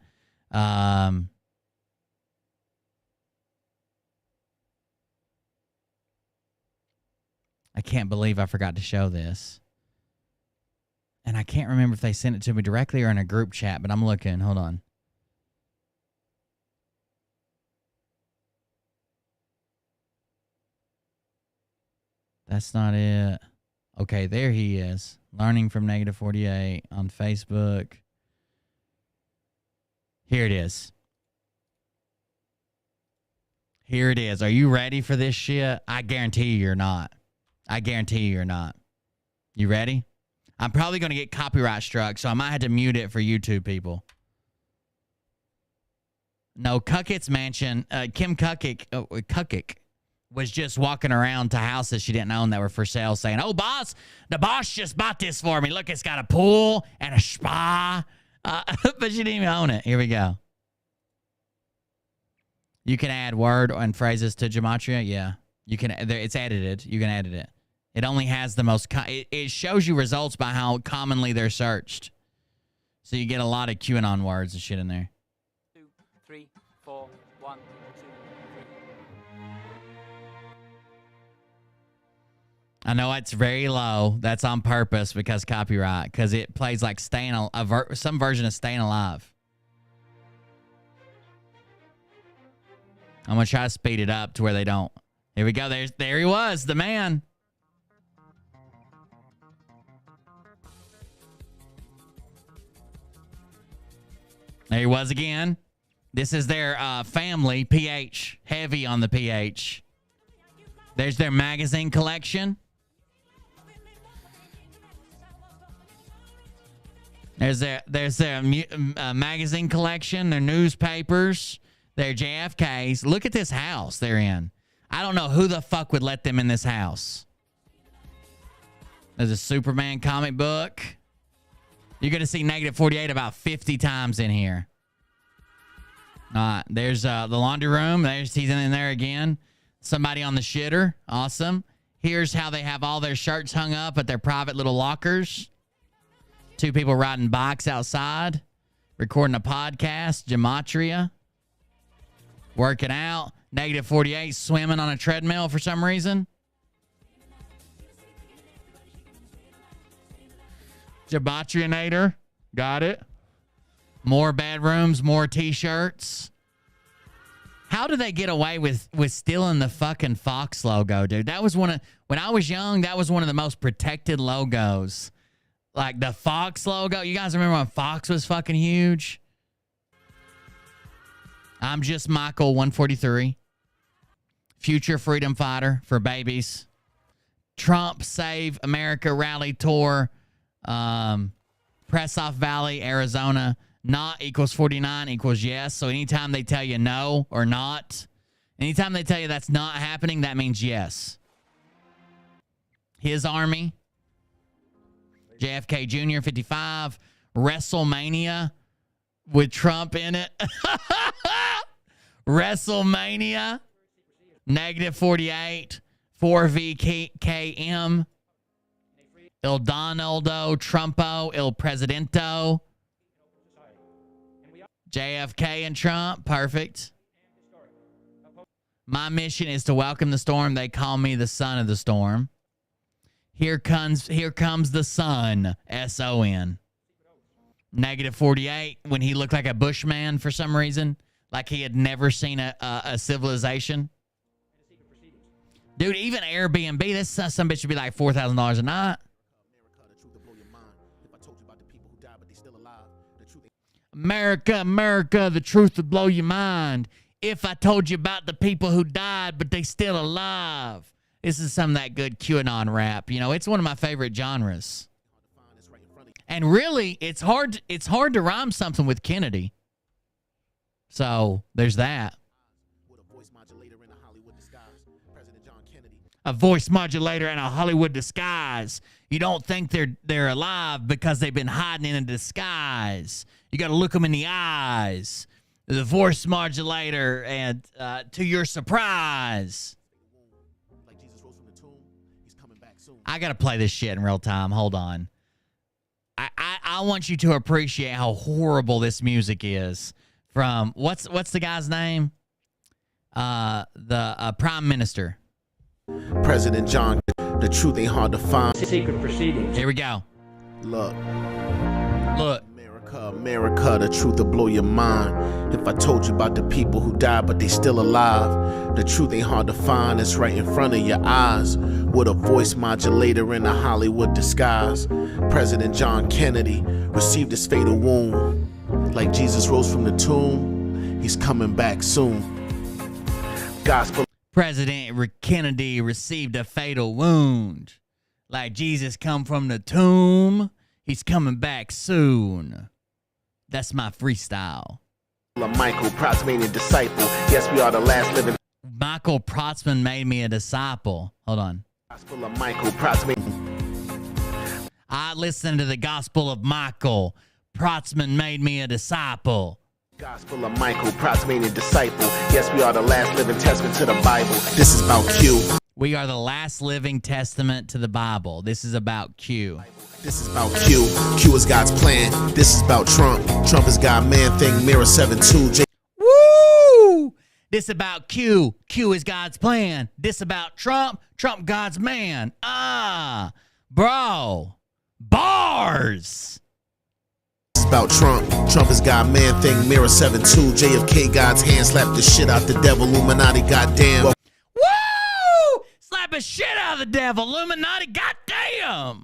I can't believe I forgot to show this. And I can't remember if they sent it to me directly or in a group chat, but I'm looking. Hold on. That's not it. Okay, there he is. Learning from -48 on Facebook. Here it is. Here it is. Are you ready for this shit? I guarantee you're not. You ready? I'm probably going to get copyright struck, so I might have to mute it for YouTube people. No, Cucket's mansion, Kim Cuckett was just walking around to houses she didn't own that were for sale saying, oh, boss, the boss just bought this for me. Look, it's got a pool and a spa. But she didn't even own it. Here we go. You can add word and phrases to Gematria. Yeah. You can. It's edited. You can edit it. It only has the most. It shows you results by how commonly they're searched. So you get a lot of QAnon words and shit in there. 2, 3, 4, 1, 2, 3. I know it's very low. That's on purpose because copyright. Because it plays like some version of Staying Alive. I'm gonna try to speed it up to where they don't. Here we go. There he was, the man. There he was again. This is their family, PH. Heavy on the PH. There's their magazine collection. There's their magazine collection, their newspapers, their JFKs. Look at this house they're in. I don't know who the fuck would let them in this house. There's a Superman comic book. You're going to see -48 about 50 times in here. There's the laundry room. He's in there again. Somebody on the shitter. Awesome. Here's how they have all their shirts hung up at their private little lockers. 2 people riding bikes outside. Recording a podcast. Gematria. Working out. -48 swimming on a treadmill for some reason. Gematrianator. Got it. More bedrooms, more t-shirts. How do they get away with stealing the fucking Fox logo, dude? That was when I was young, that was one of the most protected logos. Like the Fox logo. You guys remember when Fox was fucking huge? I'm just Michael 143. Future freedom fighter for babies. Trump Save America Rally Tour. Press Off Valley, Arizona. Not equals 49 equals yes. So anytime they tell you no or not, anytime they tell you that's not happening, that means yes. His army. JFK Jr. 55. WrestleMania with Trump in it. WrestleMania. -48. 4VKM. Il Donaldo Trumpo, Il Presidento. JFK and Trump, perfect. My mission is to welcome the storm. They call me the son of the storm. Here comes the sun, S-O-N. Negative 48 when he looked like a bushman for some reason, like he had never seen a civilization. Dude, even Airbnb, this some bitch should be like $4,000 a night. America, America, the truth will blow your mind. If I told you about the people who died, but they still alive. This is some of that good QAnon rap. You know, it's one of my favorite genres. And really, it's hard to rhyme something with Kennedy. So there's that. A voice modulator in a Hollywood disguise. You don't think they're alive because they've been hiding in a disguise. You got to look them in the eyes. The voice modulator, and to your surprise. I got to play this shit in real time. Hold on. I want you to appreciate how horrible this music is. From what's the guy's name? The Prime Minister. President John. The truth ain't hard to find. Secret proceedings. Here we go. Look. Look. America, the truth will blow your mind. If I told you about the people who died but they still alive, the truth ain't hard to find, it's right in front of your eyes. With a voice modulator in a Hollywood disguise, President John Kennedy received his fatal wound. Like Jesus rose from the tomb, he's coming back soon. Gospel. President Kennedy received a fatal wound. Like Jesus come from the tomb, he's coming back soon. That's my freestyle. Michael Protzman made me a disciple. Yes, we are the last living. Michael Protzman made me a disciple. Hold on. Gospel of Michael Protzman. I listened to the gospel of Michael. Protzman made me a disciple. Gospel of Michael Protzman made me a disciple. Yes, we are the last living testament to the Bible. This is about Q. We are the last living testament to the Bible. This is about Q. This is about Q. Q is God's plan. This is about Trump. Trump is God man thing. Mirror 7-2. Woo! This about Q. Q is God's plan. This about Trump. Trump God's man. Bro. Bars. This is about Trump. Trump is God man thing. Mirror 7-2. JFK God's hand slapped the shit out the devil. Illuminati goddamn. Woo! Slap a shit out of the devil. Illuminati goddamn.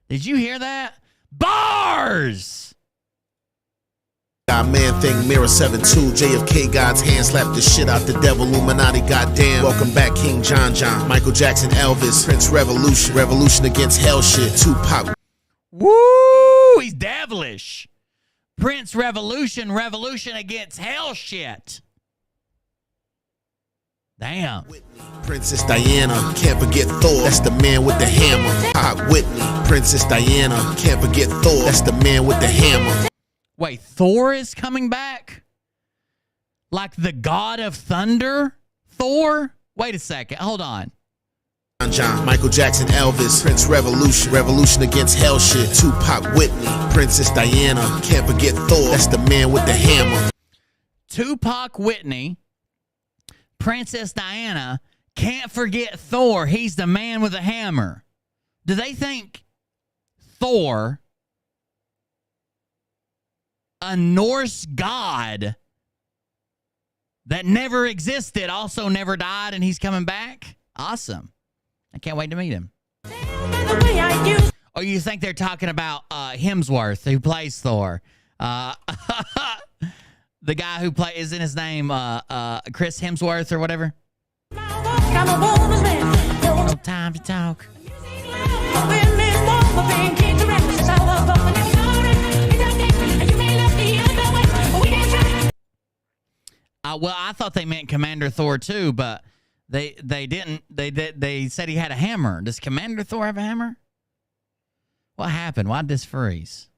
Did you hear that? Bars! God man thing, Mirror 7-2. JFK God's hand slapped the shit out the devil. Illuminati goddamn. Welcome back, King John. Michael Jackson, Elvis. Prince Revolution. Revolution against hell shit. Tupac. Woo! He's devilish. Prince Revolution. Revolution against hell shit. Damn. Princess Diana, can't forget Thor. That's the man with the hammer. Pop Whitney. Princess Diana, can't forget Thor. That's the man with the hammer. Wait, Thor is coming back? Like the god of thunder? Thor? Wait a second. Hold on. John, Michael Jackson, Elvis, Prince Revolution. Revolution against hell shit. Tupac Whitney. Princess Diana, can't forget Thor. That's the man with the hammer. Tupac Whitney. Princess Diana, can't forget Thor. He's the man with a hammer. Do they think Thor, a Norse god that never existed, also never died, and he's coming back? Awesome. I can't wait to meet him. Or you think they're talking about Hemsworth, who plays Thor? The guy who isn't his name Chris Hemsworth or whatever? No time to talk. Well, I thought they meant Commander Thor too, but they didn't. They said he had a hammer. Does Commander Thor have a hammer? What happened? Why did this freeze?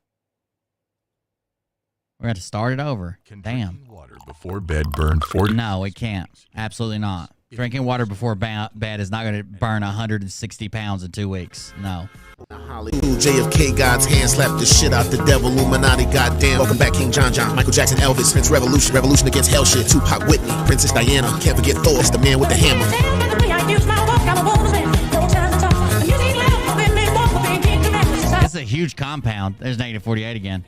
We're going to start it over. Damn. Water before bed burned 40. No, it can't. Absolutely not. Drinking water before bed is not going to burn 160 pounds in 2 weeks. No. JFK, God's hand slapped the shit out the devil. Illuminati, goddamn. Welcome back, King John, Michael Jackson, Elvis, Prince Revolution against hell shit. Tupac, Whitney, Princess Diana. Can't forget Thor, it's the man with the hammer. It's a huge compound. There's negative 48 again.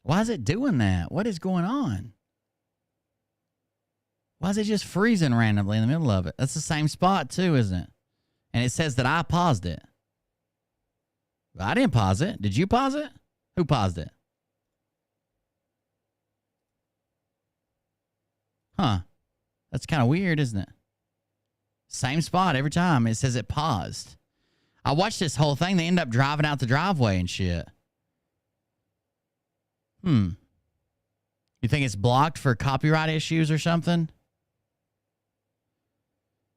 Why is it doing that? What is going on? Why is it just freezing randomly in the middle of it? That's the same spot too, isn't it? And it says that I paused it. I didn't pause it. Did you pause it? Who paused it? Huh. That's kind of weird, isn't it? Same spot every time. It says it paused. I watched this whole thing. They end up driving out the driveway and shit. You think it's blocked for copyright issues or something?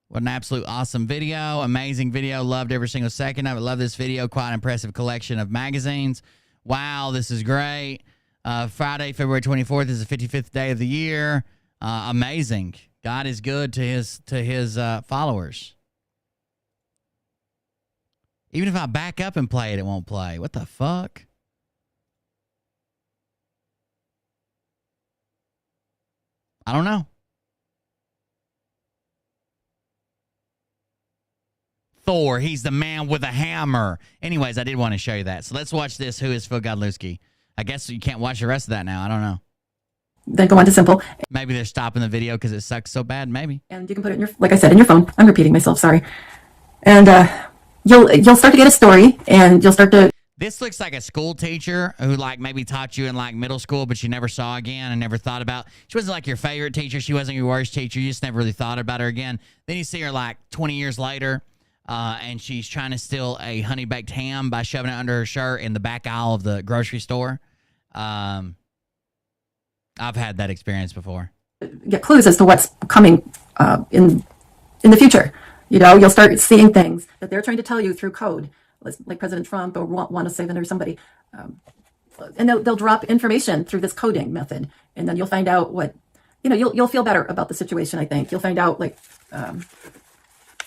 What an absolute awesome video. Amazing video. Loved every single second of it. Love this video. Quite an impressive collection of magazines. Wow, this is great. Friday, February 24th is the 55th day of the year. Amazing. God is good to his followers. Even if I back up and play it, it won't play. What the fuck? I don't know. Thor, he's the man with a hammer. Anyways, I did want to show you that. So let's watch this. Who is Phil Godlewski? I guess you can't watch the rest of that now. I don't know. Then go on to simple. Maybe they're stopping the video because it sucks so bad. Maybe. And you can put it in your, like I said, in your phone. I'm repeating myself. Sorry. And you'll start to get a story, and you'll start to. This looks like a school teacher who like maybe taught you in like middle school, but you never saw again and never thought about. She wasn't like your favorite teacher. She wasn't your worst teacher. You just never really thought about her again. Then you see her like 20 years later, and she's trying to steal a honey baked ham by shoving it under her shirt in the back aisle of the grocery store. I've had that experience before. Get clues as to what's coming in the future. You know, you'll start seeing things that they're trying to tell you through code, like President Trump or 107 or somebody. And they'll drop information through this coding method, and then you'll find out what, you know, you'll feel better about the situation, I think. You'll find out, like,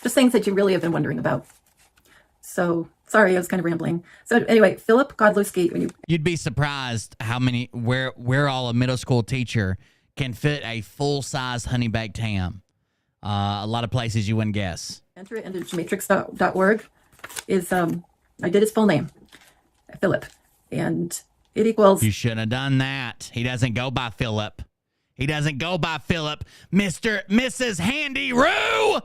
just things that you really have been wondering about. So, sorry, I was kind of rambling. So, anyway, Philip Godlewski. You'd be surprised how many, where all a middle school teacher can fit a full-size honey baked ham. A lot of places you wouldn't guess. Enter it into matrix.org is, I did his full name, Philip, and it equals. You shouldn't have done that. He doesn't go by Philip. He doesn't go by Philip. Mrs. Handy Roo!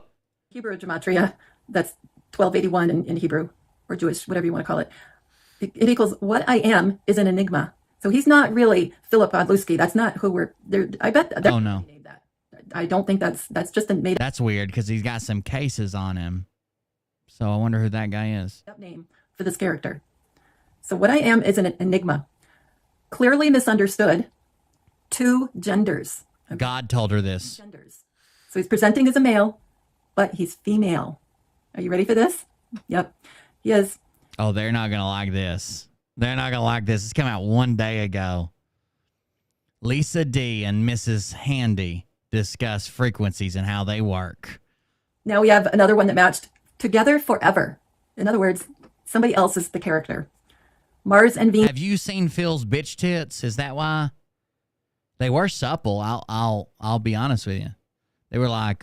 Hebrew gematria, that's 1281 in Hebrew, or Jewish, whatever you want to call it. It equals what I am is an enigma. So he's not really Philip Godlewski. That's not who we're there. I bet. Oh, no. I don't think that's just a made up. That's weird because he's got some cases on him. So I wonder who that guy is. Name for this character. So what I am is an enigma. Clearly misunderstood. Two genders. God told her this. Genders. So he's presenting as a male, but he's female. Are you ready for this? Yep. He is. Oh, they're not going to like this. They're not going to like this. It's come out one day ago. Lisa D and Mrs. Handy discuss frequencies and how they work. Now we have another one that matched. Together forever. In other words, somebody else is the character. Mars and Venus. Have you seen Phil's bitch tits? Is that why? They were supple. I'll be honest with you. They were like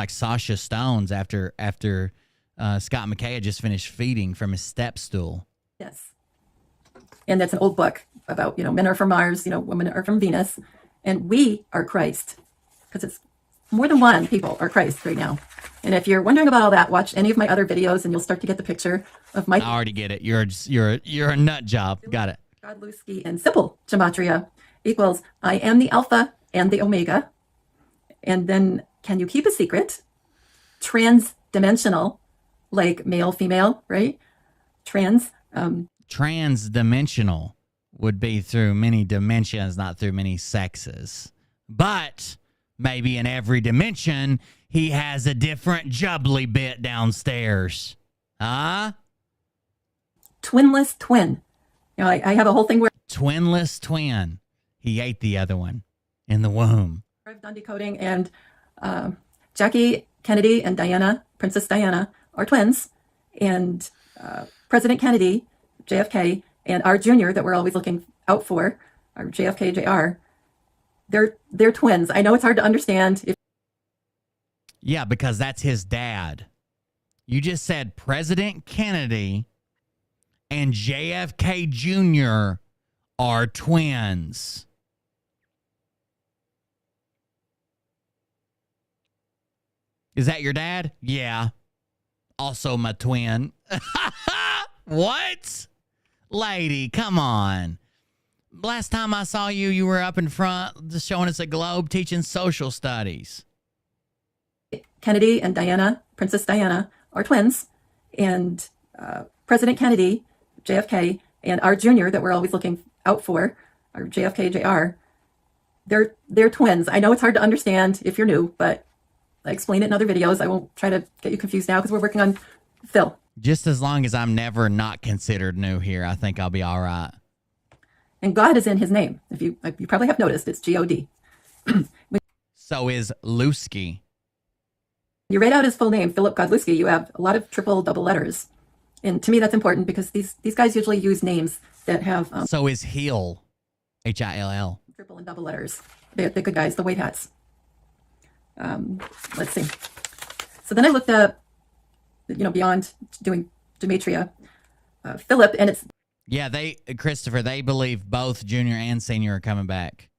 Sasha Stones after Scott McKay had just finished feeding from his step stool. Yes. And that's an old book about, men are from Mars, women are from Venus, and we are Christ. Because it's more than one people are Christ right now. And if you're wondering about all that, watch any of my other videos and you'll start to get the picture of my. I already get it. You're a nut job. Got it. Godlewski and simple gematria equals I am the Alpha and the Omega. And then can you keep a secret? Trans-dimensional, like male, female, right? Trans-dimensional would be through many dimensions, not through many sexes. But maybe in every dimension, he has a different jubbly bit downstairs. Huh? Twinless twin. I have a whole thing where. Twinless twin. He ate the other one. in the womb. I've done Decoding, and Jackie Kennedy and Diana, Princess Diana, are twins, and President Kennedy, JFK, and our junior that we're always looking out for, our JFK Jr., they're twins. I know it's hard to understand. Yeah, because that's his dad. You just said President Kennedy and JFK Jr. are twins. Is that your dad? Yeah. Also my twin. What? Lady, come on. Last time I saw you, you were up in front just showing us a globe teaching social studies. Kennedy and Diana, Princess Diana, are twins, and President Kennedy, JFK, and our junior that we're always looking out for, our JFK Jr., they're twins. I know it's hard to understand if you're new, but I explain it in other videos. I won't try to get you confused now because we're working on Phil. Just as long as I'm never not considered new here, I think I'll be all right. And God is in his name. If you probably have noticed, it's G-O-D. So is Lewski. You read out his full name, Philip Godlewski. You have a lot of triple, double letters. And to me, that's important because these guys usually use names that have... so is Hill, H-I-L-L. Triple and double letters. They're the good guys, the white hats. Let's see. So then I looked up, beyond doing Demetria, Philip, and it's... Yeah, Christopher, they believe both junior and senior are coming back.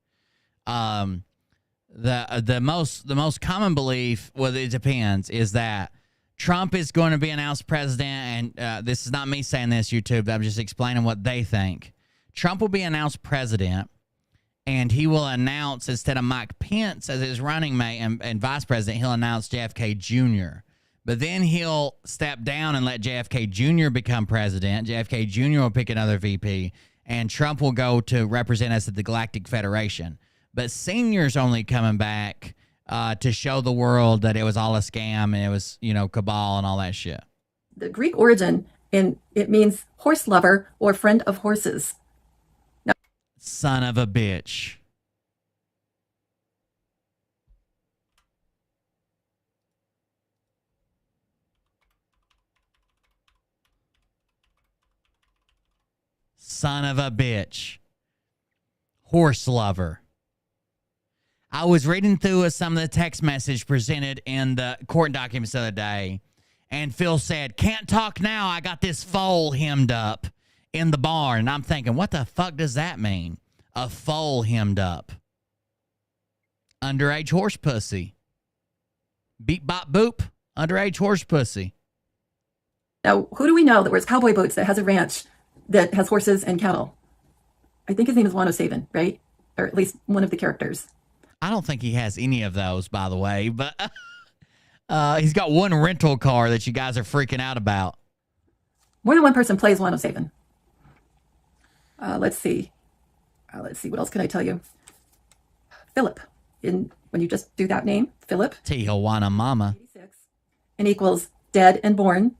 The most common belief, well, it depends, is that Trump is going to be announced president, and this is not me saying this, YouTube. I'm just explaining what they think. Trump will be announced president, and he will announce, instead of Mike Pence as his running mate and vice president, he'll announce JFK Jr. But then he'll step down and let JFK Jr. become president. JFK Jr. will pick another VP, and Trump will go to represent us at the Galactic Federation. But senior's only coming back to show the world that it was all a scam and it was, cabal and all that shit. The Greek origin, and it means horse lover or friend of horses. Now, son of a bitch. Son of a bitch. Horse lover. I was reading through some of the text message presented in the court documents the other day, and Phil said, "Can't talk now. I got this foal hemmed up in the barn." And I'm thinking, what the fuck does that mean? A foal hemmed up. Underage horse pussy. Beep, bop, boop. Underage horse pussy. Now, who do we know that wears cowboy boots that has a ranch that has horses and cattle? I think his name is Wano Saban, right? Or at least one of the characters. I don't think he has any of those, by the way, but he's got one rental car that you guys are freaking out about. More than one person plays Wano Saban. Let's see. What else can I tell you? Philip. When you just do that name, Philip. Tijuana Mama. And equals dead and born.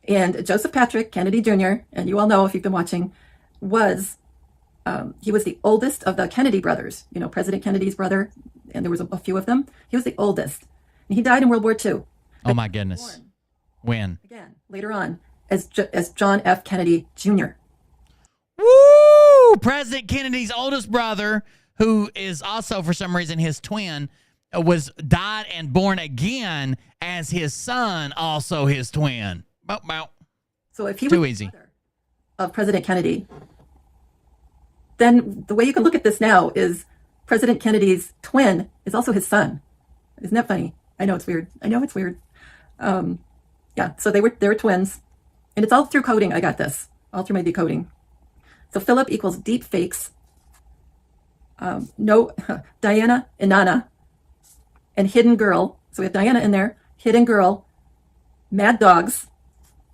And Joseph Patrick Kennedy Jr., and you all know if you've been watching, he was the oldest of the Kennedy brothers, President Kennedy's brother, and there was a few of them. He was the oldest. And he died in World War II. Oh, my goodness. When? Again, later on, as John F. Kennedy Jr. Woo! President Kennedy's oldest brother, who is also, for some reason, his twin, died and born again as his son, also his twin. Bow, bow. So if he Too was easy. Of President Kennedy, then the way you can look at this now is President Kennedy's twin is also his son. Isn't that funny? I know it's weird. Yeah, so they were twins. And it's all through coding. I got this. All through my decoding. So Philip equals deep fakes. Diana, Inanna, and Hidden Girl. So we have Diana in there, Hidden Girl, Mad Dogs,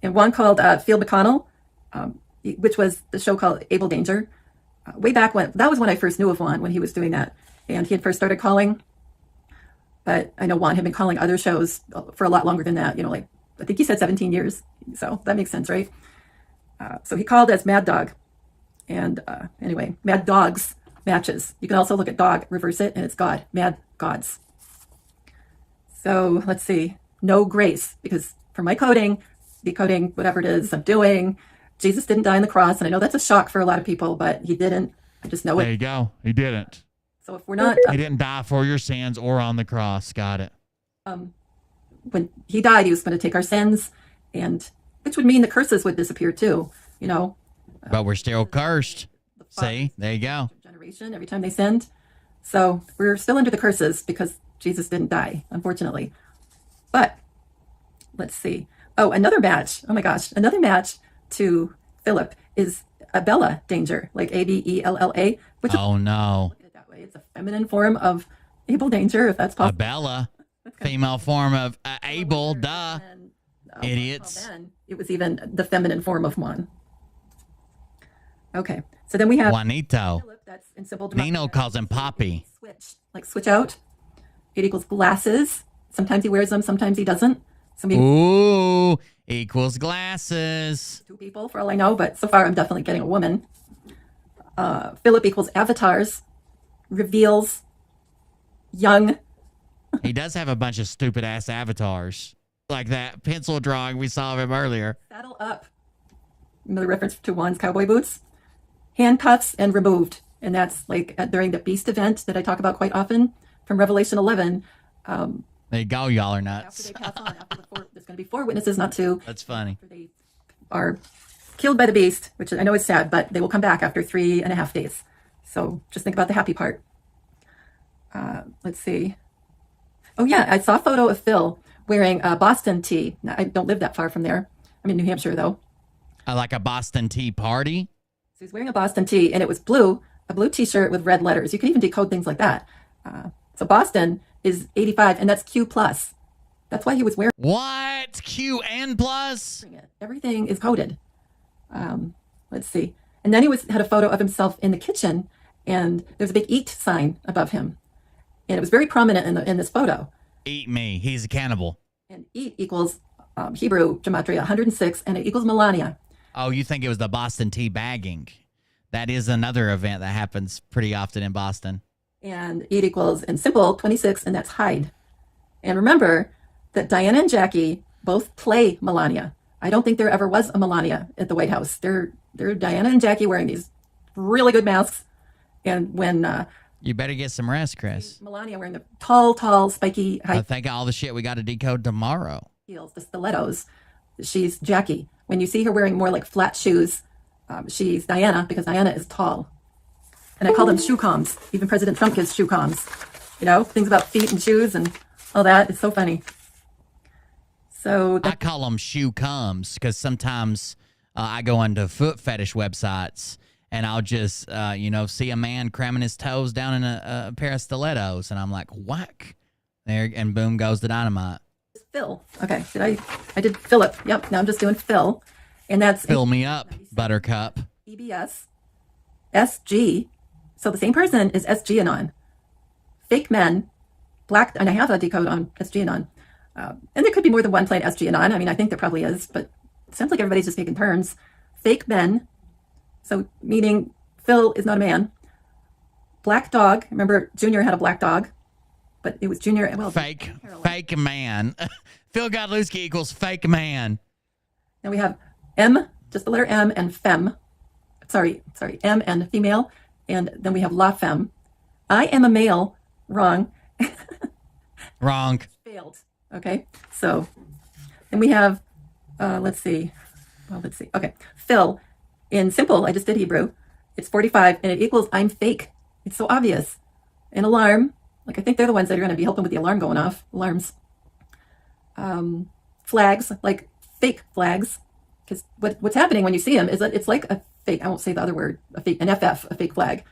and one called Field McConnell, which was the show called Able Danger. Way back when, that was when I first knew of Juan, when he was doing that. And he had first started calling. But I know Juan had been calling other shows for a lot longer than that. I think he said 17 years. So that makes sense, right? So he called as Mad Dog. And anyway, Mad Dogs matches. You can also look at dog, reverse it, and it's God, mad gods. So let's see, no grace, because for my decoding whatever it is I'm doing, Jesus didn't die on the cross, and I know that's a shock for a lot of people, but he didn't. I just know it. There you go. He didn't. So if we're not... He didn't die for your sins or on the cross. Got it. When he died, he was going to take our sins, and which would mean the curses would disappear too, you know. But we're still cursed. See? There you go. Generation, every time they sinned. So we're still under the curses because Jesus didn't die, unfortunately. But let's see. Oh, another match. Oh my gosh. Another match to Philip is Abella danger, like Abella, which oh no. Look at it that way. It's a feminine form of Abel danger, if that's possible. Abella, female form of Abel, duh. And, idiots. Then it was even the feminine form of Juan. Okay. So then we have Juanito. Philip, that's in simple Nino calls him Poppy. Switch, like switch out. It equals glasses. Sometimes he wears them, sometimes he doesn't. Ooh, equals glasses. 2 people for all I know, but so far I'm definitely getting a woman. Philip equals avatars, reveals, young. He does have a bunch of stupid ass avatars. Like that pencil drawing we saw of him earlier. Saddle up. Another reference to Juan's cowboy boots. Handcuffs and removed. And that's like during the beast event that I talk about quite often from Revelation 11. There you go, y'all are nuts. After they pass on, there's going to be 4 witnesses, not 2. That's funny. They are killed by the beast, which I know is sad, but they will come back after 3.5 days. So just think about the happy part. Let's see. Oh yeah, I saw a photo of Phil wearing a Boston tee. Now, I don't live that far from there. I'm in New Hampshire though. Like a Boston Tea Party? So he's wearing a Boston tee, and it was blue, a blue t-shirt with red letters. You can even decode things like that. So Boston is 85, and that's Q+. That's why he was wearing... What? Q and plus? Everything is coded. Let's see. And then he had a photo of himself in the kitchen, and there's a big eat sign above him. And it was very prominent in this photo. Eat me. He's a cannibal. And eat equals Hebrew gematria 106, and it equals Melania. Oh, you think it was the Boston tea bagging? That is another event that happens pretty often in Boston. And eat equals, in simple, 26, and that's hide. And remember that Diana and Jackie both play Melania. I don't think there ever was a Melania at the White House. They're Diana and Jackie wearing these really good masks. And when... you better get some rest, Chris. Melania wearing the tall, spiky, high... I think all the shit we got to decode tomorrow. Heels, the stilettos. She's Jackie. When you see her wearing more like flat shoes, she's Diana, because Diana is tall. And I call them shoe comms. Even President Trump gives shoe comms. You know, things about feet and shoes and all that. It's so funny. So I call them shoe comes because sometimes I go onto foot fetish websites and I'll just, see a man cramming his toes down in a pair of stilettos. And I'm like, whack. There, and boom goes the dynamite. Phil. Okay. I did Philip. Yep. Now I'm just doing Phil. And that's... Fill me up, Buttercup. EBS. SG. So the same person is SG Anon. Fake men. Black... And I have a decode on SG Anon. And there could be more than one playing SG Anon. I mean, I think there probably is, but it sounds like everybody's just taking turns. Fake men. So meaning Phil is not a man. Black dog. Remember, Junior had a black dog. But it was Junior... Well, fake man. Phil Godlewski equals fake man. Now we have M, just the letter M, and femme. Sorry, M and female. And then we have la femme. I am a male. Wrong. Wrong. Failed. Okay. So then we have, let's see. Okay. Phil. In simple, I just did Hebrew. It's 45, and it equals I'm fake. It's so obvious. An alarm. Like, I think they're the ones that are going to be helping with the alarm going off. Alarms. Flags, like fake flags. Because what's happening when you see him is that it's like a fake, I won't say the other word, an FF, a fake flag.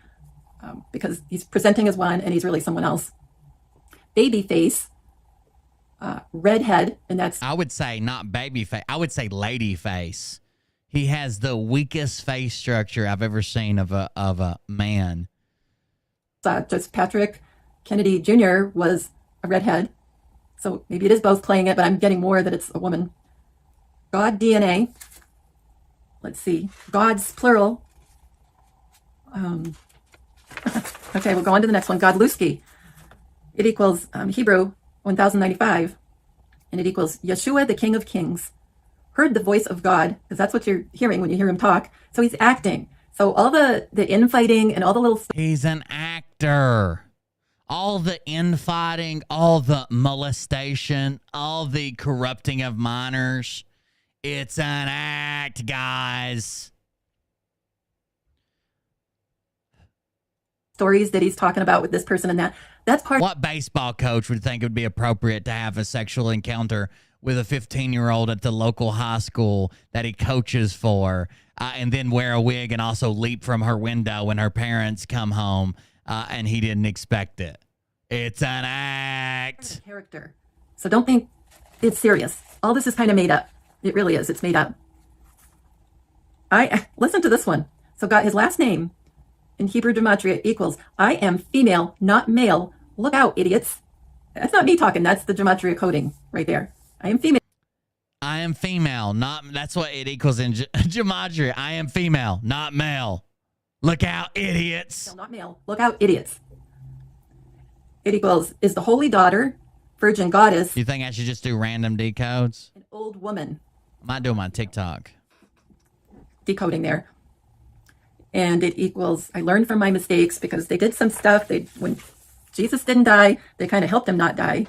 Because he's presenting as one and he's really someone else. Baby face. Redhead, and that's... I would say not baby face. I would say lady face. He has the weakest face structure I've ever seen of a man. Just Patrick Kennedy Jr. was a redhead. So maybe it is both playing it, but I'm getting more that it's a woman. God DNA. Let's see. Gods, plural. Okay, we'll go on to the next one. Godlewski. It equals Hebrew 1095, and it equals Yeshua, the King of Kings, heard the voice of God, because that's what you're hearing when you hear him talk. So he's acting. So all the infighting and all the little... He's an actor. All the infighting, all the molestation, all the corrupting of minors. It's an act, guys. Stories that he's talking about with this person and that. That's part... What baseball coach would think it would be appropriate to have a sexual encounter with a 15-year-old at the local high school that he coaches for, and then wear a wig and also leap from her window when her parents come home, and he didn't expect it? It's an act. Character. So don't think it's serious. All this is kind of made up. It really is. It's made up. Listen to this one. So got his last name in Hebrew gematria equals, I am female, not male. Look out, idiots. That's not me talking. That's the gematria coding right there. I am female. I am female, not... That's what it equals in gematria. I am female, not male. Look out, idiots. Not male. Look out, idiots. It equals, is the holy daughter, virgin goddess... You think I should just do random decodes? An old woman. I might do them on TikTok. Decoding there. And it equals, I learned from my mistakes because they did some stuff. When Jesus didn't die, they kind of helped him not die.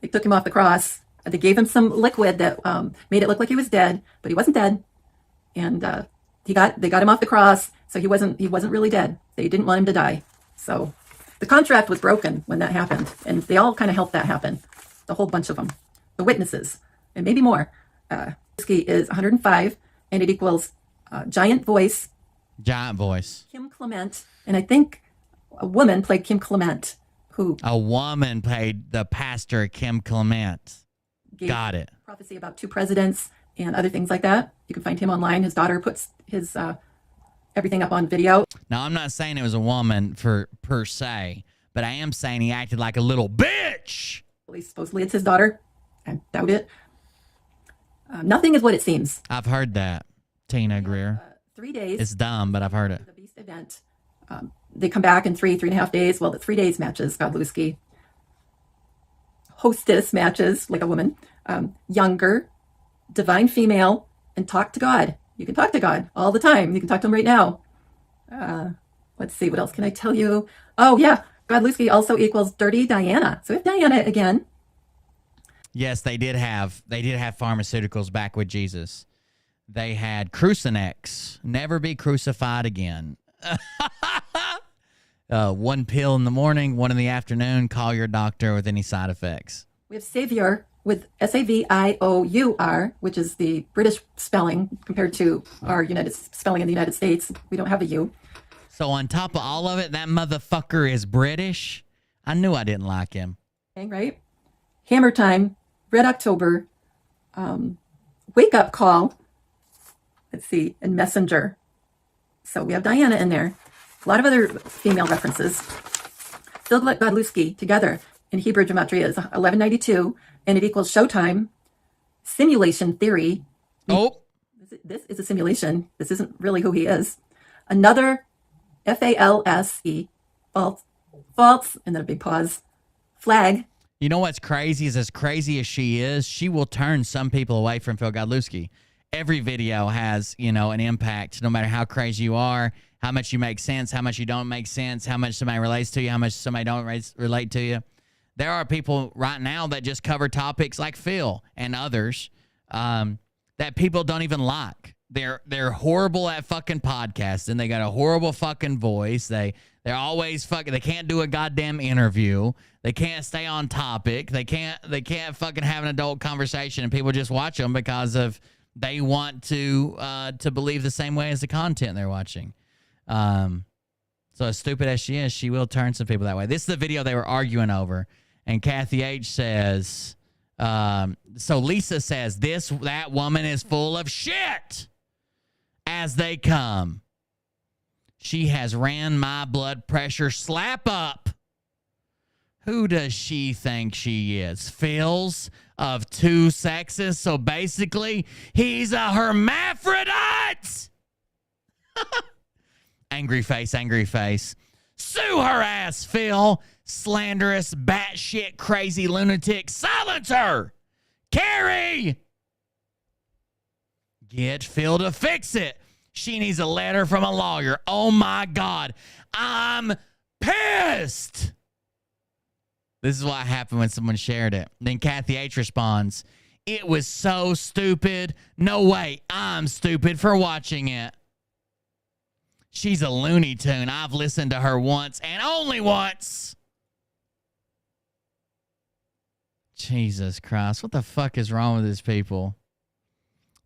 They took him off the cross. They gave him some liquid that made it look like he was dead, but he wasn't dead. And they got him off the cross, so he wasn't really dead. They didn't want him to die. So the contract was broken when that happened, and they all kind of helped that happen. The whole bunch of them, the witnesses, and maybe more. Whiskey is 105, and it equals giant voice. Giant voice. Kim Clement, and I think a woman played Kim Clement, who... A woman played the pastor Kim Clement. Got it. Prophecy about 2 presidents and other things like that. You can find him online. His daughter puts his everything up on video. Now, I'm not saying it was a woman per se, but I am saying he acted like a little bitch. Supposedly it's his daughter. I doubt it. Nothing is what it seems. I've heard that, Tina Greer. 3 days. It's dumb, but I've heard it. The Beast event. They come back in 3.5 days. Well, the 3 days matches Godlewski. Hostess matches, like a woman. Younger, divine female, and talk to God. You can talk to God all the time. You can talk to him right now. Let's see, what else can I tell you? Oh, yeah. Godlewski also equals Dirty Diana. So we have Diana again. Yes, they did have pharmaceuticals back with Jesus. They had Crucinex, never be crucified again. 1 pill in the morning, 1 in the afternoon. Call your doctor with any side effects. We have Savior with Saviour, which is the British spelling compared to our spelling in the United States. We don't have a U. So on top of all of it, that motherfucker is British. I knew I didn't like him. Okay, right? Hammer Time, Red October, Wake Up Call. Let's see, and Messenger. So we have Diana in there. A lot of other female references. Still Godlewski together in Hebrew gematria is 1192, and it equals Showtime, Simulation Theory. Oh. This is a simulation. This isn't really who he is. Another FALSE, false, and then a big pause, flag. You know what's crazy is as crazy as she is, she will turn some people away from Phil Godlewski. Every video has, an impact, no matter how crazy you are, how much you make sense, how much you don't make sense, how much somebody relates to you, how much somebody don't relate to you. There are people right now that just cover topics like Phil and others that people don't even like. They're horrible at fucking podcasting. They got a horrible fucking voice. They're always fucking. They can't do a goddamn interview. They can't stay on topic. They can't fucking have an adult conversation, and people just watch them because of they want to believe the same way as the content they're watching. So as stupid as she is, she will turn some people that way. This is the video they were arguing over, and Kathy H says, so Lisa says, that woman is full of shit as they come. She has ran my blood pressure slap up. Who does she think she is? Phil's of 2 sexes, so basically he's a hermaphrodite. Angry face, angry face. Sue her ass, Phil. Slanderous, batshit, crazy lunatic. Silence her. Carrie. Get Phil to fix it. She needs a letter from a lawyer. Oh my God. I'm pissed. This is what happened when someone shared it. Then Kathy H responds, it was so stupid. No way. I'm stupid for watching it. She's a Looney Tune. I've listened to her once and only once. Jesus Christ. What the fuck is wrong with these people?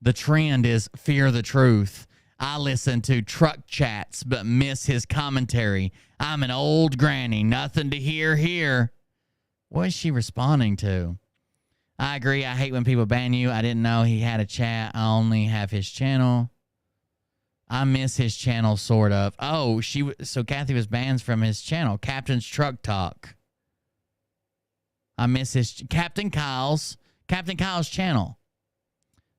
The trend is fear the truth. I listen to truck chats but miss his commentary. I'm an old granny. Nothing to hear here. What is she responding to? I agree. I hate when people ban you. I didn't know he had a chat. I only have his channel. I miss his channel, sort of. Oh, so Kathy was banned from his channel. Captain's Truck Talk. I miss his Captain Kyle's channel.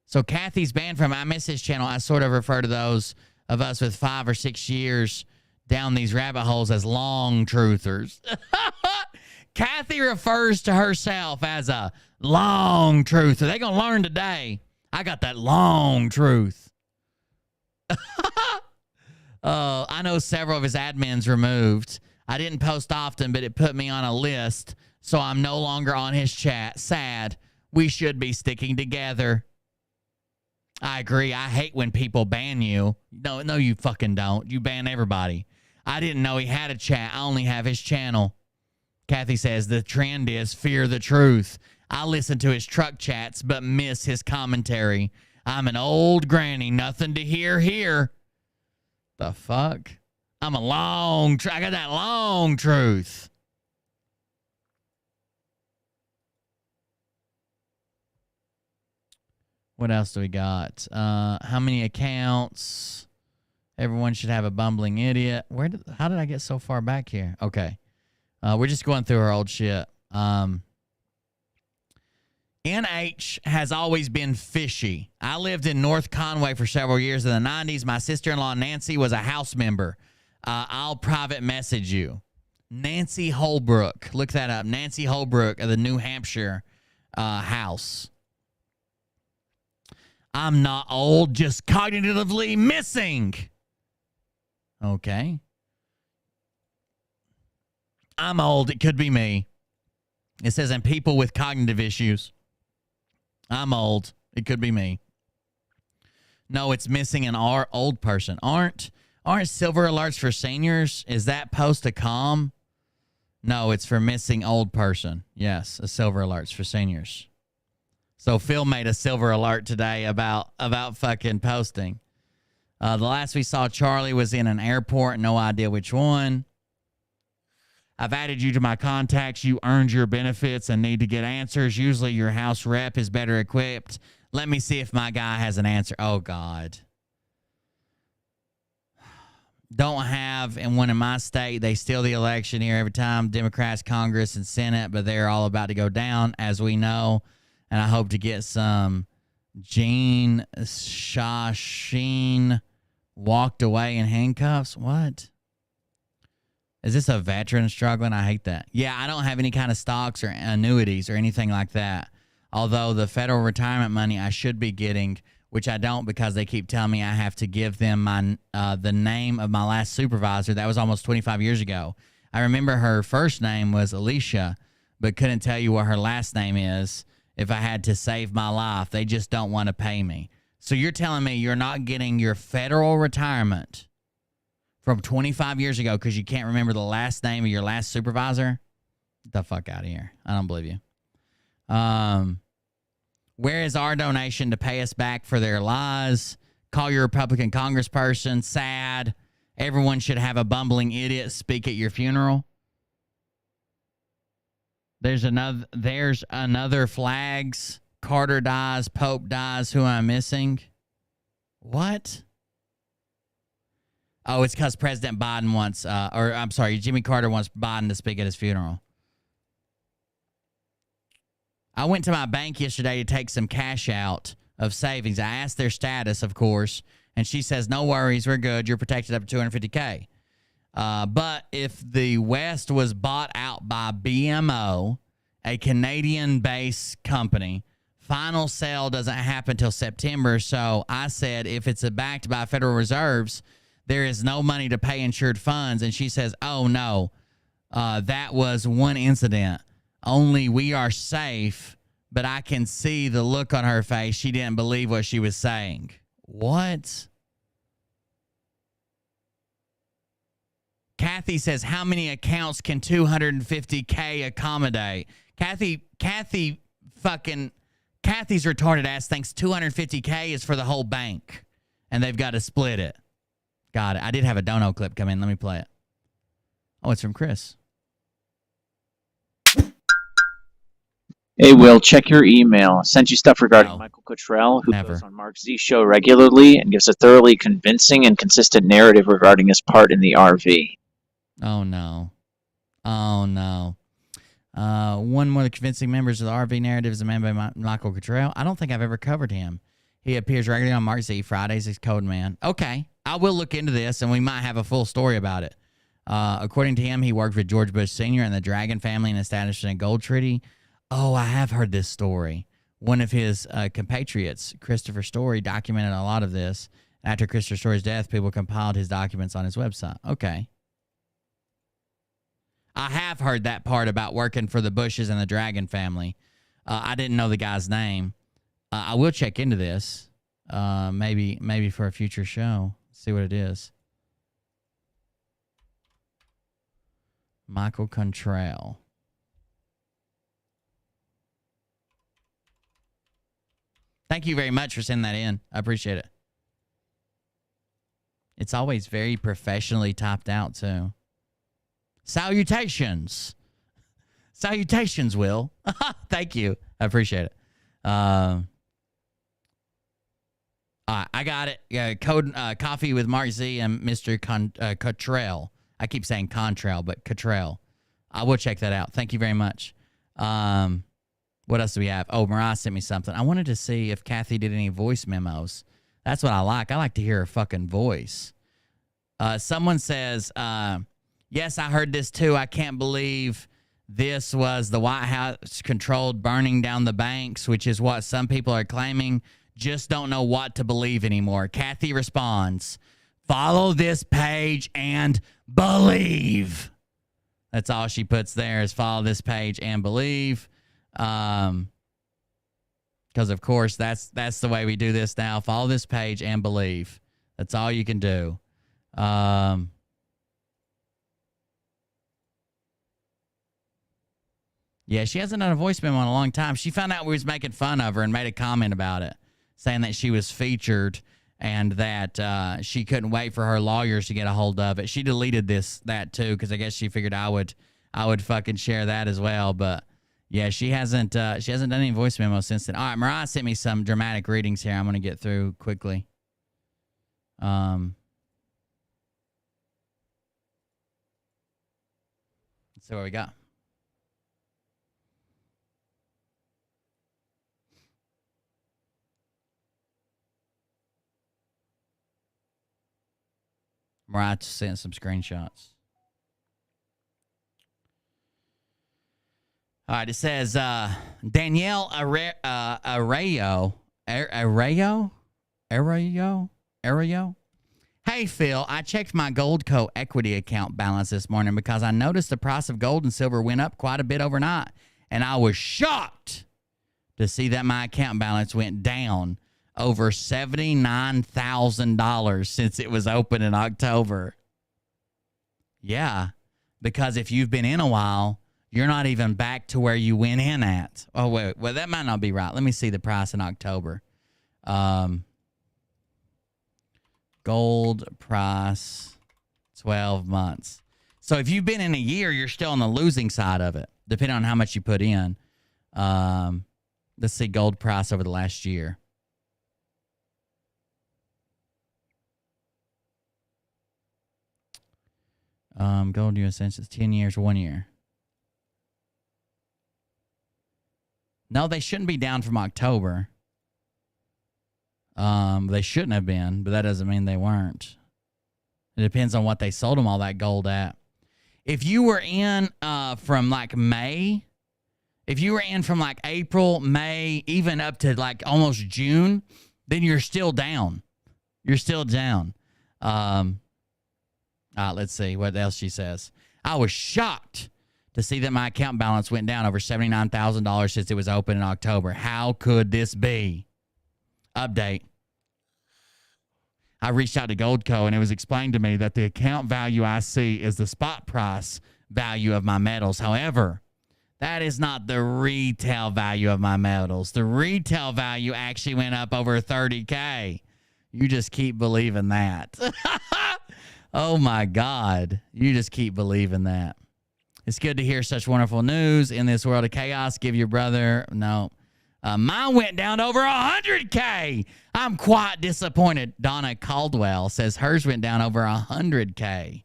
So Kathy's banned from. I miss his channel. I sort of refer to those of us with 5 or 6 years down these rabbit holes as long truthers. Kathy refers to herself as a long truther. They're going to learn today. I got that long truth. I know several of his admins removed. I didn't post often, but it put me on a list, so I'm no longer on his chat. Sad. We should be sticking together. I agree. I hate when people ban you. No, you fucking don't. You ban everybody. I didn't know he had a chat. I only have his channel. Kathy says the trend is fear the truth. I listen to his truck chats but miss his commentary. I'm an old granny. Nothing to hear here. The fuck? I'm a long... I got that long truth. What else do we got? How many accounts? Everyone should have a bumbling idiot. How did I get so far back here? Okay. We're just going through our old shit. NH has always been fishy. I lived in North Conway for several years in the 90s. My sister-in-law, Nancy, was a house member. I'll private message you. Nancy Holbrook. Look that up. Nancy Holbrook of the New Hampshire house. I'm not old, just cognitively missing. Okay. I'm old. It could be me. It says, and people with cognitive issues. I'm old. It could be me. No, it's missing an old person. Aren't silver alerts for seniors? Is that post a com? No, it's for missing old person. Yes, a silver alerts for seniors. So Phil made a silver alert today about fucking posting. The last we saw Charlie was in an airport. No idea which one. I've added you to my contacts. You earned your benefits and need to get answers. Usually your house rep is better equipped. Let me see if my guy has an answer. Oh, God. Don't have, and one in my state, they steal the election here every time. Democrats, Congress, and Senate, but they're all about to go down, as we know. And I hope to get some. Gene Shashin walked away in handcuffs. What? Is this a veteran struggling? I hate that. Yeah, I don't have any kind of stocks or annuities or anything like that. Although the federal retirement money I should be getting, which I don't because they keep telling me I have to give them my the name of my last supervisor. That was almost 25 years ago. I remember her first name was Alicia, but couldn't tell you what her last name is if I had to save my life. They just don't want to pay me. So you're telling me you're not getting your federal retirement from 25 years ago because you can't remember the last name of your last supervisor? Get the fuck out of here. I don't believe you. Where is our donation to pay us back for their lies? Call your Republican congressperson. Sad. Everyone should have a bumbling idiot speak at your funeral. There's another flags. Carter dies. Pope dies. Who am I missing? What? Oh, it's because President Biden wants, Jimmy Carter wants Biden to speak at his funeral. I went to my bank yesterday to take some cash out of savings. I asked their status, of course, and she says, no worries, we're good. You're protected up to $250K. But if the West was bought out by BMO, a Canadian-based company, final sale doesn't happen till September. So I said, if it's backed by Federal Reserves, there is no money to pay insured funds. And she says, oh, no, that was one incident. Only we are safe. But I can see the look on her face. She didn't believe what she was saying. What? Kathy says, how many accounts can 250K accommodate? Kathy's retarded ass thinks 250K is for the whole bank. And they've got to split it. Got it. I did have a dono clip come in. Let me play it. Oh, it's from Chris. Hey, Will, check your email. Sent you stuff regarding Michael Cottrell, who goes on Mark Z's show regularly and gives a thoroughly convincing and consistent narrative regarding his part in the RV. Oh, no. Oh, no. One more of the convincing members of the RV narrative is a man by Michael Cottrell. I don't think I've ever covered him. He appears regularly on Mark Z. Fridays as Code Man. Okay, I will look into this, and we might have a full story about it. According to him, he worked with George Bush Sr. and the Dragon family in establishing a gold treaty. Oh, I have heard this story. One of his compatriots, Christopher Story, documented a lot of this. After Christopher Story's death, people compiled his documents on his website. Okay. I have heard that part about working for the Bushes and the Dragon family. I didn't know the guy's name. I will check into this, maybe for a future show. See what it is. Michael Cottrell. Thank you very much for sending that in. I appreciate it. It's always very professionally typed out, too. Salutations. Salutations, Will. Thank you. I appreciate it. All right, I got it. Coffee with Mark Z and Mr. Cottrell. I keep saying Contrail, but Cottrell. I will check that out. Thank you very much. What else do we have? Oh, Mariah sent me something. I wanted to see if Kathy did any voice memos. That's what I like. I like to hear her fucking voice. Someone says, yes, I heard this too. I can't believe this was the White House controlled burning down the banks, which is what some people are claiming. Just don't know what to believe anymore. Kathy responds, follow this page and believe. That's all she puts there is follow this page and believe. Because of course that's the way we do this now. Follow this page and believe. That's all you can do. Yeah, she hasn't done a voice memo in a long time. She found out we was making fun of her and made a comment about it, saying that she was featured and that she couldn't wait for her lawyers to get a hold of it. She deleted that too because I guess she figured I would fucking share that as well. But yeah, she hasn't done any voice memos since then. All right, Mariah sent me some dramatic readings here. I'm going to get through quickly. Let's see what we got. Mariah sent some screenshots. All right, it says Danielle Arroyo. Hey, Phil, I checked my Goldco equity account balance this morning because I noticed the price of gold and silver went up quite a bit overnight, and I was shocked to see that my account balance went down over $79,000 since it was open in October. Yeah, because if you've been in a while, you're not even back to where you went in at. Oh, wait. Well, that might not be right. Let me see the price in October. Gold price, 12 months. So if you've been in a year, you're still on the losing side of it, depending on how much you put in. Let's see gold price over the last year. Gold U.S. Census, 10 years, 1 year. No, they shouldn't be down from October. They shouldn't have been, but that doesn't mean they weren't. It It depends on what they sold them all that gold at. If you were in from like May, if you were in from like April, May, even up to like almost June, then you're still down. You're still down. Let's see what else she says. I was shocked to see that my account balance went down over $79,000 since it was open in October. How could this be? Update. I reached out to Goldco, and it was explained to me that the account value I see is the spot price value of my metals. However, that is not the retail value of my metals. The retail value actually went up over $30K. You just keep believing that. Oh, my God. You just keep believing that. It's good to hear such wonderful news in this world of chaos. Give your brother... No. Mine went down over $100K. I'm quite disappointed. Donna Caldwell says hers went down over $100K.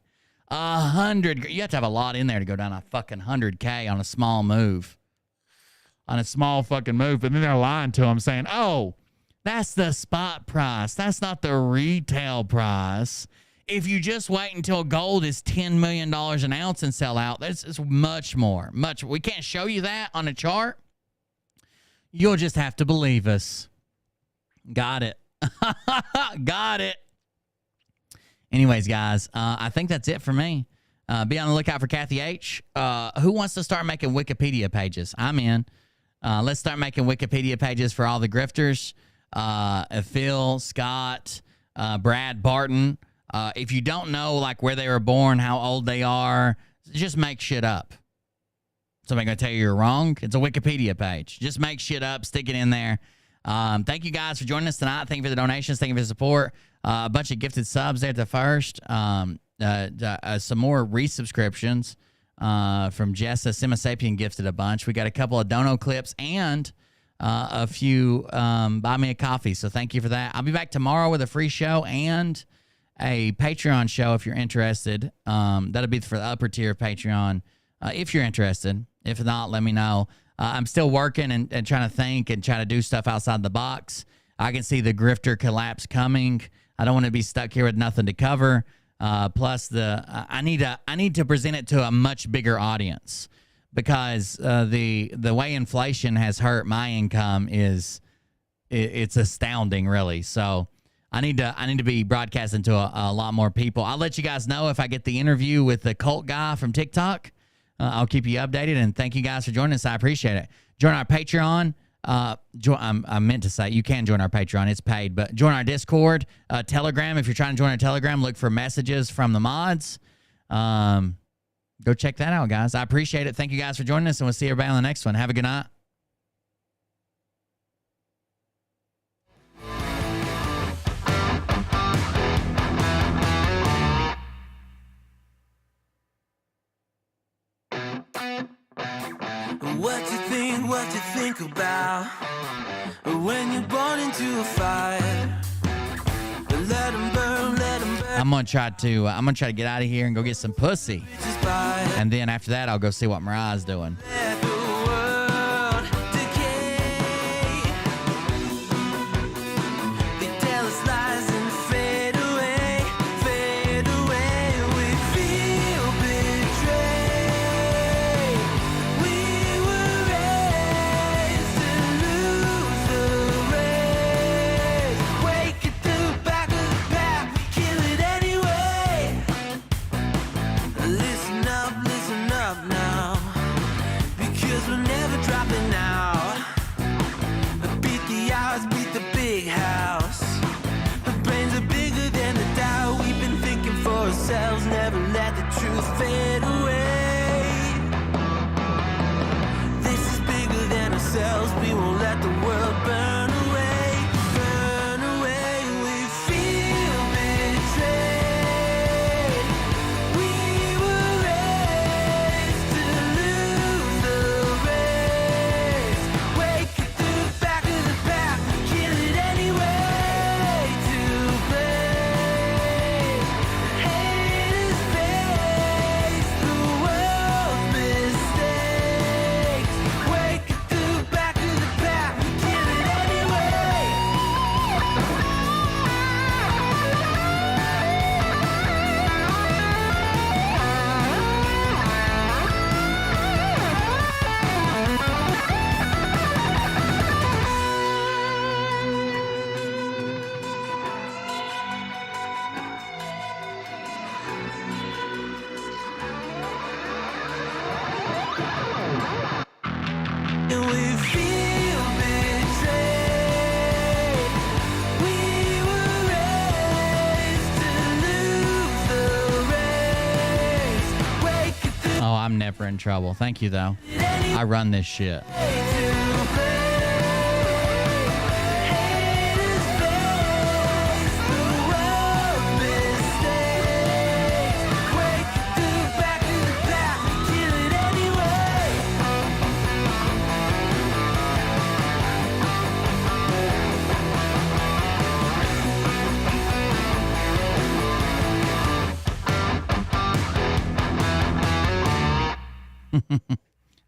100. You have to have a lot in there to go down a fucking $100K on a small move. On a small fucking move. But then they're lying to them saying, oh, that's the spot price. That's not the retail price. If you just wait until gold is $10 million an ounce and sell out, it's much more. We can't show you that on a chart. You'll just have to believe us. Got it. Got it. Anyways, guys, I think that's it for me. Be on the lookout for Kathy H. Who wants to start making Wikipedia pages? I'm in. Let's start making Wikipedia pages for all the grifters. Phil, Scott, Brad, Barton. If you don't know like where they were born, how old they are, just make shit up. Somebody going to tell you you're wrong? It's a Wikipedia page. Just make shit up. Stick it in there. Thank you guys for joining us tonight. Thank you for the donations. Thank you for the support. A bunch of gifted subs there at the first. Some more resubscriptions from Jessa. Simasapien gifted a bunch. We got a couple of dono clips and a few buy me a coffee. So thank you for that. I'll be back tomorrow with a free show and a Patreon show if you're interested. That'll be for the upper tier of Patreon if you're interested. If not, let me know. I'm still working and trying to think and try to do stuff outside the box. I can see the grifter collapse coming. I don't want to be stuck here with nothing to cover. Plus, I need to present it to a much bigger audience because the way inflation has hurt my income it's astounding, really. So I need to be broadcasting to a lot more people. I'll let you guys know if I get the interview with the cult guy from TikTok. I'll keep you updated, and thank you guys for joining us. I appreciate it. Join our Patreon. I meant to say you can join our Patreon. It's paid, but join our Discord, Telegram. If you're trying to join our Telegram, look for messages from the mods. Go check that out, guys. I appreciate it. Thank you guys for joining us, and we'll see everybody on the next one. Have a good night. What you think about when you're born into a fire? Let 'em burn, let 'em burn. I'm gonna try to get out of here and go get some pussy, and then after that I'll go see what Mariah's doing. Never let the truth fade away. This is bigger than ourselves. We won't let the world burn away. Burn away. We feel betrayed. We were raised to lose the race. Wake it through the back of the pack. Kill it anyway. To blame. Hate is face the I'm never in trouble. Thank you, though. I run this shit.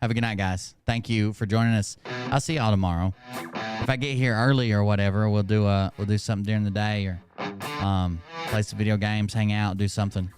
Have a good night, guys. Thank you for joining us. I'll see y'all tomorrow. If I get here early or whatever, we'll do something during the day, or play some video games, hang out, do something.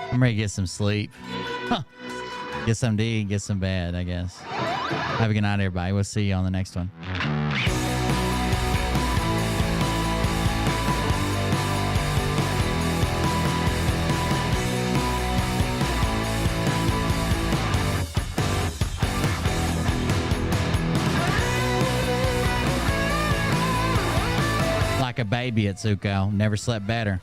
I'm ready to get some sleep. Huh. Get some to eat, get some bed, I guess. Have a good night, everybody. We'll see you on the next one. Like a baby at Zuko. Never slept better.